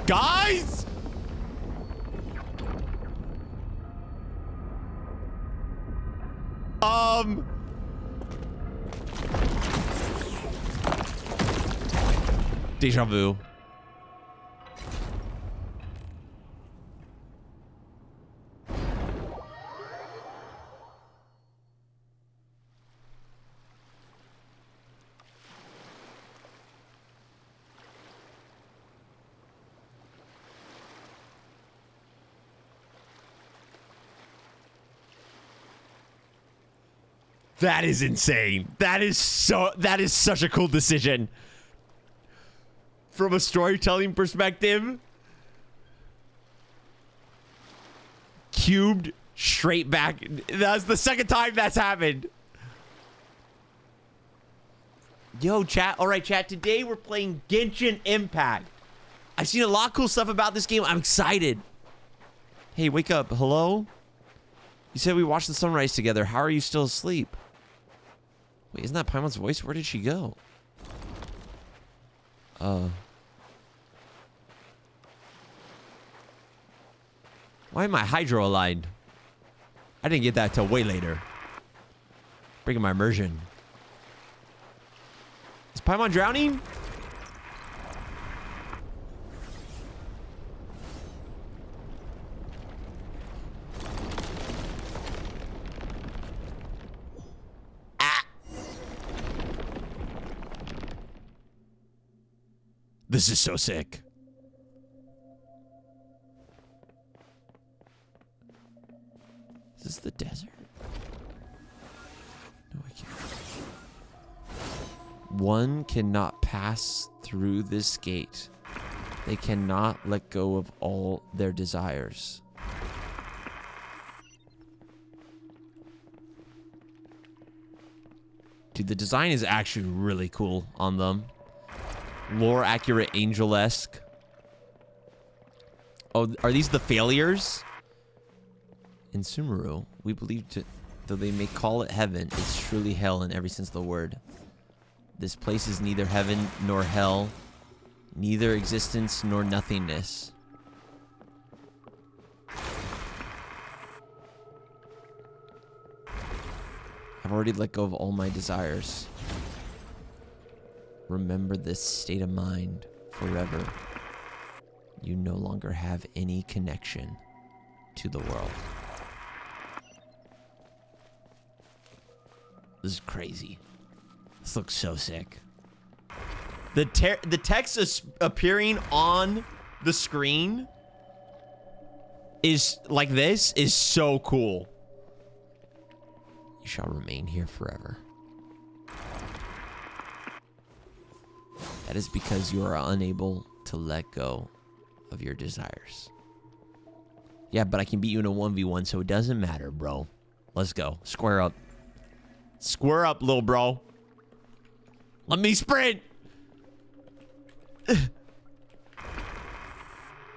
A: Guys! Deja vu. That is insane. That is such a cool decision. From a storytelling perspective. Cubed straight back. That's the second time that's happened. Yo, chat. All right, chat. Today we're playing Genshin Impact. I've seen a lot of cool stuff about this game. I'm excited. Hey, wake up. Hello? You said we watched the sunrise together. How are you still asleep? Wait, isn't that Paimon's voice? Where did she go? Why am I hydro aligned? I didn't get that till way later. Breaking my immersion. Is Paimon drowning? This is so sick. Is this the desert? No, I can't. One cannot pass through this gate. They cannot let go of all their desires. Dude, the design is actually really cool on them. Lore accurate, angel-esque. Oh, are these the failures? In Sumeru, we believe though they may call it heaven, it's truly hell in every sense of the word. This place is neither heaven nor hell, neither existence nor nothingness. I've already let go of all my desires. Remember this state of mind forever. You no longer have any connection to the world. This is crazy. This looks so sick. The text is appearing on the screen is like this is so cool. You shall remain here forever. That is because you are unable to let go of your desires. Yeah, but I can beat you in a 1v1, so it doesn't matter, bro. Let's go. Square up. Square up, little bro. Let me sprint.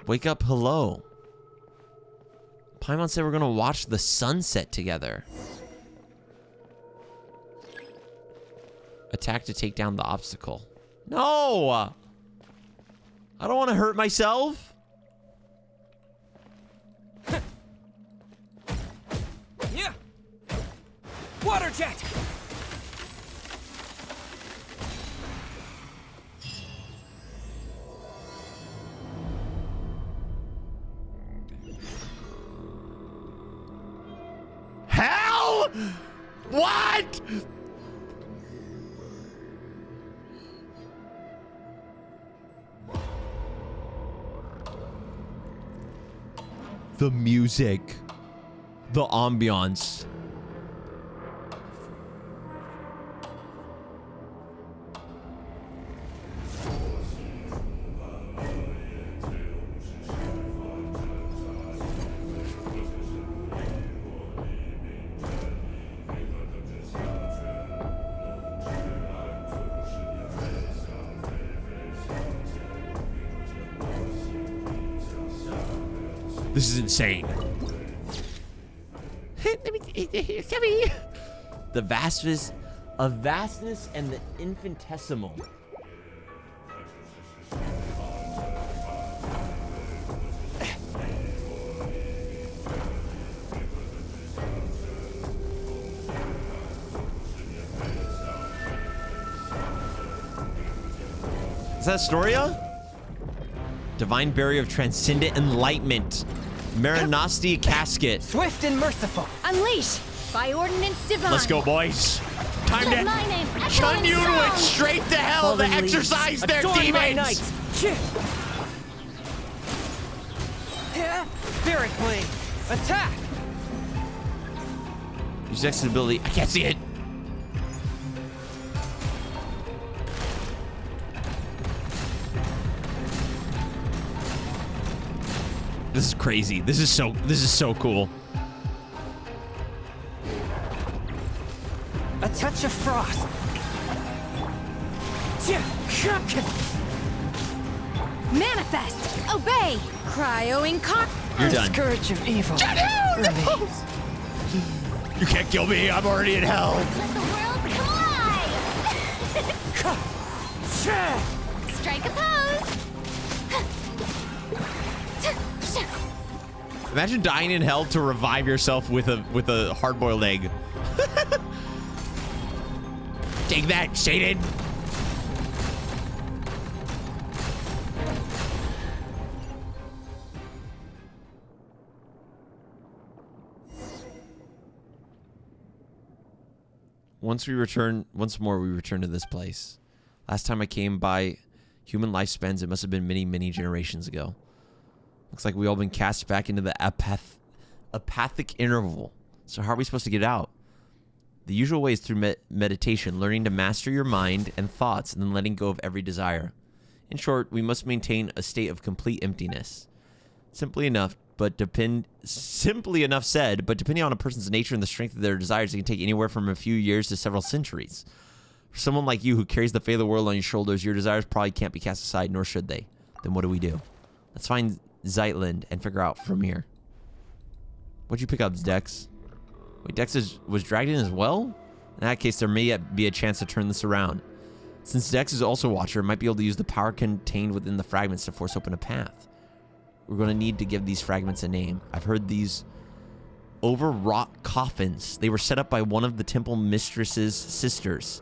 A: Wake up, hello. Paimon said we're gonna watch the sunset together. Attack to take down the obstacle. No! I don't want to hurt myself.
F: Yeah. Water jet.
A: Hell? What? The music, the ambiance. This is insane. The vastness and the infinitesimal. Is that Astoria? Divine barrier of transcendent enlightenment. Marinosti casket.
B: Swift and merciful.
D: Unleash by ordinance divine.
A: Let's go, boys. Time
D: Let
A: to
D: my name echo
A: chun
D: in
A: you to it
D: song.
A: straight to hell to
F: Fallen leaves,
A: exercise their
F: adorn my
A: demons.
F: knights. Spirit blade. Attack.
A: Use exit ability. I can't see it. This is crazy. This is so cool.
B: A touch of frost.
D: Manifest. Obey. Cryo incarnate.
A: You're done.
B: Scourge of evil. remains.
A: You can't kill me. I'm already in hell.
D: Let the world collide. Strike a pose.
A: Imagine dying in hell to revive yourself with a hard-boiled egg. Take that, Satan. Once more we return to this place. Last time I came by human lifespans, it must have been many, many generations ago. Looks like we all been cast back into the apathic interval. So how are we supposed to get out? The usual way is through meditation, learning to master your mind and thoughts, and then letting go of every desire. In short, we must maintain a state of complete emptiness. Simply enough said, but depending on a person's nature and the strength of their desires, it can take anywhere from a few years to several centuries. For someone like you who carries the fate of the world on your shoulders, your desires probably can't be cast aside, nor should they. Then what do we do? Let's find Zeitland and figure out from here. What'd you pick up, Dex? Wait, Dex was dragged in as well? In that case, there may yet be a chance to turn this around. Since Dex is also a watcher, might be able to use the power contained within the fragments to force open a path. We're going to need to give these fragments a name. I've heard these overwrought coffins. They were set up by one of the temple mistress's sisters.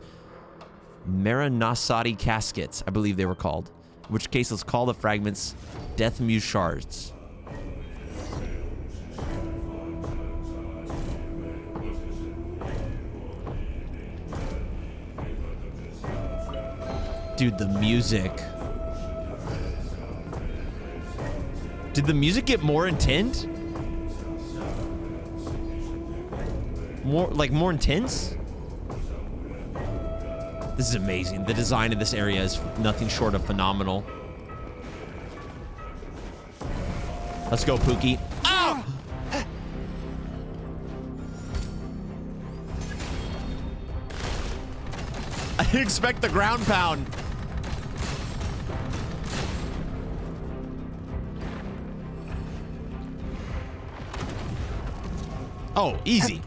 A: Maranasati caskets, I believe they were called. In which case, let's call the fragments Death Muse shards. Dude, the music. Did the music get more intense? More intense? This is amazing. The design of this area is nothing short of phenomenal. Let's go, Pookie. Oh! I didn't expect the ground pound. Oh, easy.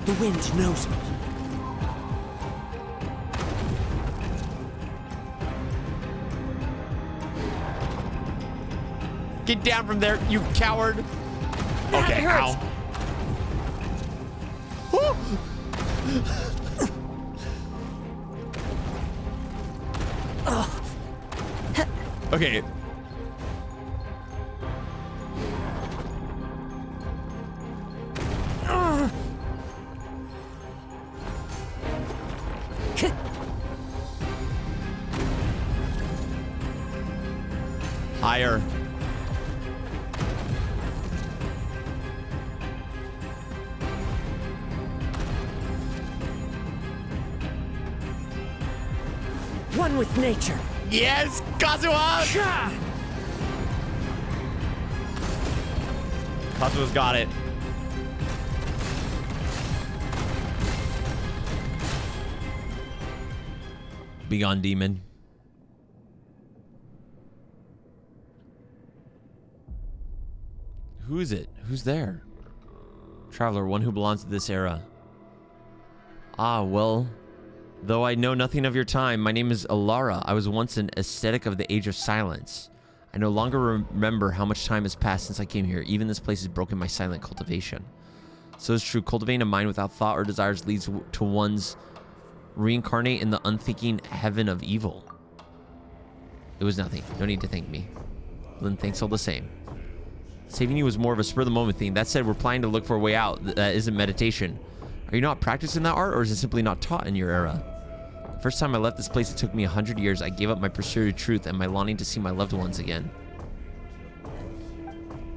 F: The wind knows me.
A: Get down from there, you coward.
F: That
A: Okay,
F: hurts.
A: ow. Okay. Higher.
F: One with nature.
A: Yes, Kazuha!
F: Gah!
A: Kazuha's got it. Begone, demon. Who is it? Who's there? Traveler, one who belongs to this era. Ah, well, though I know nothing of your time, my name is Alara. I was once an ascetic of the Age of Silence. I no longer remember how much time has passed since I came here. Even this place has broken my silent cultivation. So it's true, cultivating a mind without thought or desires leads to one's reincarnate in the unthinking heaven of evil. It was nothing. No need to thank me. Then thanks all the same. Saving you was more of a spur-of-the-moment thing. That said, we're planning to look for a way out that isn't meditation. Are you not practicing that art, or is it simply not taught in your era? The first time I left this place, it took me 100 years. I gave up my pursuit of truth and my longing to see my loved ones again.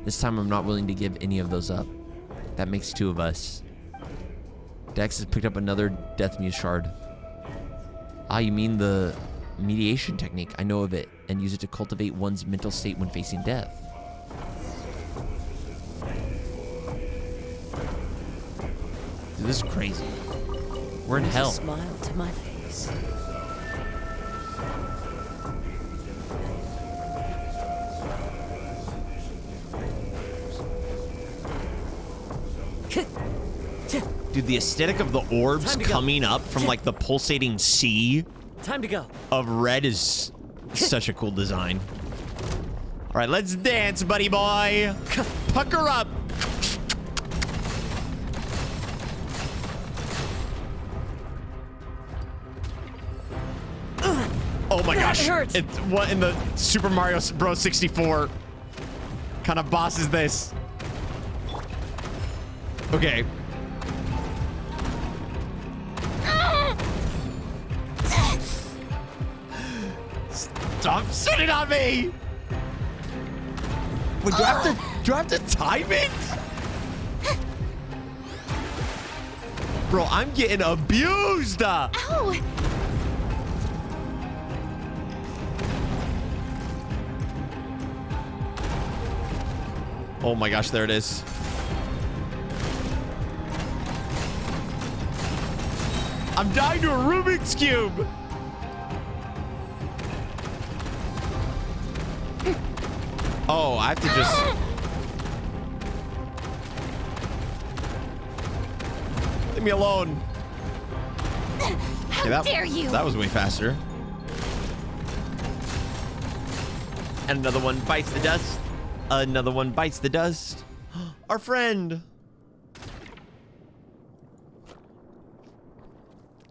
A: This time, I'm not willing to give any of those up. That makes two of us. Dex has picked up another Death Muse shard. Ah, you mean the mediation technique. I know of it, and use it to cultivate one's mental state when facing death. Dude, this is crazy. We're in hell.
F: A smile to my face.
A: Dude, the aesthetic of the orbs coming up from like the pulsating sea
F: Time to go.
A: of red is such a cool design. All right, let's dance, buddy boy. Pucker up. Oh my gosh.
F: hurts.
A: It's what in the Super Mario Bros. 64 kind of boss is this? Okay. Stop sitting on me! Wait, do I have to time it? Bro, I'm getting abused!
C: Ow!
A: Oh my gosh, there it is. I'm dying to a Rubik's Cube. Oh, I have to just... Leave me alone.
D: How dare you?
A: That was way faster. And another one bites the dust. Another one bites the dust. Our friend.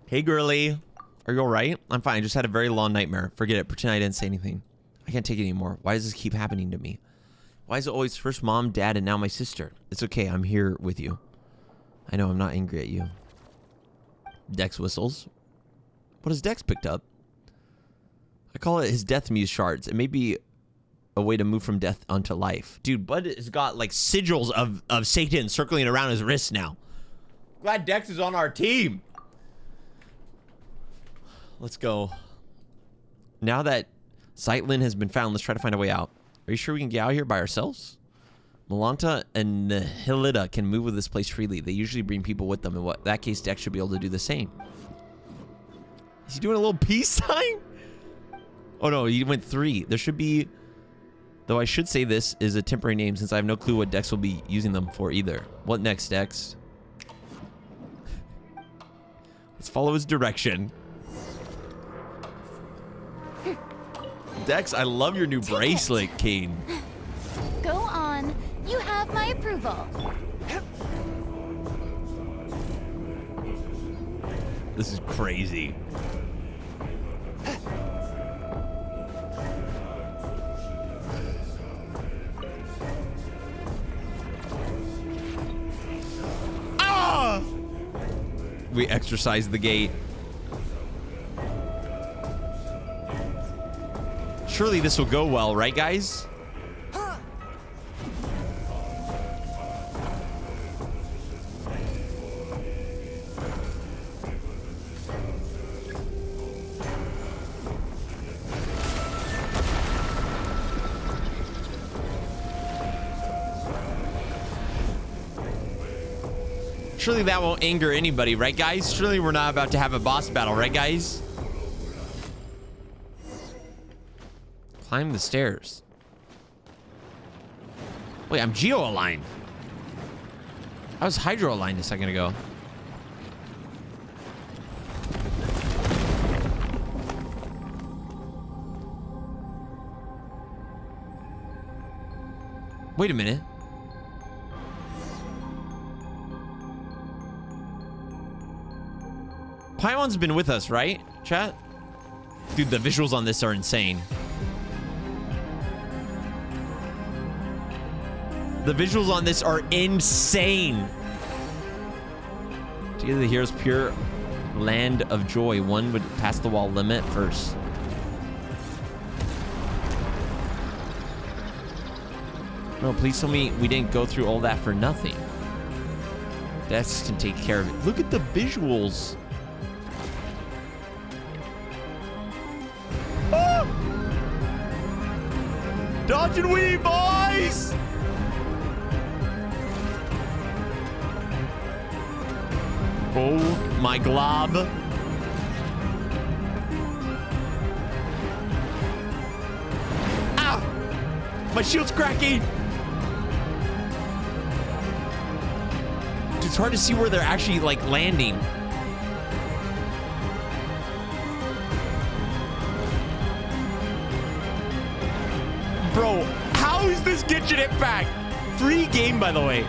A: Hey, girly. Are you all right? I'm fine. I just had a very long nightmare. Forget it. Pretend I didn't say anything. I can't take it anymore. Why does this keep happening to me? Why is it always first mom, dad, and now my sister? It's okay. I'm here with you. I know I'm not angry at you. Dex whistles. What has Dex picked up? I call it his death muse shards. It may be a way to move from death onto life. Dude, Bud has got like sigils of Satan circling around his wrist now. Glad Dex is on our team. Let's go. Now that Zeitlin has been found, let's try to find a way out. Are you sure we can get out here by ourselves? Malanta and Nihilida can move with this place freely. They usually bring people with them. In that case, Dex should be able to do the same. Is he doing a little peace sign? Oh no, he went 3. There should be... Though I should say this is a temporary name since I have no clue what Dex will be using them for either. What next, Dex? Let's follow his direction. Dex, I love your new bracelet, Kane.
D: Go on. You have my approval.
A: This is crazy. Ah! We exercised the gate. Surely this will go well, right, guys? Surely that won't anger anybody, right, guys? Surely we're not about to have a boss battle, right, guys? Climb the stairs. Wait, I'm geo-aligned. I was hydro-aligned a second ago. Wait a minute. Paimon's been with us, right, chat? Dude, the visuals on this are insane. The visuals on this are insane. To get to the hero's pure land of joy, one would pass the wall limit first. No, please tell me we didn't go through all that for nothing. Dex can take care of it. Look at the visuals. Ah! Dodge and weave, boys! Oh my glob. Ow! My shield's cracking. Dude, it's hard to see where they're actually like landing. Bro, how is this Genshin Impact? Free game, by the way.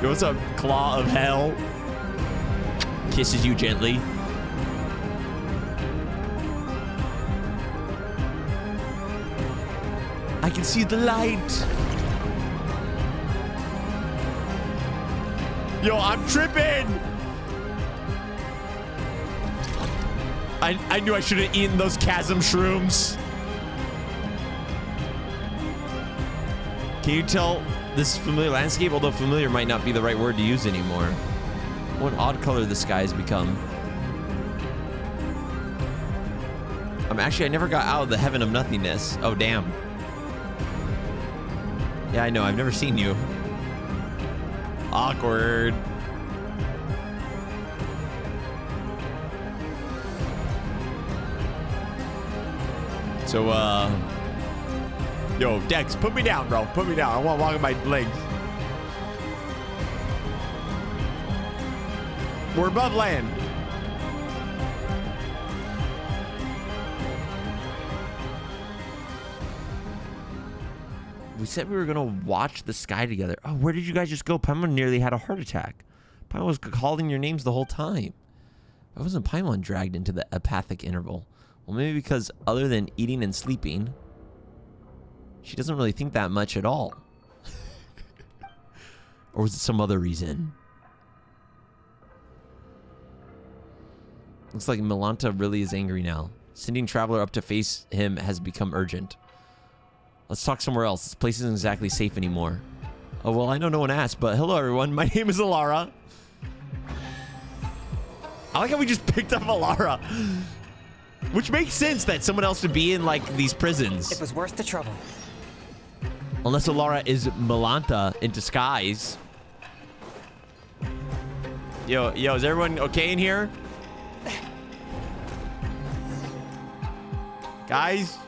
A: Yo, what's up, Claw of Hell? Kisses you gently. I can see the light. Yo, I'm tripping. I knew I should have eaten those chasm shrooms. Can you tell this familiar landscape? Although familiar might not be the right word to use anymore. What odd color the sky has become. Actually, I never got out of the heaven of nothingness. Oh, damn. Yeah, I know. I've never seen you. Awkward. So, yo, Dex, put me down, bro. Put me down. I want to walk on my legs. We're above land. We said we were going to watch the sky together. Oh, where did you guys just go? Paimon nearly had a heart attack. Paimon was calling your names the whole time. Why wasn't Paimon dragged into the apathic interval? Well, maybe because other than eating and sleeping, she doesn't really think that much at all. Or was it some other reason? Looks like Milanta really is angry now. Sending Traveler up to face him has become urgent. Let's talk somewhere else. This place isn't exactly safe anymore. Oh, well, I know no one asked, but hello, everyone. My name is Alara. I like how we just picked up Alara. Which makes sense that someone else would be in, like, these prisons.
B: It was worth the trouble.
A: Unless Alara is Milanta in disguise. Yo, is everyone okay in here? Guys?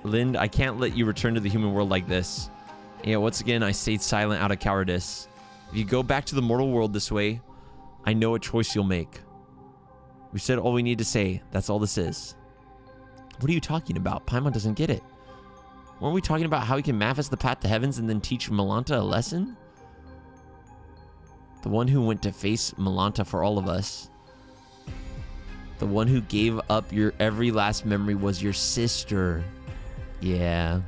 A: Lind, I can't let you return to the human world like this. Yeah, once again, I stayed silent out of cowardice. If you go back to the mortal world this way, I know what choice you'll make. We said all we need to say. That's all this is. What are you talking about? Paimon doesn't get it. Weren't we talking about how he can manifest the path to heavens and then teach Milanta a lesson? The one who went to face Milanta for all of us. The one who gave up your every last memory was your sister. Yeah.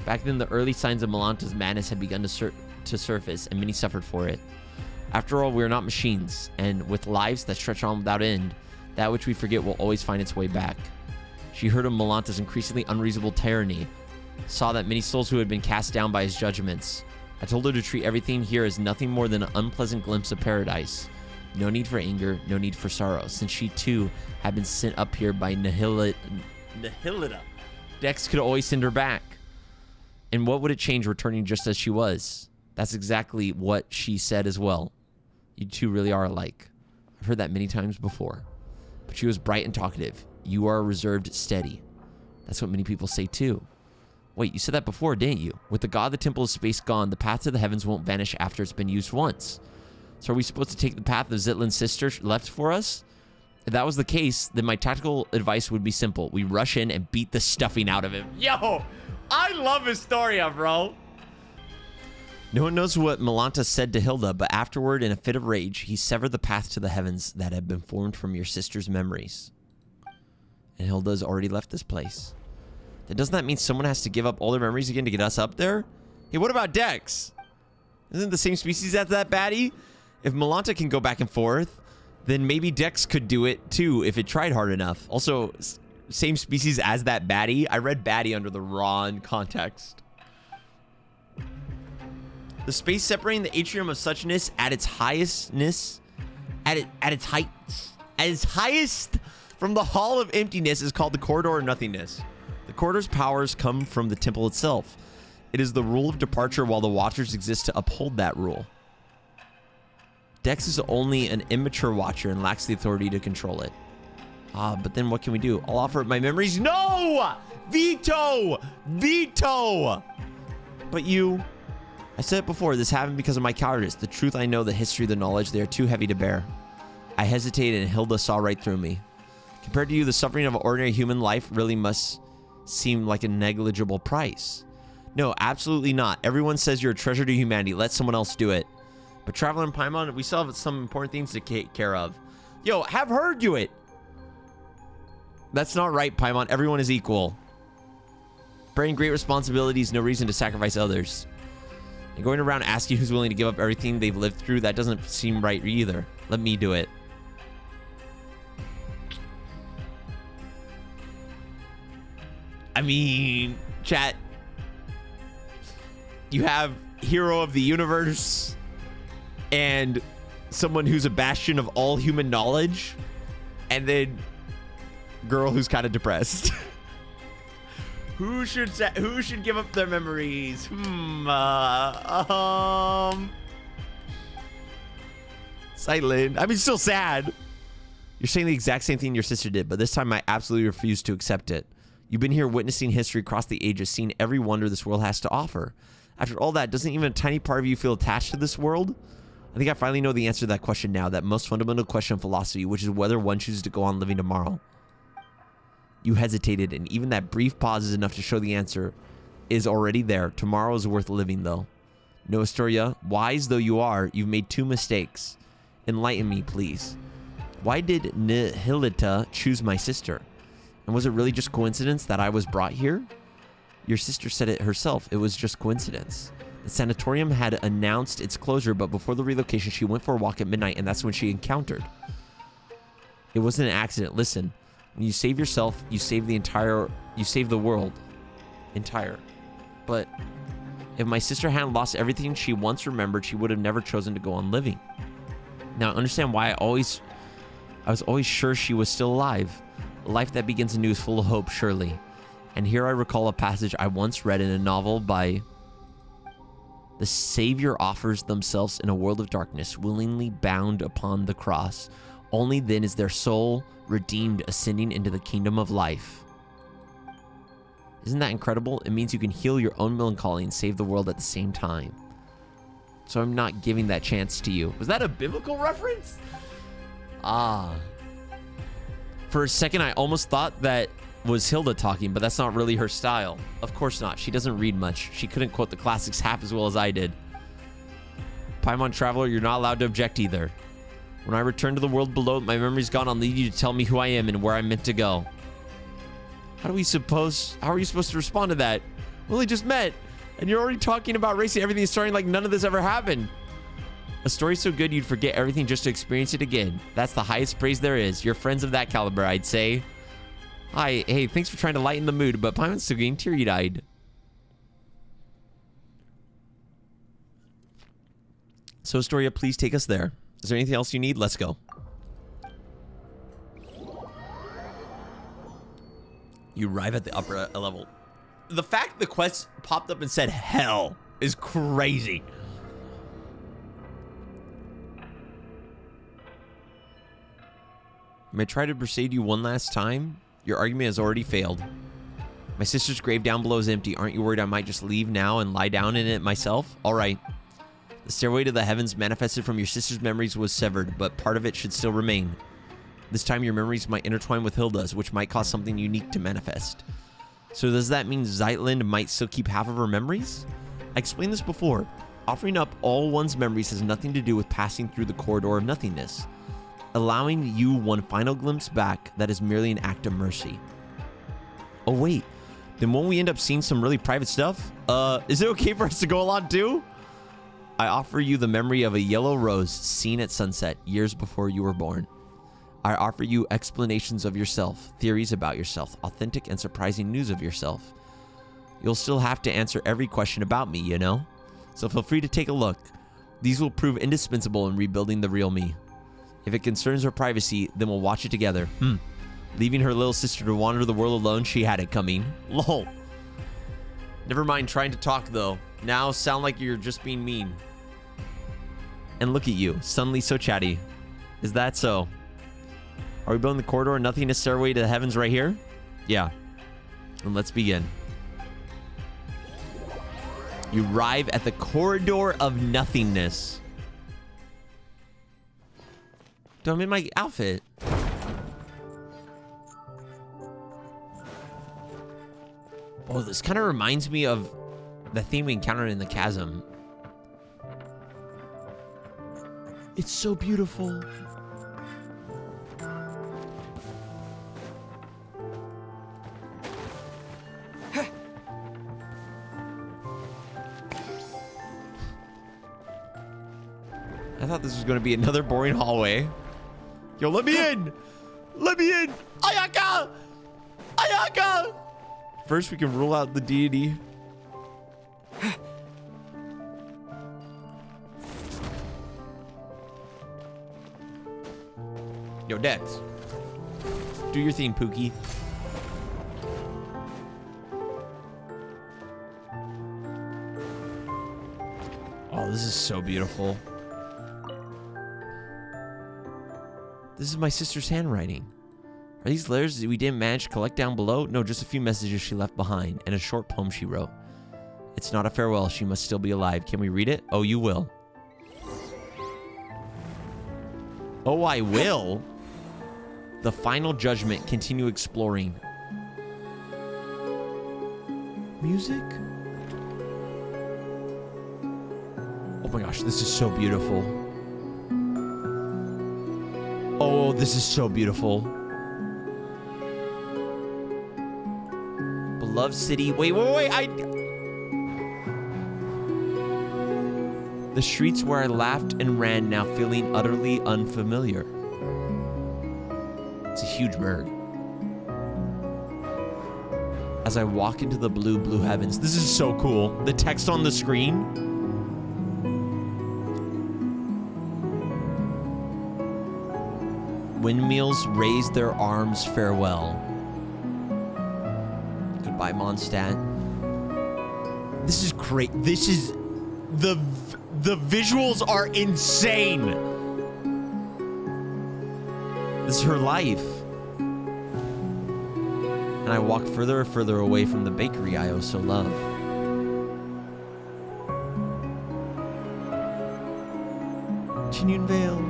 A: Back then, the early signs of Milanta's madness had begun to surface, and many suffered for it. After all, we are not machines, and with lives that stretch on without end, that which we forget will always find its way back. She heard of Milanta's increasingly unreasonable tyranny, saw that many souls who had been cast down by his judgments. I told her to treat everything here as nothing more than an unpleasant glimpse of paradise. No need for anger, no need for sorrow, since she too had been sent up here by Nihilita. Dex could always send her back. And what would it change returning just as she was? That's exactly what she said as well. You two really are alike. I've heard that many times before. But she was bright and talkative. You are reserved, steady. That's what many people say too. Wait, you said that before, didn't you? With the god of the temple of space gone, the path to the heavens won't vanish after it's been used once. So are we supposed to take the path of Zitlin's sister left for us? If that was the case, then my tactical advice would be simple. We rush in and beat the stuffing out of him. Yo, I love Historia, bro. No one knows what Milanta said to Hilda, but afterward, in a fit of rage, he severed the path to the heavens that had been formed from your sister's memories. And Hilda's already left this place. Then doesn't that mean someone has to give up all their memories again to get us up there? Hey, what about Dex? Isn't the same species as that baddie? If Milanta can go back and forth, then maybe Dex could do it too if it tried hard enough. Also, same species as that baddie. I read baddie under the wrong context. The space separating the atrium of suchness at its highestness, at its highest from the hall of emptiness is called the corridor of nothingness. The corridor's powers come from the temple itself. It is the rule of departure while the watchers exist to uphold that rule. Dex is only an immature watcher and lacks the authority to control it. But then what can we do? I'll offer up my memories. No! Veto! Veto! But you... I said it before, this happened because of my cowardice. The truth I know, the history, the knowledge, they are too heavy to bear. I hesitated and Hilda saw right through me. Compared to you, the suffering of an ordinary human life really must seem like a negligible price. No, absolutely not. Everyone says you're a treasure to humanity. Let someone else do it. But Traveler and Paimon, we still have some important things to take care of. Yo, have her do it. That's not right, Paimon. Everyone is equal. Bearing great responsibilities, no reason to sacrifice others. And going around asking who's willing to give up everything they've lived through, that doesn't seem right either. Let me do it. I mean, chat. You have hero of the universe and someone who's a bastion of all human knowledge, and then girl who's kind of depressed. Who should give up their memories? Silent. I mean, still sad. You're saying the exact same thing your sister did, but this time I absolutely refuse to accept it. You've been here witnessing history across the ages, seeing every wonder this world has to offer. After all that, doesn't even a tiny part of you feel attached to this world? I think I finally know the answer to that question now, that most fundamental question of philosophy, which is whether one chooses to go on living tomorrow. You hesitated, and even that brief pause is enough to show the answer is already there. Tomorrow is worth living, though. No, Astoria, wise though you are, you've made 2 mistakes. Enlighten me, please. Why did Nihilita choose my sister? And was it really just coincidence that I was brought here? Your sister said it herself. It was just coincidence. The sanatorium had announced its closure, but before the relocation, she went for a walk at midnight, and that's when she encountered. It wasn't an accident. Listen, when you save yourself, you save the world. Entire. But if my sister hadn't lost everything she once remembered, she would have never chosen to go on living. Now, understand why I was always sure she was still alive. A life that begins anew is full of hope, surely. And here I recall a passage I once read in a novel by... The Savior offers themselves in a world of darkness, willingly bound upon the cross. Only then is their soul redeemed, ascending into the kingdom of life. Isn't that incredible? It means you can heal your own melancholy and save the world at the same time. So I'm not giving that chance to you. Was that a biblical reference? Ah. For a second, I almost thought that was Hilda talking, but that's not really her style. Of course not. She doesn't read much. She couldn't quote the classics half as well as I did. Paimon Traveler, you're not allowed to object either. When I return to the world below, my memory's gone. I'll need you to tell me who I am and where I'm meant to go. How are you supposed to respond to that? We only just met, and you're already talking about racing everything starting like none of this ever happened. A story so good you'd forget everything just to experience it again. That's the highest praise there is. You're friends of that caliber, I'd say. Hi, hey, thanks for trying to lighten the mood, but Paimon's still getting teary-eyed. So, Astoria, please take us there. Is there anything else you need? Let's go. You arrive at the upper level. The fact the quest popped up and said hell is crazy. May I try to persuade you one last time? Your argument has already failed. My sister's grave down below is empty. Aren't you worried I might just leave now and lie down in it myself? All right. The stairway to the heavens manifested from your sister's memories was severed, but part of it should still remain. This time your memories might intertwine with Hilda's, which might cause something unique to manifest. So does that mean Zeitland might still keep half of her memories? I explained this before. Offering up all one's memories has nothing to do with passing through the corridor of nothingness. Allowing you one final glimpse back, that is merely an act of mercy. Oh wait, then won't we end up seeing some really private stuff? Is it okay for us to go along too? I offer you the memory of a yellow rose seen at sunset years before you were born. I offer you explanations of yourself, theories about yourself, authentic and surprising news of yourself. You'll still have to answer every question about me, you know? So feel free to take a look. These will prove indispensable in rebuilding the real me. If it concerns her privacy, then we'll watch it together. Leaving her little sister to wander the world alone, she had it coming. Lol. Never mind trying to talk, though. Now sound like you're just being mean. And look at you, suddenly so chatty. Is that so? Are we building the corridor and nothingness stairway to the heavens right here? Yeah. And let's begin. You arrive at the corridor of nothingness. Dude, I'm in my outfit. Oh, this kind of reminds me of the theme we encountered in the chasm. It's so beautiful. I thought this was going to be another boring hallway. Yo, let me in! Let me in! Ayaka! Ayaka! First, we can rule out the deity. Yo, Dex. Do your thing, Pookie. Oh, this is so beautiful. This is my sister's handwriting. Are these letters that we didn't manage to collect down below? No, just a few messages she left behind and a short poem she wrote. It's not a farewell. She must still be alive. Can we read it? Oh, you will. Oh, I will. The final judgment. Continue exploring. Music? Oh my gosh, this is so beautiful. Oh, this is so beautiful. Beloved city. Wait. The streets where I laughed and ran, now feeling utterly unfamiliar. It's a huge bird. As I walk into the blue, blue heavens. This is so cool. The text on the screen. Windmills raise their arms farewell. Goodbye, Mondstadt. This is great. This is... The visuals are insane. This is her life. And I walk further and further away from the bakery I oh so love. Chinian Vale.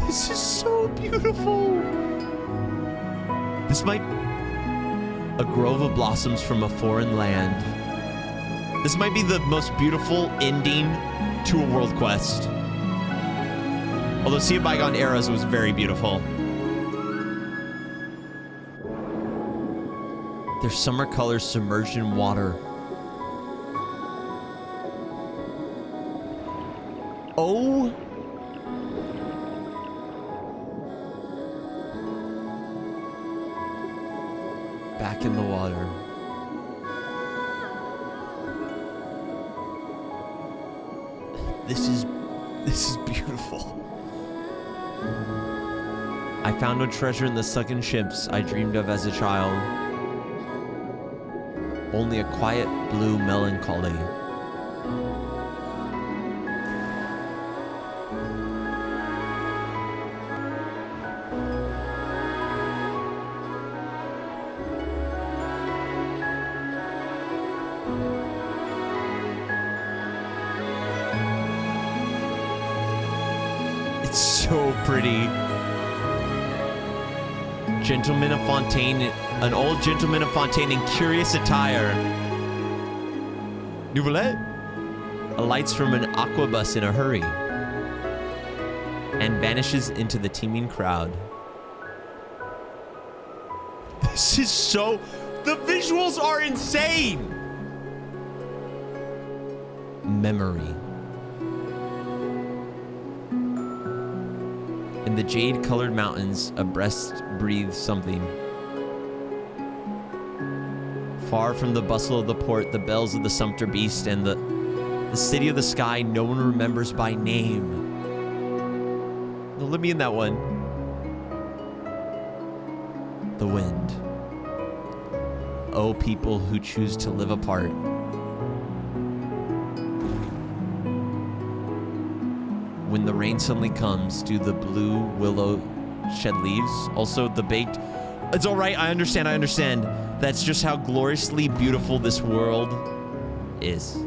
A: This is so beautiful. This might... A grove of blossoms from a foreign land. This might be the most beautiful ending to a world quest. Although Sea of Bygone Eras was very beautiful. Their summer colors submerged in water. Oh! Back in the water. This is beautiful. I found no treasure in the sunken ships I dreamed of as a child. Only a quiet blue melancholy. It's so pretty. Gentleman of Fontaine, an old gentleman of Fontaine in curious attire. Nouvelette alights from an aquabus in a hurry and vanishes into the teeming crowd. This is so... The visuals are insane! Memory. In the jade-colored mountains, a breast breathes something. Far from the bustle of the port, the bells of the sumpter beast, and the city of the sky no one remembers by name. No, let me in that one. The wind. Oh, people who choose to live apart. When the rain suddenly comes, do the blue willow shed leaves? Also, the baked... It's all right. I understand. That's just how gloriously beautiful this world is.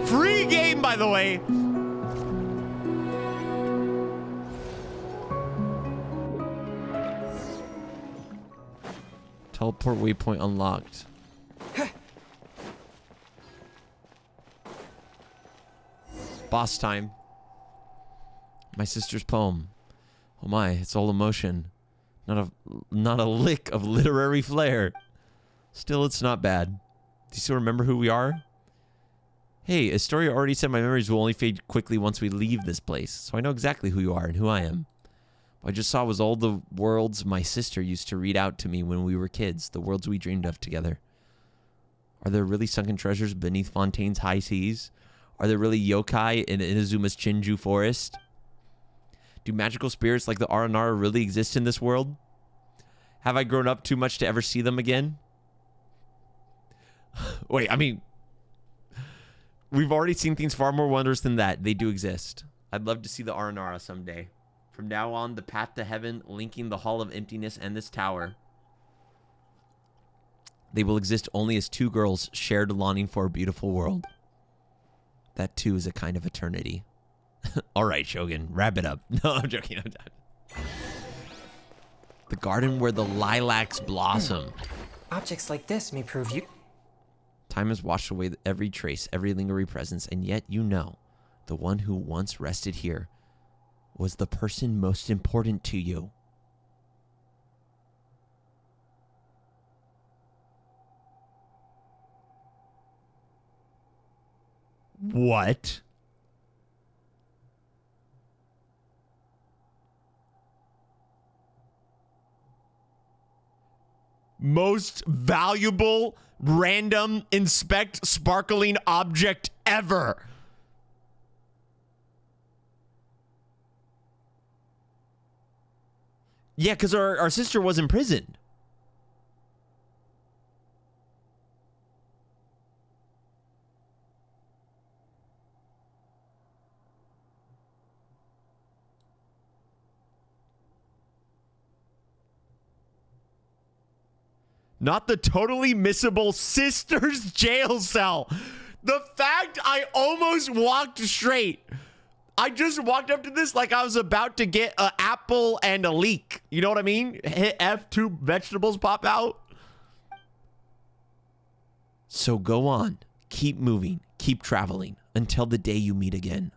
A: Free game, by the way. Teleport waypoint unlocked. Boss time. My sister's poem. Oh my, it's all emotion. Not a lick of literary flair. Still, it's not bad. Do you still remember who we are? Hey, Astoria already said my memories will only fade quickly once we leave this place, so I know exactly who you are and who I am. What I just saw was all the worlds my sister used to read out to me when we were kids, the worlds we dreamed of together. Are there really sunken treasures beneath Fontaine's high seas? Are there really yokai in Inazuma's Chinju forest? Do magical spirits like the Aranara really exist in this world? Have I grown up too much to ever see them again? Wait, I mean, we've already seen things far more wondrous than that. They do exist. I'd love to see the Aranara someday. From now on, the path to heaven, linking the Hall of Emptiness and this tower. They will exist only as two girls shared longing for a beautiful world. That too is a kind of eternity. All right, Shogun, wrap it up. No, I'm joking. I'm done. The garden where the lilacs blossom.
B: Objects like this may prove you.
A: Time has washed away every trace, every lingering presence, and yet you know, the one who once rested here was the person most important to you. What? Most valuable random inspect sparkling object ever. Yeah, because our sister was imprisoned. Not the totally missable sister's jail cell. The fact I almost walked straight. I just walked up to this like I was about to get an apple and a leek. You know what I mean? Hit F, two vegetables pop out. So go on. Keep moving. Keep traveling until the day you meet again.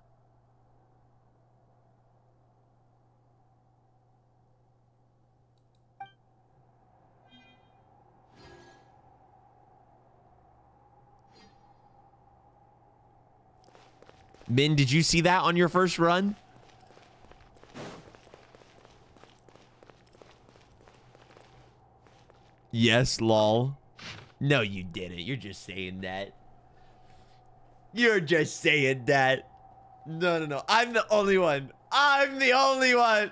A: Min, did you see that on your first run? Yes, lol. No, you didn't. You're just saying that. You're just saying that. No. I'm the only one. I'm the only one.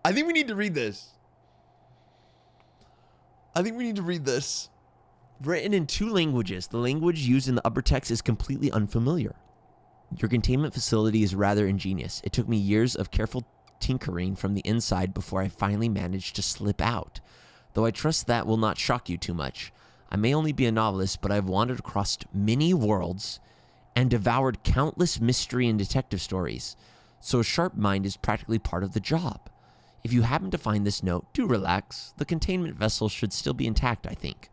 A: I think we need to read this. Written in two languages, the language used in the upper text is completely unfamiliar. Your containment facility is rather ingenious. It took me years of careful tinkering from the inside before I finally managed to slip out. Though I trust that will not shock you too much. I may only be a novelist, but I've wandered across many worlds and devoured countless mystery and detective stories. So a sharp mind is practically part of the job. If you happen to find this note, do relax. The containment vessel should still be intact, I think.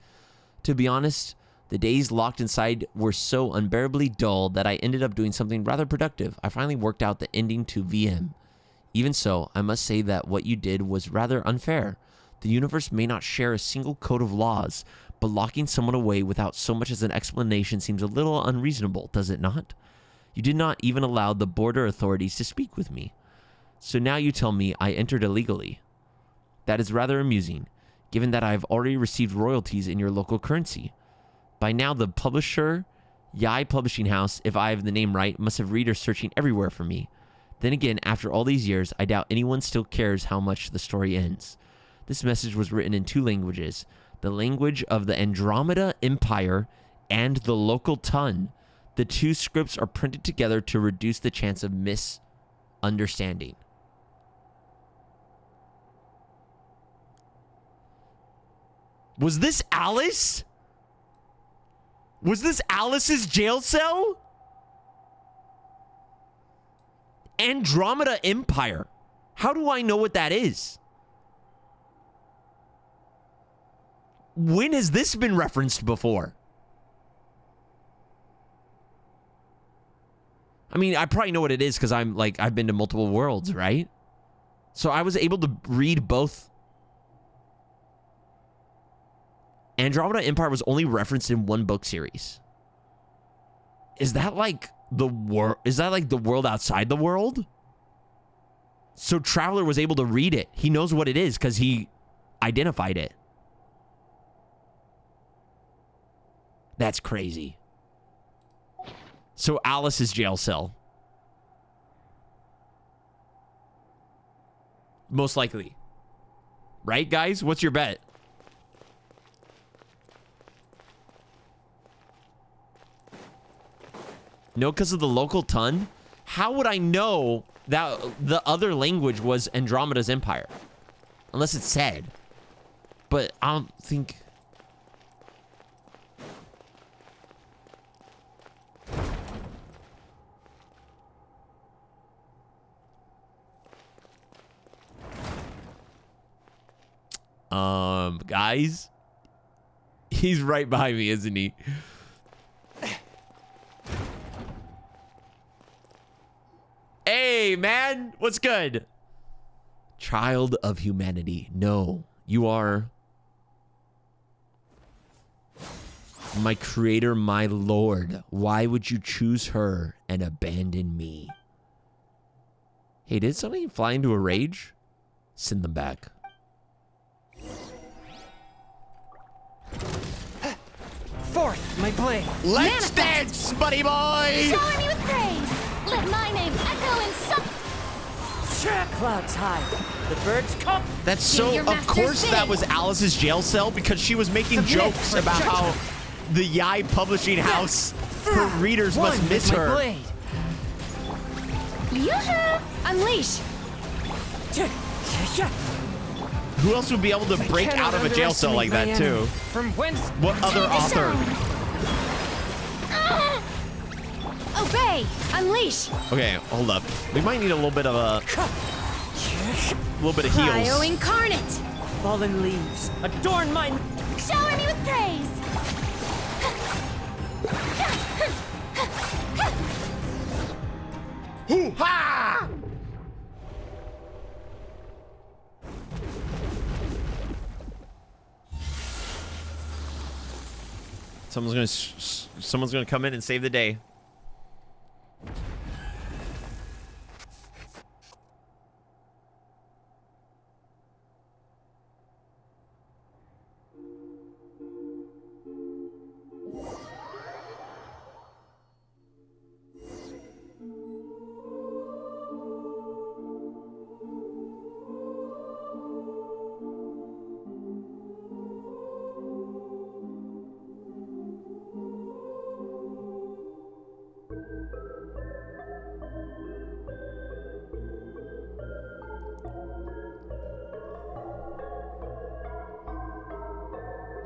A: To be honest, the days locked inside were so unbearably dull that I ended up doing something rather productive. I finally worked out the ending to VM. Even so, I must say that what you did was rather unfair. The universe may not share a single code of laws, but locking someone away without so much as an explanation seems a little unreasonable, does it not? You did not even allow the border authorities to speak with me. So now you tell me I entered illegally. That is rather amusing, given that I have already received royalties in your local currency. By now, the publisher, Yai Publishing House, if I have the name right, must have readers searching everywhere for me. Then again, after all these years, I doubt anyone still cares how much the story ends. This message was written in two languages, the language of the Andromeda Empire and the local Tun. The two scripts are printed together to reduce the chance of misunderstanding. Was this Alice? Was this Alice's jail cell? Andromeda Empire. How do I know what that is? When has this been referenced before? I mean, I probably know what it is because I've been to multiple worlds, right? So I was able to read both. Andromeda Empire was only referenced in one book series. Is that like the world? Is that like the world outside the world? So Traveler was able to read it. He knows what it is because he identified it. That's crazy. So Alice's jail cell. Most likely. Right, guys? What's your bet? No, because of the local ton? How would I know that the other language was Andromeda's empire? Unless it said. But I don't think... Guys? He's right behind me, isn't he? Hey, man. What's good? Child of humanity. No, you are my creator, my lord. Why would you choose her and abandon me? Hey, did somebody fly into a rage? Send them back.
F: Forth, my blade.
A: Let's dance, buddy boy!
D: Shower me with praise. Let my name echo in some...
F: Clouds high. The birds come.
A: That's so,
D: your
A: of
D: master's
A: course that
D: bidding.
A: was Alice's jail cell because she was making
F: Submit
A: jokes
F: for
A: about how the Yai publishing house, her readers
F: One
A: must miss
F: with my
A: her.
F: blade.
D: Yoo-hoo! Unleash.
A: Who else would be able to break
F: Cannot
A: out of a jail cell like that
F: underestimate my
A: too?
F: enemy. From whence?
A: What other author?
D: Obey. Unleash.
A: Okay, hold up. We might need a little bit of
D: Cryo
A: heals.
D: incarnate.
F: Fallen leaves. Adorn my...
D: Shower me with praise.
A: Hoo-ha! Someone's gonna come in and save the day.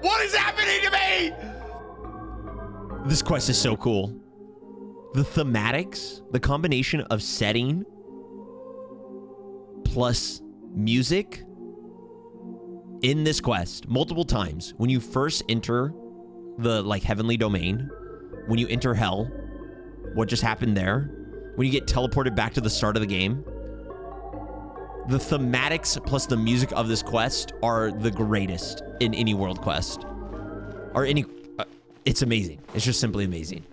A: What is happening to me? This quest is so cool. The thematics, the combination of setting plus music in this quest multiple times. When you first enter the heavenly domain, when you enter hell, what just happened there, when you get teleported back to the start of the game, the thematics plus the music of this quest are the greatest in any world quest. Or any... it's amazing. It's just simply amazing.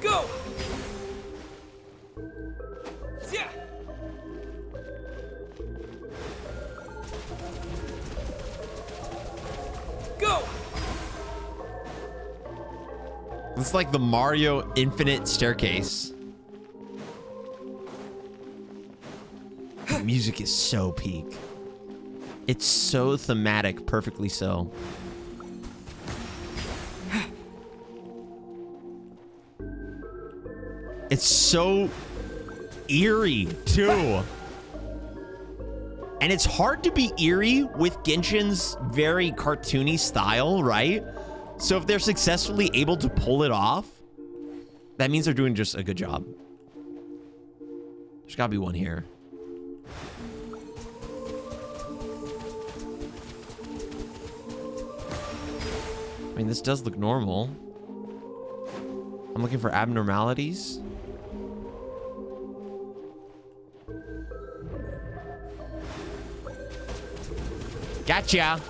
F: Go! Yeah! Go!
A: It's like the Mario Infinite Staircase. The music is so peak. It's so thematic, perfectly so. It's so eerie, too. And it's hard to be eerie with Genshin's very cartoony style, right? So if they're successfully able to pull it off, that means they're doing just a good job. There's gotta be one here. I mean, this does look normal. I'm looking for abnormalities. Gotcha.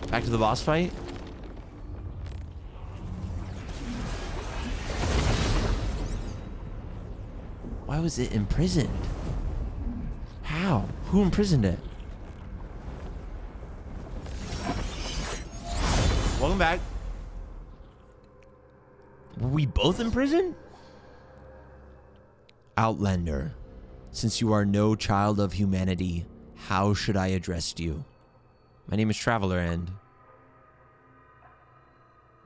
A: Back to the boss fight. Why was it imprisoned? How? Who imprisoned it? Welcome back. Were we both in prison? Outlander, since you are no child of humanity, how should I address you? My name is Traveler, and...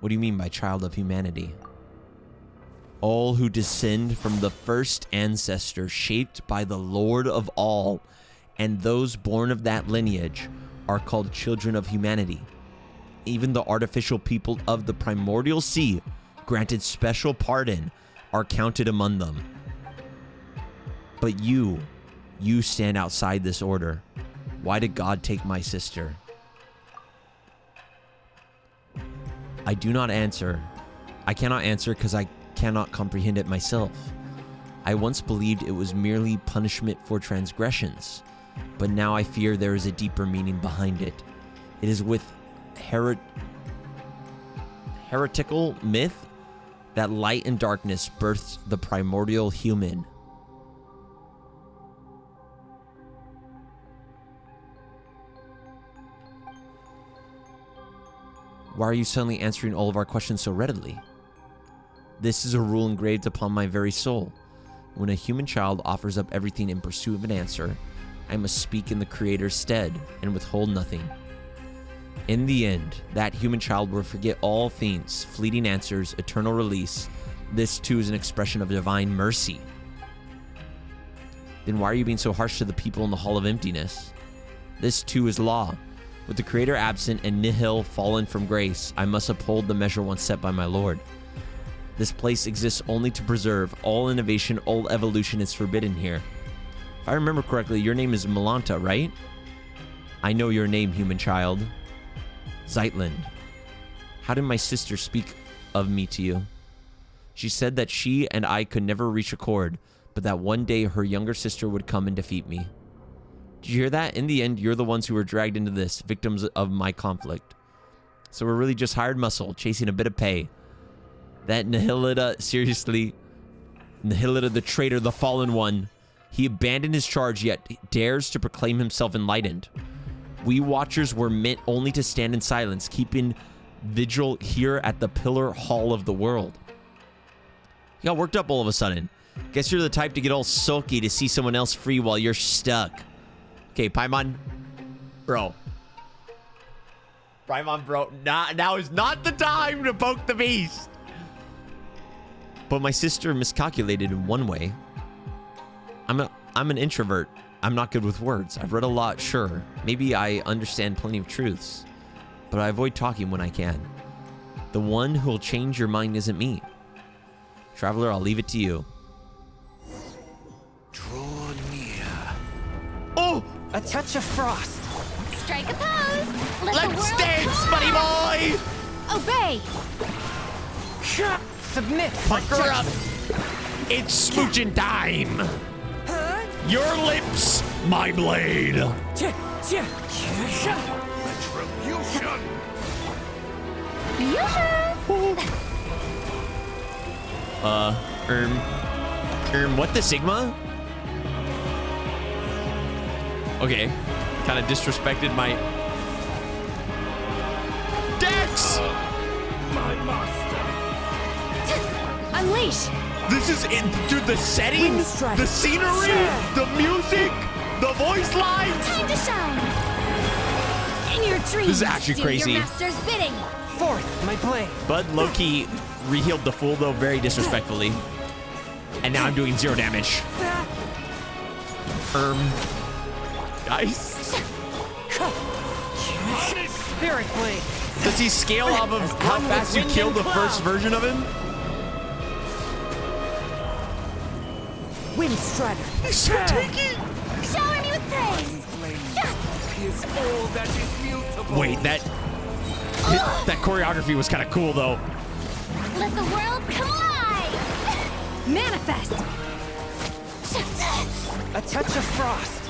A: What do you mean by child of humanity? All who descend from the first ancestor shaped by the Lord of all, and those born of that lineage, are called children of humanity. Even the artificial people of the primordial sea, granted special pardon, are counted among them. But you stand outside this order. Why did God take my sister? I do not answer. I cannot answer because I cannot comprehend it myself. I once believed it was merely punishment for transgressions, but now I fear there is a deeper meaning behind it. It is with heretical myth that light and darkness birthed the primordial human. Why are you suddenly answering all of our questions so readily? This is a rule engraved upon my very soul. When a human child offers up everything in pursuit of an answer, I must speak in the Creator's stead and withhold nothing. In the end, that human child will forget all things, fleeting answers, eternal release. This too is an expression of divine mercy. Then why are you being so harsh to the people in the Hall of Emptiness? This too is law. With the Creator absent and nihil fallen from grace, I must uphold the measure once set by my Lord. This place exists only to preserve. All innovation, all evolution is forbidden here. If I remember correctly, your name is Milanta, right? I know your name, human child. Zeitland. How did my sister speak of me to you? She said that she and I could never reach accord, but that one day her younger sister would come and defeat me. Did you hear that? In the end, you're the ones who were dragged into this, victims of my conflict. So we're really just hired muscle, chasing a bit of pay. That Nihilita, seriously. Nihilita, the traitor, the fallen one. He abandoned his charge, yet dares to proclaim himself enlightened. We watchers were meant only to stand in silence, keeping vigil here at the pillar hall of the world. You got worked up all of a sudden. Guess you're the type to get all sulky to see someone else free while you're stuck. Okay, Paimon. Bro. Paimon, bro. Now is not the time to poke the beast. But my sister miscalculated in one way. I'm an introvert. I'm not good with words. I've read a lot, sure. Maybe I understand plenty of truths. But I avoid talking when I can. The one who'll change your mind isn't me. Traveler, I'll leave it to you.
E: Draw near.
A: Oh!
B: A touch of frost.
D: Strike a pose. Let the
A: Let's
D: world
A: dance,
D: come.
A: buddy boy!
D: Obey.
B: Submit.
A: Pucker up. It's smooching time. Your lips, my blade.
E: Retribution.
D: Yoo-hoo.
A: What the Sigma? Okay, kind of disrespected my... Dex!
E: My master.
D: Unleash.
A: This is it, dude, the setting, the scenery, the music, the voice lines.
D: Time to shine. In your dreams.
A: This is actually
D: do
A: crazy.
D: Your master's bidding.
B: Forth, my blade.
A: Bud low-key rehealed the fool, though, very disrespectfully. And now I'm doing 0 damage. Nice.
F: Spirit blade.
A: Does he scale off of how fast you kill the first version of him?
F: Wind strider.
A: He's so tanky.
C: Shower me with praise.
A: Wait, that choreography was kind of cool though.
D: Let the world come alive! Manifest!
F: A touch of frost.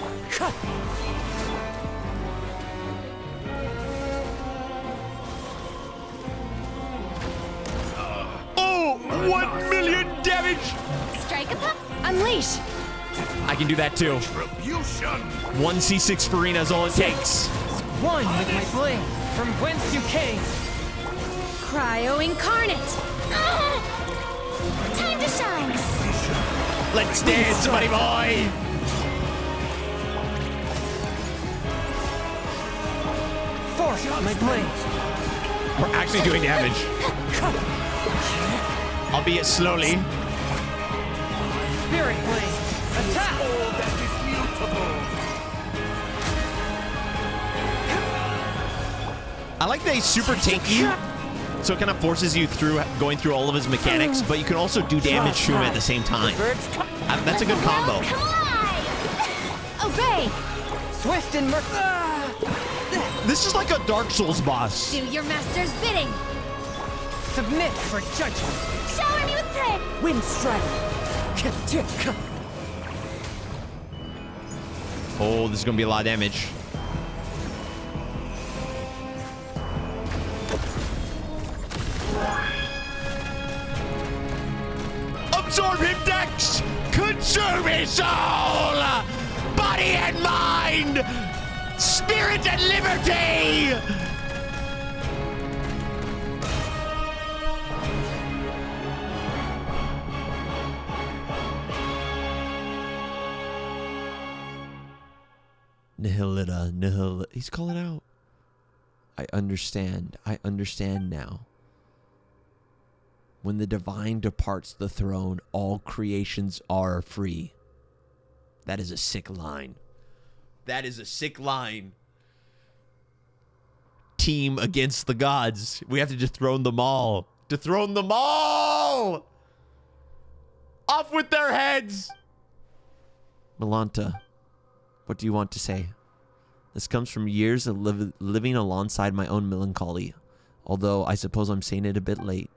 A: Oh, 1 million damage!
D: Strike a pop! Unleash!
A: I can do that too. 1 C6 Farina is all it takes.
F: One with my blade. From whence you came.
D: Cryo incarnate!
C: Time to shine.
A: Let's dance, buddy boy!
F: Force my blade.
A: We're actually doing damage. Albeit slowly.
F: Spirit blade. Attack.
A: I like that he's super tanky, so it kind of forces you through going through all of his mechanics, but you can also do damage to him at the same time. That's a good combo.
D: Come alive! Obey!
F: Swift and
A: This is like a Dark Souls boss.
D: Do your master's bidding!
F: submit for judgment.
C: Shower me with praise.
F: Wind strider.
A: Oh, this is gonna be a lot of damage. Absorb him, Dex! Consume his soul! Body and mind! Spirit and liberty! Nihilita, nihil. He's calling out. I understand. I understand now. When the divine departs the throne, all creations are free. That is a sick line. That is a sick line. Team against the gods. We have to dethrone them all. Dethrone them all! Off with their heads! Melanta, what do you want to say? This comes from years of living alongside my own melancholy. Although I suppose I'm saying it a bit late.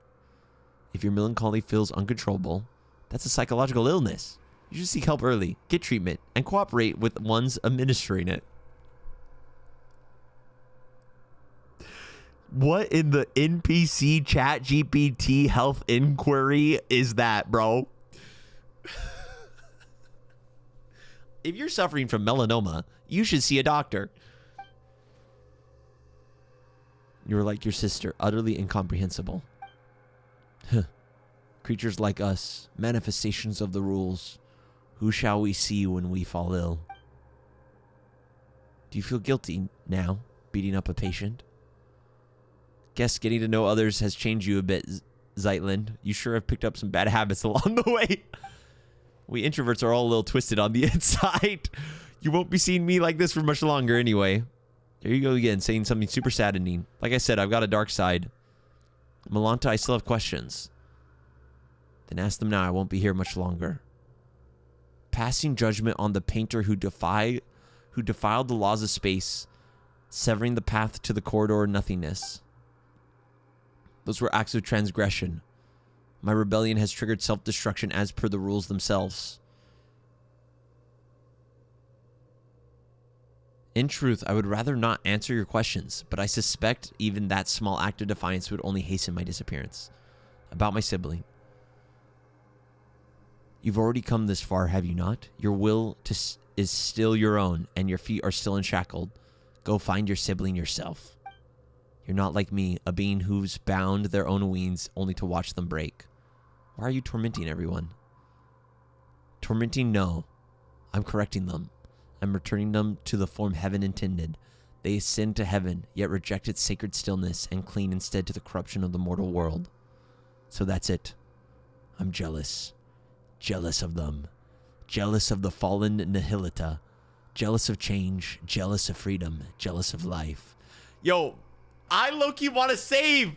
A: If your melancholy feels uncontrollable, that's a psychological illness. You should seek help early, get treatment, and cooperate with ones administering it. What in the NPC chat GPT health inquiry is that, bro? If you're suffering from melanoma, you should see a doctor. You're like your sister, utterly incomprehensible. Creatures like us, manifestations of the rules. Who shall we see when we fall ill? Do you feel guilty now, beating up a patient? Guess getting to know others has changed you a bit, Zeitland. You sure have picked up some bad habits along the way. We introverts are all a little twisted on the inside. You won't be seeing me like this for much longer anyway. There you go again, saying something super saddening. Like I said, I've got a dark side. Melanta, I still have questions. Then ask them now. I won't be here much longer. Passing judgment on the painter who defiled the laws of space, severing the path to the corridor of nothingness. Those were acts of transgression. My rebellion has triggered self-destruction as per the rules themselves. In truth, I would rather not answer your questions, but I suspect even that small act of defiance would only hasten my disappearance. About my sibling. You've already come this far, have you not? Your will is still your own, and your feet are still unshackled. Go find your sibling yourself. You're not like me, a being who's bound their own wings only to watch them break. Why are you tormenting everyone? Tormenting? No. I'm correcting them. I'm returning them to the form heaven intended. They ascend to heaven, yet reject its sacred stillness and cling instead to the corruption of the mortal world. So that's it. I'm jealous. jealous of them. Jealous of the fallen nihilita. Jealous of change. Jealous of freedom. Jealous of life. Yo, I low-key want to save.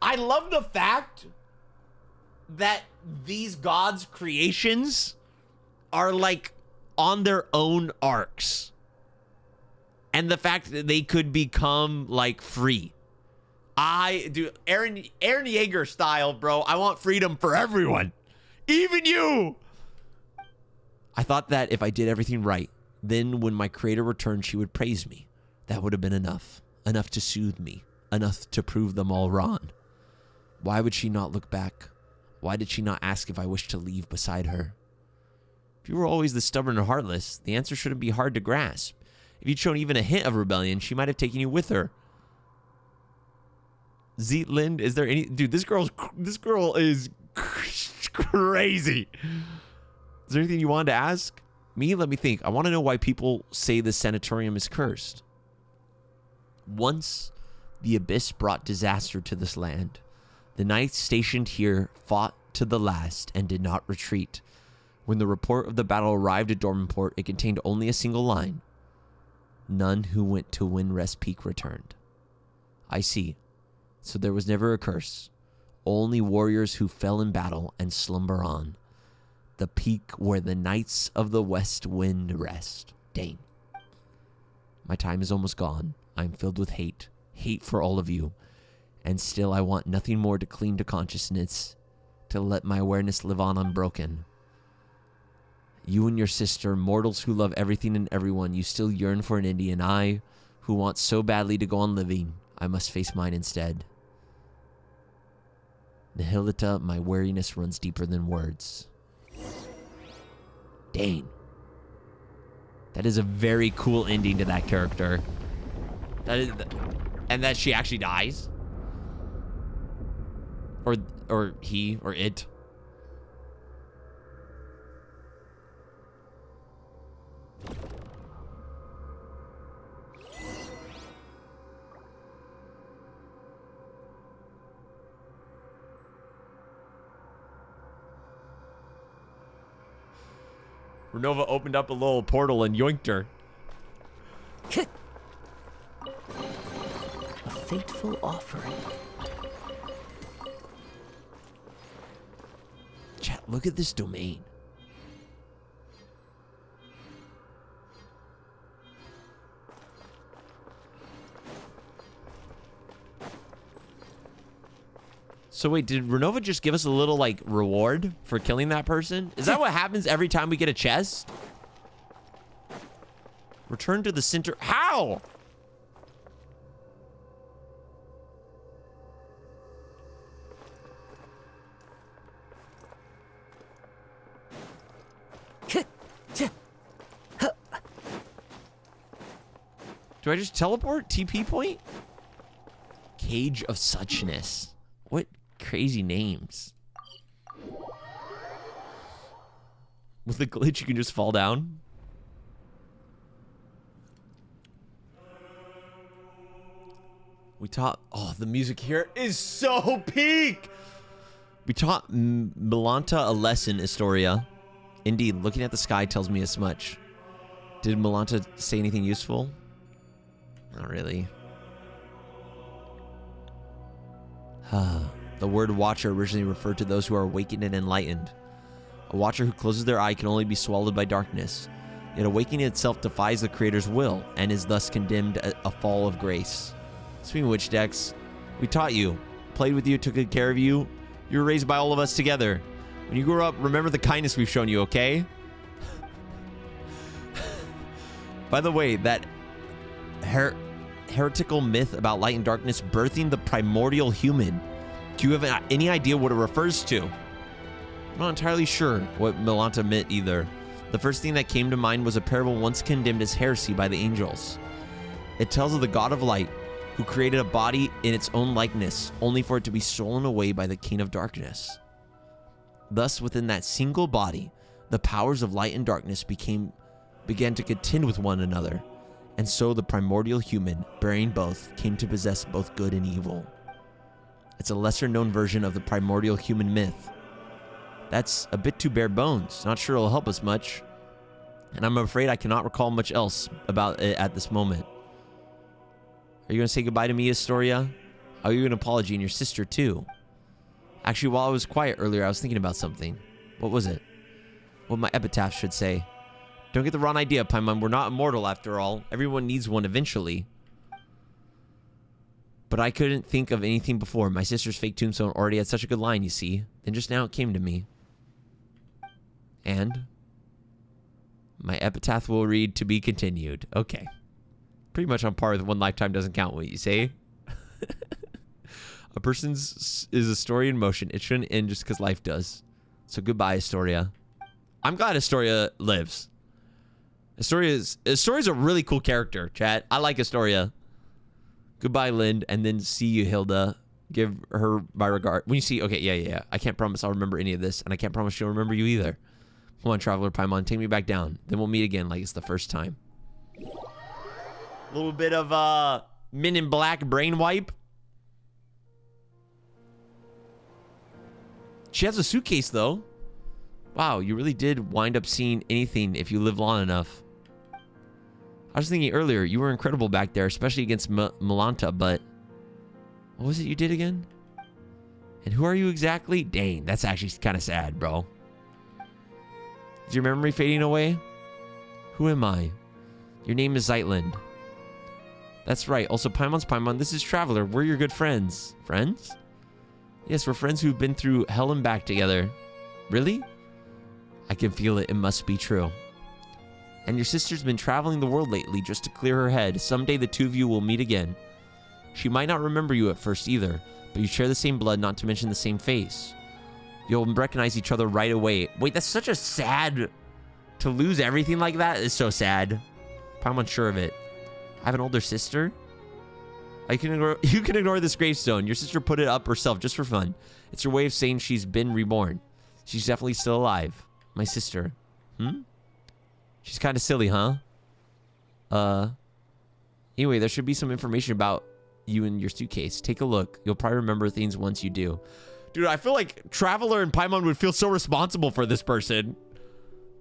A: I love the fact that these gods' creations are like on their own arcs. And the fact that they could become like free. I do Aaron Yeager style, bro. I want freedom for everyone. Even you. I thought that if I did everything right, then when my creator returned, she would praise me. That would have been enough. Enough to soothe me. Enough to prove them all wrong. Why would she not look back? Why did she not ask if I wished to leave beside her? If you were always the stubborn and heartless, the answer shouldn't be hard to grasp. If you'd shown even a hint of rebellion, she might have taken you with her. Zeitlind, is there any... Dude, this girl is crazy. Is there anything you wanted to ask? Me? Let me think. I want to know why people say the sanatorium is cursed. Once, the abyss brought disaster to this land. The knights stationed here fought to the last and did not retreat. When the report of the battle arrived at Dormanport, it contained only a single line. None who went to Windrest Peak returned. I see. So there was never a curse. Only warriors who fell in battle and slumber on. The peak where the knights of the West Wind rest. Dang. My time is almost gone. I am filled with hate. Hate for all of you. And still I want nothing more to cling to consciousness. To let my awareness live on unbroken. You and your sister, mortals who love everything and everyone, you still yearn for an Indian. I, who want so badly to go on living, I must face mine instead. Nihilita, my weariness runs deeper than words. Dang. That is a very cool ending to that character. That is, and that she actually dies? Or he, or it. Renova opened up a little portal and yoinked her.
F: A fateful offering.
A: Chat, look at this domain. So wait, did Renova just give us a little, like, reward for killing that person? Is that what happens every time we get a chest? Return to the center. How? Do I just teleport? TP point? Cage of Suchness. What crazy names. With the glitch, you can just fall down. We taught... Oh, the music here is so peak! We taught Milanta a lesson, Astoria. Indeed, looking at the sky tells me as much. Did Milanta say anything useful? Not really. The word watcher originally referred to those who are awakened and enlightened. A watcher who closes their eye can only be swallowed by darkness. Yet awakening itself defies the Creator's will and is thus condemned a fall of grace. Speaking of which, Dex, we taught you, played with you, took good care of you. You were raised by all of us together. When you grow up, remember the kindness we've shown you, okay? By the way, that heretical myth about light and darkness birthing the primordial human. Do you have any idea what it refers to? I'm not entirely sure what Milanta meant either. The first thing that came to mind was a parable once condemned as heresy by the angels. It tells of the God of light who created a body in its own likeness, only for it to be stolen away by the king of darkness. Thus, within that single body, the powers of light and darkness began to contend with one another. And so the primordial human, bearing both, came to possess both good and evil. It's a lesser-known version of the primordial human myth. That's a bit too bare bones. Not sure it'll help us much. And I'm afraid I cannot recall much else about it at this moment. Are you going to say goodbye to me, Astoria? I'll give you an apology and your sister, too. Actually, while I was quiet earlier, I was thinking about something. What was it? What my epitaph should say. Don't get the wrong idea, Paimon. We're not immortal, after all. Everyone needs one eventually. But I couldn't think of anything before. My sister's fake tombstone already had such a good line, you see. Then just now it came to me. And my epitaph will read, to be continued. Okay. Pretty much on par with one lifetime doesn't count, what you say. A person's is a story in motion. It shouldn't end just because life does. So goodbye, Astoria. I'm glad Astoria lives. Astoria's a really cool character, chat. I like Astoria. Goodbye, Lind, and then see you, Hilda. Give her my regard. When you see, okay, yeah. I can't promise I'll remember any of this, and I can't promise she'll remember you either. Come on, Traveler Paimon, take me back down. Then we'll meet again like it's the first time. A little bit of Men in Black brain wipe. She has a suitcase, though. Wow, you really did wind up seeing anything if you live long enough. I was thinking earlier, you were incredible back there, especially against Milanta, but what was it you did again? And who are you exactly? Dang, that's actually kind of sad, bro. Is your memory fading away? Who am I? Your name is Zeitland. That's right. Also, Paimon's Paimon. This is Traveler. We're your good friends. Friends? Yes, we're friends who've been through hell and back together. Really? I can feel it. It must be true. And your sister's been traveling the world lately just to clear her head. Someday the two of you will meet again. She might not remember you at first either, but you share the same blood, not to mention the same face. You'll recognize each other right away. Wait, that's such a sad... To lose everything like that is so sad. I'm unsure of it. I have an older sister? You can ignore this gravestone. Your sister put it up herself just for fun. It's her way of saying she's been reborn. She's definitely still alive. My sister. She's kind of silly, huh? Anyway, there should be some information about you in your suitcase. Take a look. You'll probably remember things once you do. Dude, I feel like Traveler and Paimon would feel so responsible for this person.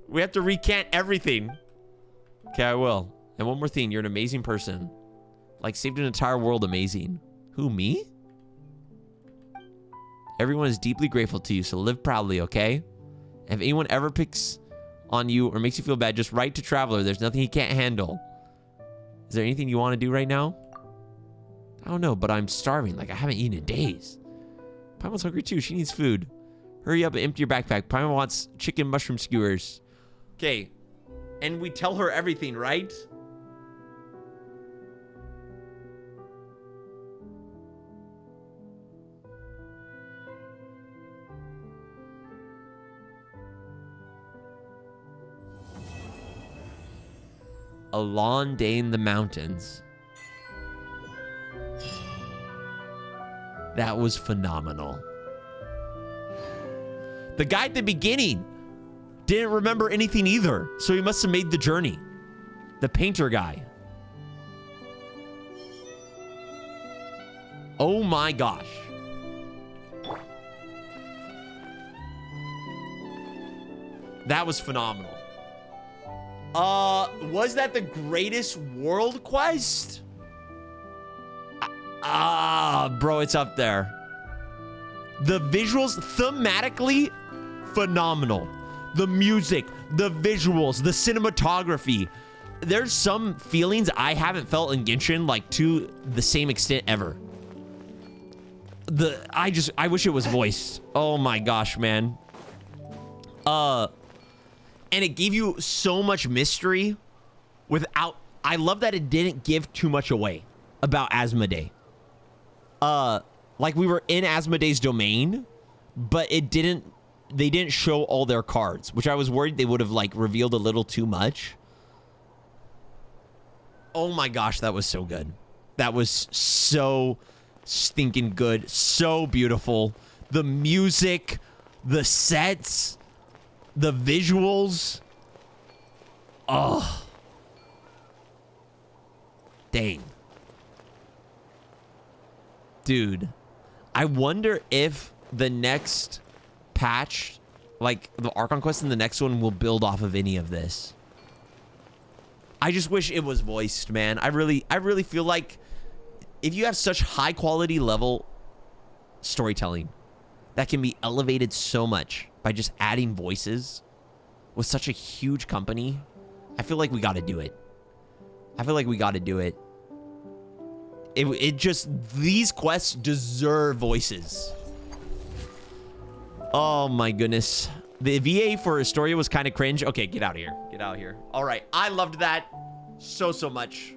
A: We have to recant everything. Okay, I will. And one more thing. You're an amazing person. Like, saved an entire world amazing. Who, me? Everyone is deeply grateful to you, so live proudly, okay? And if anyone ever picks on you or makes you feel bad, just write to Traveler. There's nothing he can't handle. Is there anything you want to do right now? I don't know, but I'm starving. Like, I haven't eaten in days. Paimon's hungry too. She needs food. Hurry up and empty your backpack. Paimon wants chicken mushroom skewers. Okay. And we tell her everything, right? A long day in the mountains. That was phenomenal. The guy at the beginning didn't remember anything either, so he must have made the journey. The painter guy. Oh my gosh. That was phenomenal. Was that the greatest world quest? Bro, it's up there. The visuals, thematically, phenomenal. The music, the visuals, the cinematography. There's some feelings I haven't felt in Genshin, like, to the same extent ever. I wish it was voiced. Oh my gosh, man. And it gave you so much mystery without... I love that it didn't give too much away about Asmodee. Like, we were in Asmodee's domain, but it didn't... They didn't show all their cards, which I was worried they would have, like, revealed a little too much. Oh my gosh, that was so good. That was so stinking good. So beautiful. The music, the sets... The visuals. Oh. Dang. Dude. I wonder if the next patch like the Archon quest in the next one will build off of any of this. I just wish it was voiced, man. I really feel like if you have such high quality level storytelling that can be elevated so much by just adding voices with such a huge company, I feel like we got to do it. I feel like we got to do it. It just, these quests deserve voices. Oh my goodness. The VA for Astoria was kind of cringe. Okay, get out of here. Get out of here. All right, I loved that so much.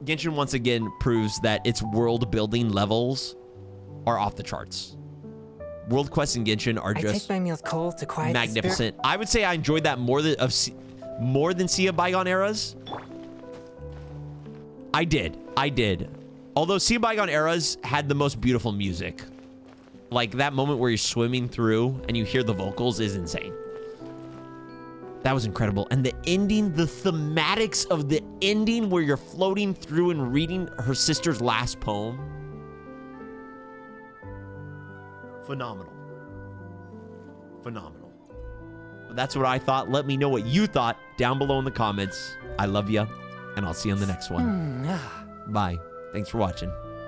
A: Genshin once again proves that its world building levels are off the charts. World quests in Genshin are
B: I
A: just
B: take my meals cold to quiet the
A: magnificent. I would say I enjoyed that more than Sea of Bygone Eras. I did. Although Sea of Bygone Eras had the most beautiful music. Like that moment where you're swimming through and you hear the vocals is insane. That was incredible. And the ending, the thematics of the ending where you're floating through and reading her sister's last poem. Phenomenal. Phenomenal. But that's what I thought. Let me know what you thought down below in the comments. I love you, and I'll see you on the next one. Bye. Thanks for watching.